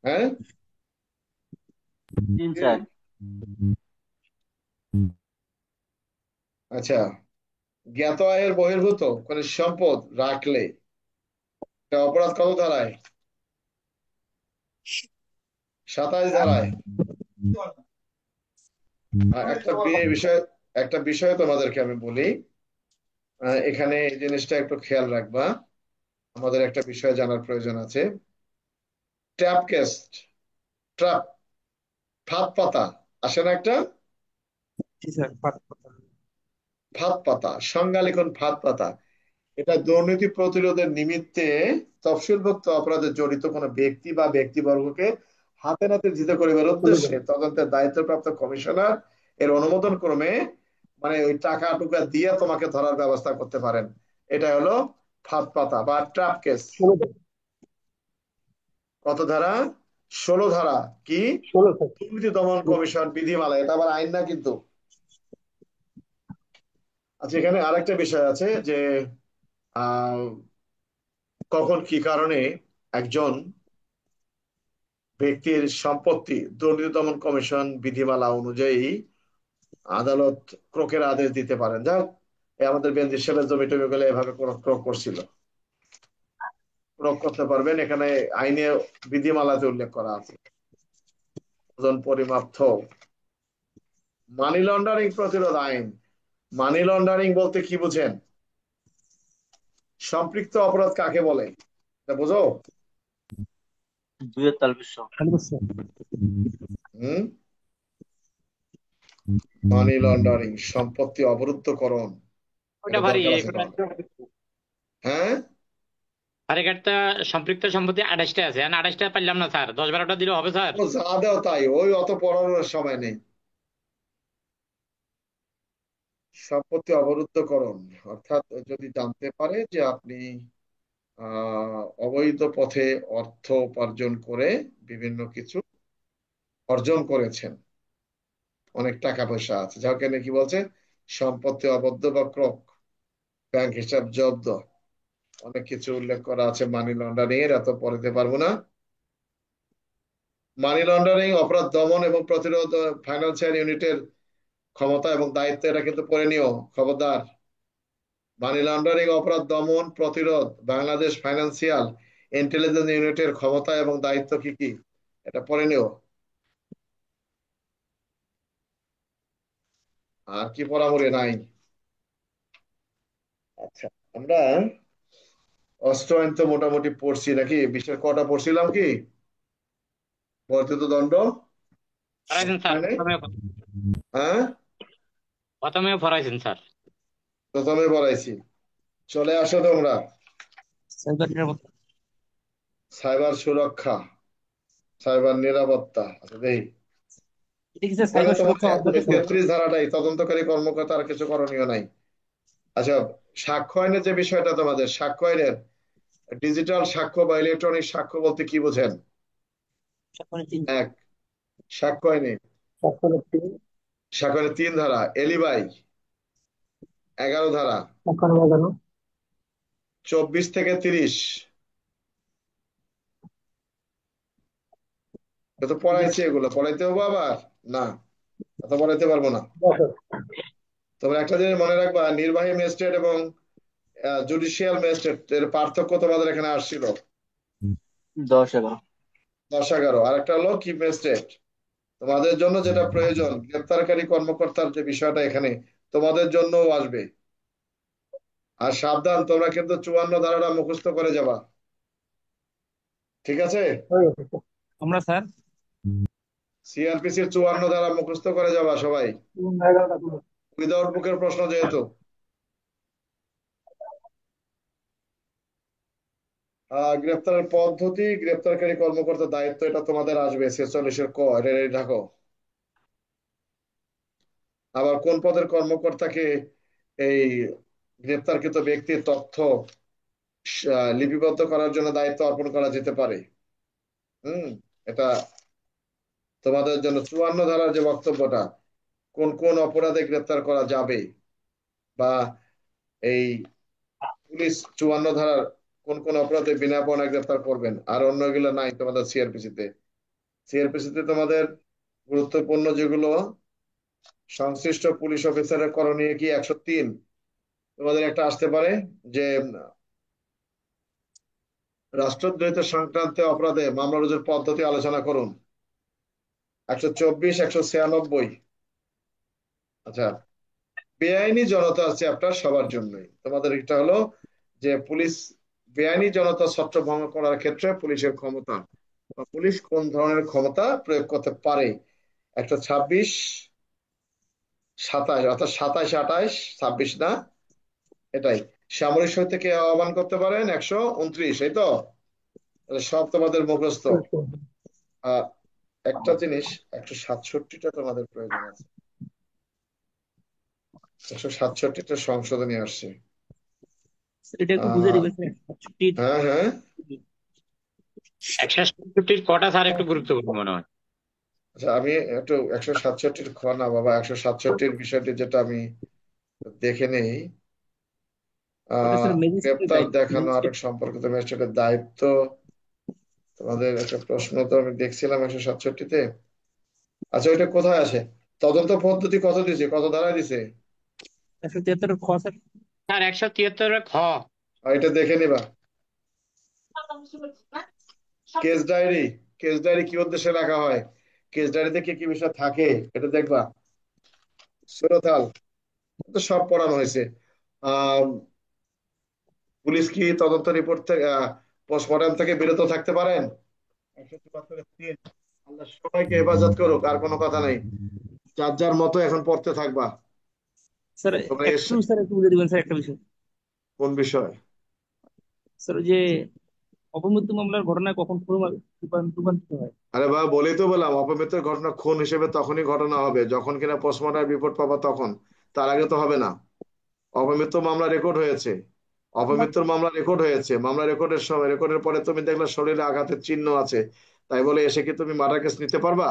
Speaker 1: হ্যাঁ,
Speaker 5: 3, 4।
Speaker 1: আচ্ছা। জ্ঞাত আয়ের বহির্ভূত কোন সম্পদ রাখলে এটা অপরাধ কত ধারায়? 27 ধারায়। একটা বিষয় তোমাদেরকে আমি বলি, এখানে এই জিনিসটা একটু খেয়াল রাখবা, আমাদের একটা বিষয় জানার প্রয়োজন আছে। ট্র্যাপ কেস, ট্র্যাপ, ফাঁদ পাতা আসে না একটা?
Speaker 7: জি স্যার,
Speaker 1: ফাঁদ পাতা, সংজ্ঞা লিখুন ফাঁদ পাতা। এটা দুর্নীতি প্রতিরোধের নিমিত্তে তফসিলভুক্ত অপরাধে জড়িত কোনো ব্যক্তি বা ব্যক্তিবর্গকে হাতে নাতে ধৃত করিবার উদ্দেশ্যে তদন্তের দায়িত্বপ্রাপ্ত কমিশনার এর অনুমোদন ক্রমে মানে ওই টাকা টুকা দিয়ে তোমাকে ধরার ব্যবস্থা করতে পারেন। এটা হলো ফাঁদ পাতা বা ট্র্যাপ কেস। কত ধারা? 16 ধারা। কি? দুর্নীতি দমন কমিশন বিধিমালা, এটা আবার আইন না কিন্তু। আচ্ছা, এখানে আরেকটা বিষয় আছে যে আহ কখন কি কারণে একজন ব্যক্তির সম্পত্তি দুর্নীতি দমন কমিশন বিধিমালা অনুযায়ী আদালত ক্রোকের আদেশ দিতে পারেন। যাক, আমাদের বেনজির সাহেবের জমি টমি গুলো এভাবে কোন ক্রোক করছিল, ক্রোক করতে পারবেন। এখানে আইনে বিধিমালাতে উল্লেখ করা আছে ওজন পরিমাপ থোক। মানি লন্ডারিং প্রতিরোধ আইন, মানি লন্ডারিং বলতে কি বুঝেন? সম্পৃক্ত অপরাধ কাকে বলে এটা বুঝো?
Speaker 5: দুইয়ের তাল বিশ্ব।
Speaker 1: হুম, মানি লন্ডারিং, সম্পত্তি অবরুদ্ধকরণ।
Speaker 6: ওটা
Speaker 1: এটা
Speaker 6: ভারী
Speaker 1: দরকার আছে কারণ। হ্যাঁ,
Speaker 6: আরেকটা সম্পৃক্ত সম্পত্তি 28টা আছে, 28টা পারলাম না স্যার, 10-12টা দিলে হবে স্যার?
Speaker 1: ও যা দেও তাই, ওই অত পড়ানোর সময় নেই। সম্পত্তি অবরুদ্ধকরণ অর্থাৎ যদি জানতে পারে যে আপনি অবৈধ পথে অর্থ উপার্জন করে বিভিন্ন কিছু অর্জন করেছেন, অনেক টাকা পয়সা আছে, যা কেন কি বলছে সম্পত্তি অবদ্ধ বা ক্রোক, ব্যাংক হিসাব জব্দ, অনেক কিছু উল্লেখ করা আছে মানি লন্ডারিং এর, এত পড়তে পারবো না। মানি লন্ডারিং অপরাধ দমন এবং প্রতিরোধ ফাইন্যান্সিয়াল ইউনিটের ক্ষমতা এবং দায়িত্ব, এটা কিন্তু পড়ে নিও খবরদার। মানি লন্ডারিং অপরাধ দমন প্রতিরোধ বাংলাদেশ ফাইন্যান্সিয়াল ইন্টেলিজেন্স ইউনিটের ক্ষমতা এবং দায়িত্ব কি কি, এটা পড়ে নিও। আর কি পড়ামরে নাই? আচ্ছা, আমরা অস্ত্র আইন তো মোটামুটি পড়ছি নাকি? বিশের কটা পড়ছিলাম কি? বর্ধিত দণ্ড
Speaker 6: পড়াইছেন স্যার,
Speaker 1: হয় নাই? হ্যাঁ,
Speaker 6: প্রথমেও পড়াইছেন স্যার।
Speaker 1: প্রথমে পড়াইছি। চলে আসো তোমরা।
Speaker 7: সাইবার নিরাপত্তা।
Speaker 1: সাইবার সুরক্ষা, সাইবার নিরাপত্তা। আচ্ছা দেখি,
Speaker 7: এটা কি স্যার সাইবার সুরক্ষা অধ্যাদেশ হবে?
Speaker 1: 33 ধারাটাই তদন্তকারী কর্মকর্তা, আর কিছু করণীয় নাই। আচ্ছা, সাক্ষ্য আইনের যে বিষয়টা, তোমাদের সাক্ষ্য আইনের ডিজিটাল সাক্ষ্য বা ইলেকট্রনিক সাক্ষ্য বলতে কি বুঝেন? এক, সাক্ষ্য আইনে সাক্ষ্য আইনে 3 ধারা, এলিবাই 11 ধারা, 24 থেকে 30। এত পড়াইছি, এগুলো পড়াইতে হবে আবার? না, এত পড়াইতে পারবো না। তোমরা একটা জিনিস মনে রাখবা, নির্বাহী ম্যাজিস্ট্রেট এবং জুডিশিয়াল ম্যাজিস্ট্রেট এর পার্থক্য তোমাদের এখানে আসছিল
Speaker 5: 10-11।
Speaker 1: 10-11। আর একটা হলো কি ম্যাজিস্ট্রেট। তোমাদের জন্য যেটা প্রয়োজন, গ্রেপ্তারকারী কর্মকর্তার যে বিষয়টা এখানে তোমাদের জন্যও আসবে। আর সাবধান, তোমরা কিন্তু 54 ধারাটা মুখস্থ করে যাবা, ঠিক আছে?
Speaker 7: আমরা স্যার
Speaker 1: সিআরপিসির 54 ধারা মুখস্থ করে যাবা সবাই, উইদাউট বুকের প্রশ্ন যেহেতু। গ্রেপ্তারের পদ্ধতি, গ্রেপ্তারকারী কর্মকর্তার দায়িত্ব, এটা তোমাদের আসবে 46-এর ক, এটা রেডি থাকো। আবার কোন পদের কর্মকর্তাকে এই গ্রেপ্তারকৃত ব্যক্তির তথ্য লিপিবদ্ধ করার জন্য দায়িত্ব অর্পণ করা যেতে পারে। এটা তোমাদের জন্য 54 ধারার যে বক্তব্যটা, কোন কোন অপরাধে গ্রেপ্তার করা যাবে, বা এই পুলিশ 54 ধারার কোন কোন অপরাধে বিনা পরোয়ানায় গ্রেপ্তার করবেন, আর অন্যগুলো নাই তোমাদের সিআরপিসিতে। সিআরপিসিতে তোমাদের গুরুত্বপূর্ণ যেগুলো সংশ্লিষ্ট পুলিশ অফিসারের করণীয় কি 103 তোমাদের একটা আসতে পারে, যে রাষ্ট্রদ্রোহিতা সংক্রান্ত অপরাধে মামলা রুজুর পদ্ধতি আলোচনা করুন, 124, 196। আচ্ছা, বেআইনি জনতার চ্যাপ্টার সবার জন্যই তোমাদের। এটা হলো যে পুলিশ বেআইনি জনতা ছত্র ভঙ্গ করার ক্ষেত্রে পুলিশের ক্ষমতা, বা পুলিশ কোন ধরনের ক্ষমতা প্রয়োগ করতে পারে। 126, 27, অর্থাৎ 27, 28, 26 না, এটাই। সামরিক শক্তি কে আহ্বান করতে পারেন 129, এই তো। তাহলে সব তোমাদের মুখস্থ। আহ একটা জিনিস, 167টা তোমাদের প্রয়োজন আছে, 167টা সংশোধনী আসছে।
Speaker 7: এটা একটু বুঝে দিবেন স্যার।
Speaker 1: হ্যাঁ হ্যাঁ,
Speaker 6: 167 কটা স্যার একটু গুরুত্বপূর্ণ মনে হয়।
Speaker 1: আচ্ছা আমি একটু 167 খ না বাবা, 167 বিষয়টি যেটা আমি দেখে নেই।
Speaker 7: ওটা স্যার ম্যাজিস্ট্রেটের
Speaker 1: গ্রেপ্তার
Speaker 7: দায়িত্ব,
Speaker 1: দেখানো
Speaker 7: ম্যাজিস্ট্রেট।
Speaker 1: আরেক সম্পর্কিত ম্যাজিস্ট্রেটের দায়িত্ব, তোমাদের একটা প্রশ্ন তো আমি দেখছিলাম 167-তে। আচ্ছা, ওইটা কোথায় আছে? তদন্ত পদ্ধতি কত দিছে, কত ধারায় দিছে?
Speaker 7: 173 খ স্যার।
Speaker 6: স্যার 173 খ।
Speaker 1: এটা দেখে নিবা। কেস ডায়েরি, কেস ডায়েরি কি উদ্দেশ্যে রাখা হয়, কেস ডায়েরিতে কি কি বিষয় থাকে এটা দেখবা। সুরতাল তো সব পড়ানো হয়েছে। আহ পুলিশ কি তদন্ত রিপোর্ট থেকে পোস্টমর্টম থেকে বিরত থাকতে পারেন? 174 আল্লাহ সবাইকে হেফাজত করুক, আর কোনো কথা নেই। যার যার মতো এখন পড়তে থাকবা
Speaker 7: স্যার
Speaker 1: তোমরা।
Speaker 7: স্যার একটু বুঝে দিবেন স্যার একটা বিষয়।
Speaker 1: কোন বিষয়?
Speaker 7: স্যার ওই যে অপমৃত্যু মামলার ঘটনায় কখন রূপান্তরিত হয়?
Speaker 1: আরে বাবা, বলেই তো বললাম, অপমৃত্যুর ঘটনা খুন হিসেবে তখনই ঘটনা হবে যখন কিনা পোস্টমর্টম রিপোর্ট পাবা তখন, তার আগে তো হবে না। অপমৃত্যু মামলা রেকর্ড হয়েছে, অপমৃত্যুর মামলা রেকর্ড হয়েছে, মামলা রেকর্ডের সময়, রেকর্ডের পরে তুমি দেখলে শরীরে আঘাতের চিহ্ন আছে, তাই বলে এসে কি তুমি মার্ডার কেস নিতে পারবা?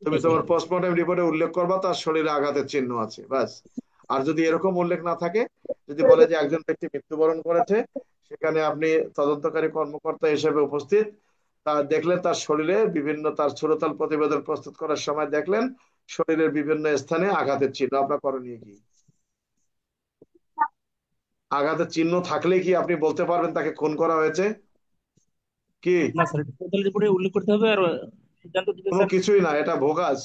Speaker 1: তুমি তোমার পোস্টমর্টম রিপোর্টে উল্লেখ করবা তার শরীরে আঘাতের চিহ্ন আছে, ব্যাস। আর যদি এরকম উল্লেখ না থাকে, যদি বলে যে একজন ব্যক্তি মৃত্যুবরণ করেছে, সেখানে আপনি তদন্তকারী কর্মকর্তা হিসেবে উপস্থিত, তা দেখলেন তার শরীরে বিভিন্ন, তার ছোটতাল প্রতিবেদন প্রস্তুত করার সময় দেখলেন শরীরের বিভিন্ন স্থানে আঘাতের চিহ্ন, আপনার করণীয় কি? আঘাতের চিহ্ন থাকলে কি আপনি বলতে পারবেন তাকে খুন করা হয়েছে? কি?
Speaker 7: না স্যার, টোটাল রিপোর্টে উল্লেখ করতে হবে আর সিদ্ধান্ত দিবে
Speaker 1: কোনো
Speaker 7: স্যার।
Speaker 1: কিছুই না, এটা ভোগাস।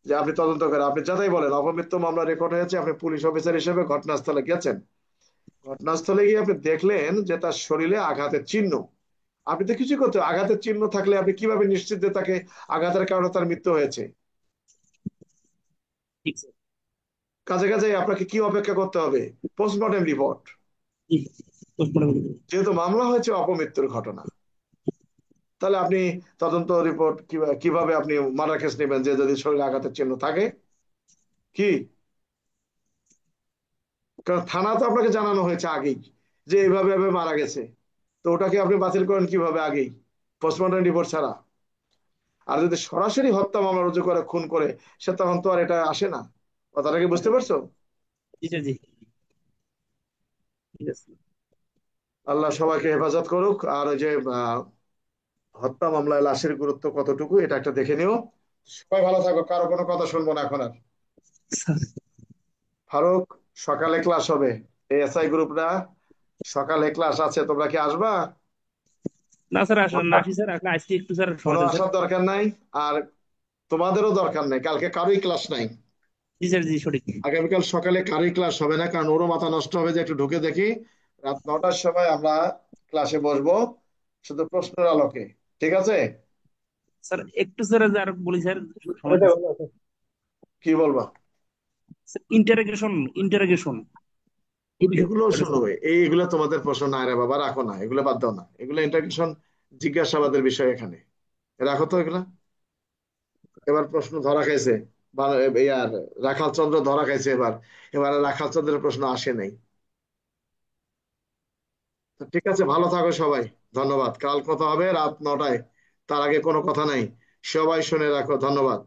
Speaker 1: যে আপনি তদন্ত করেন, আপনি যাতাই বলেন অপমৃত্যু মামলা রেকর্ড হয়েছে, আপনি পুলিশ অফিসার হিসেবে ঘটনাস্থলে গেছেন, ঘটনাস্থলে গিয়ে আপনি দেখলেন যে তার শরীরে আঘাতের চিহ্ন, আপনি তো কিছু করতে, আঘাতের চিহ্ন থাকলে আপনি কিভাবে নিশ্চিত যে তাকে আঘাতের কারণে তার মৃত্যু হয়েছে?
Speaker 7: ঠিক স্যার।
Speaker 1: কাজে কাজে আপনাকে কি অপেক্ষা করতে হবে? Postmortem report.
Speaker 7: জি, postmortem report।
Speaker 1: যেহেতু মামলা হয়েছে অপমৃত্যুর ঘটনা, তাহলে আপনি তদন্ত রিপোর্ট কিভাবে আপনি মার্ডার কেস নেবেন যে যদি শরীরে আঘাতের চিহ্ন থাকে? কি? কারণ থানা তো আপনাকে জানানো হয়েছে আগেই যে এইভাবে এভাবে মারা গেছে, তো ওটাকে আপনি বাতিল করেন কিভাবে আগেই, পোস্টমর্টম রিপোর্ট ছাড়া? আর যদি সরাসরি হত্যা মামলা রুজু করে খুন করে, সে তখন তো আর এটা আসে না। কথাটা কি বুঝতে পারছো?
Speaker 7: জি স্যার, জি ঠিক আছে।
Speaker 1: আল্লাহ সবাইকে হেফাজত করুক। আর ওই যে হত্যা মামলায় লাশের গুরুত্ব কতটুকু এটা একটা দেখে নিও। সবাই ভালো থাকো, কারো কোনো কথা শুনবো না এখন আর। ফারুক, সকালে ক্লাস হবে, এএসআই গ্রুপরা সকালে ক্লাস আছে, তোমরা কি আসবা?
Speaker 7: না স্যার, আসলে না আসি স্যার, আসলে আজকে একটু স্যার
Speaker 1: কোনো
Speaker 7: সমস্যা স্যার।
Speaker 1: আসার দরকার নাই, আর তোমাদেরও দরকার নাই, কালকে কারোই ক্লাস নাই।
Speaker 7: জি স্যার, জি সঠিক।
Speaker 1: আগামীকাল সকালে কারোই ক্লাস হবে না, কারণ ওরও মাথা নষ্ট হবে যে একটু ঢুকে দেখি। রাত 9টার সময় আমরা ক্লাসে বসবো, শুধু প্রশ্নের আলোকে, ঠিক আছে?
Speaker 7: স্যার একটু স্যার আর বলি স্যার, সমস্যা
Speaker 1: কি বলবা?
Speaker 7: ইন্টারোগেশন, ইন্টারোগেশন এই বিষয়ে
Speaker 1: এগুলো শোনো, এইগুলো তোমাদের প্রশ্ন না রে বাবা, রাখো না, এগুলো বাদ দাও না, এগুলো ইন্টারভিউশন জিজ্ঞাসাবাদের বিষয়, এখানে রাখো তো এগুলা। এবার প্রশ্ন ধরা খাইছে, ইয়ার রাখাল চন্দ্র ধরা খাইছে এবার, এবারে রাখাল চন্দ্রের প্রশ্ন আসে নাই। তো ঠিক আছে, ভালো থাকো সবাই, ধন্যবাদ। কাল কথা হবে রাত 9টায়, তার আগে কোনো কথা নাই, সবাই শুনে রাখো, ধন্যবাদ।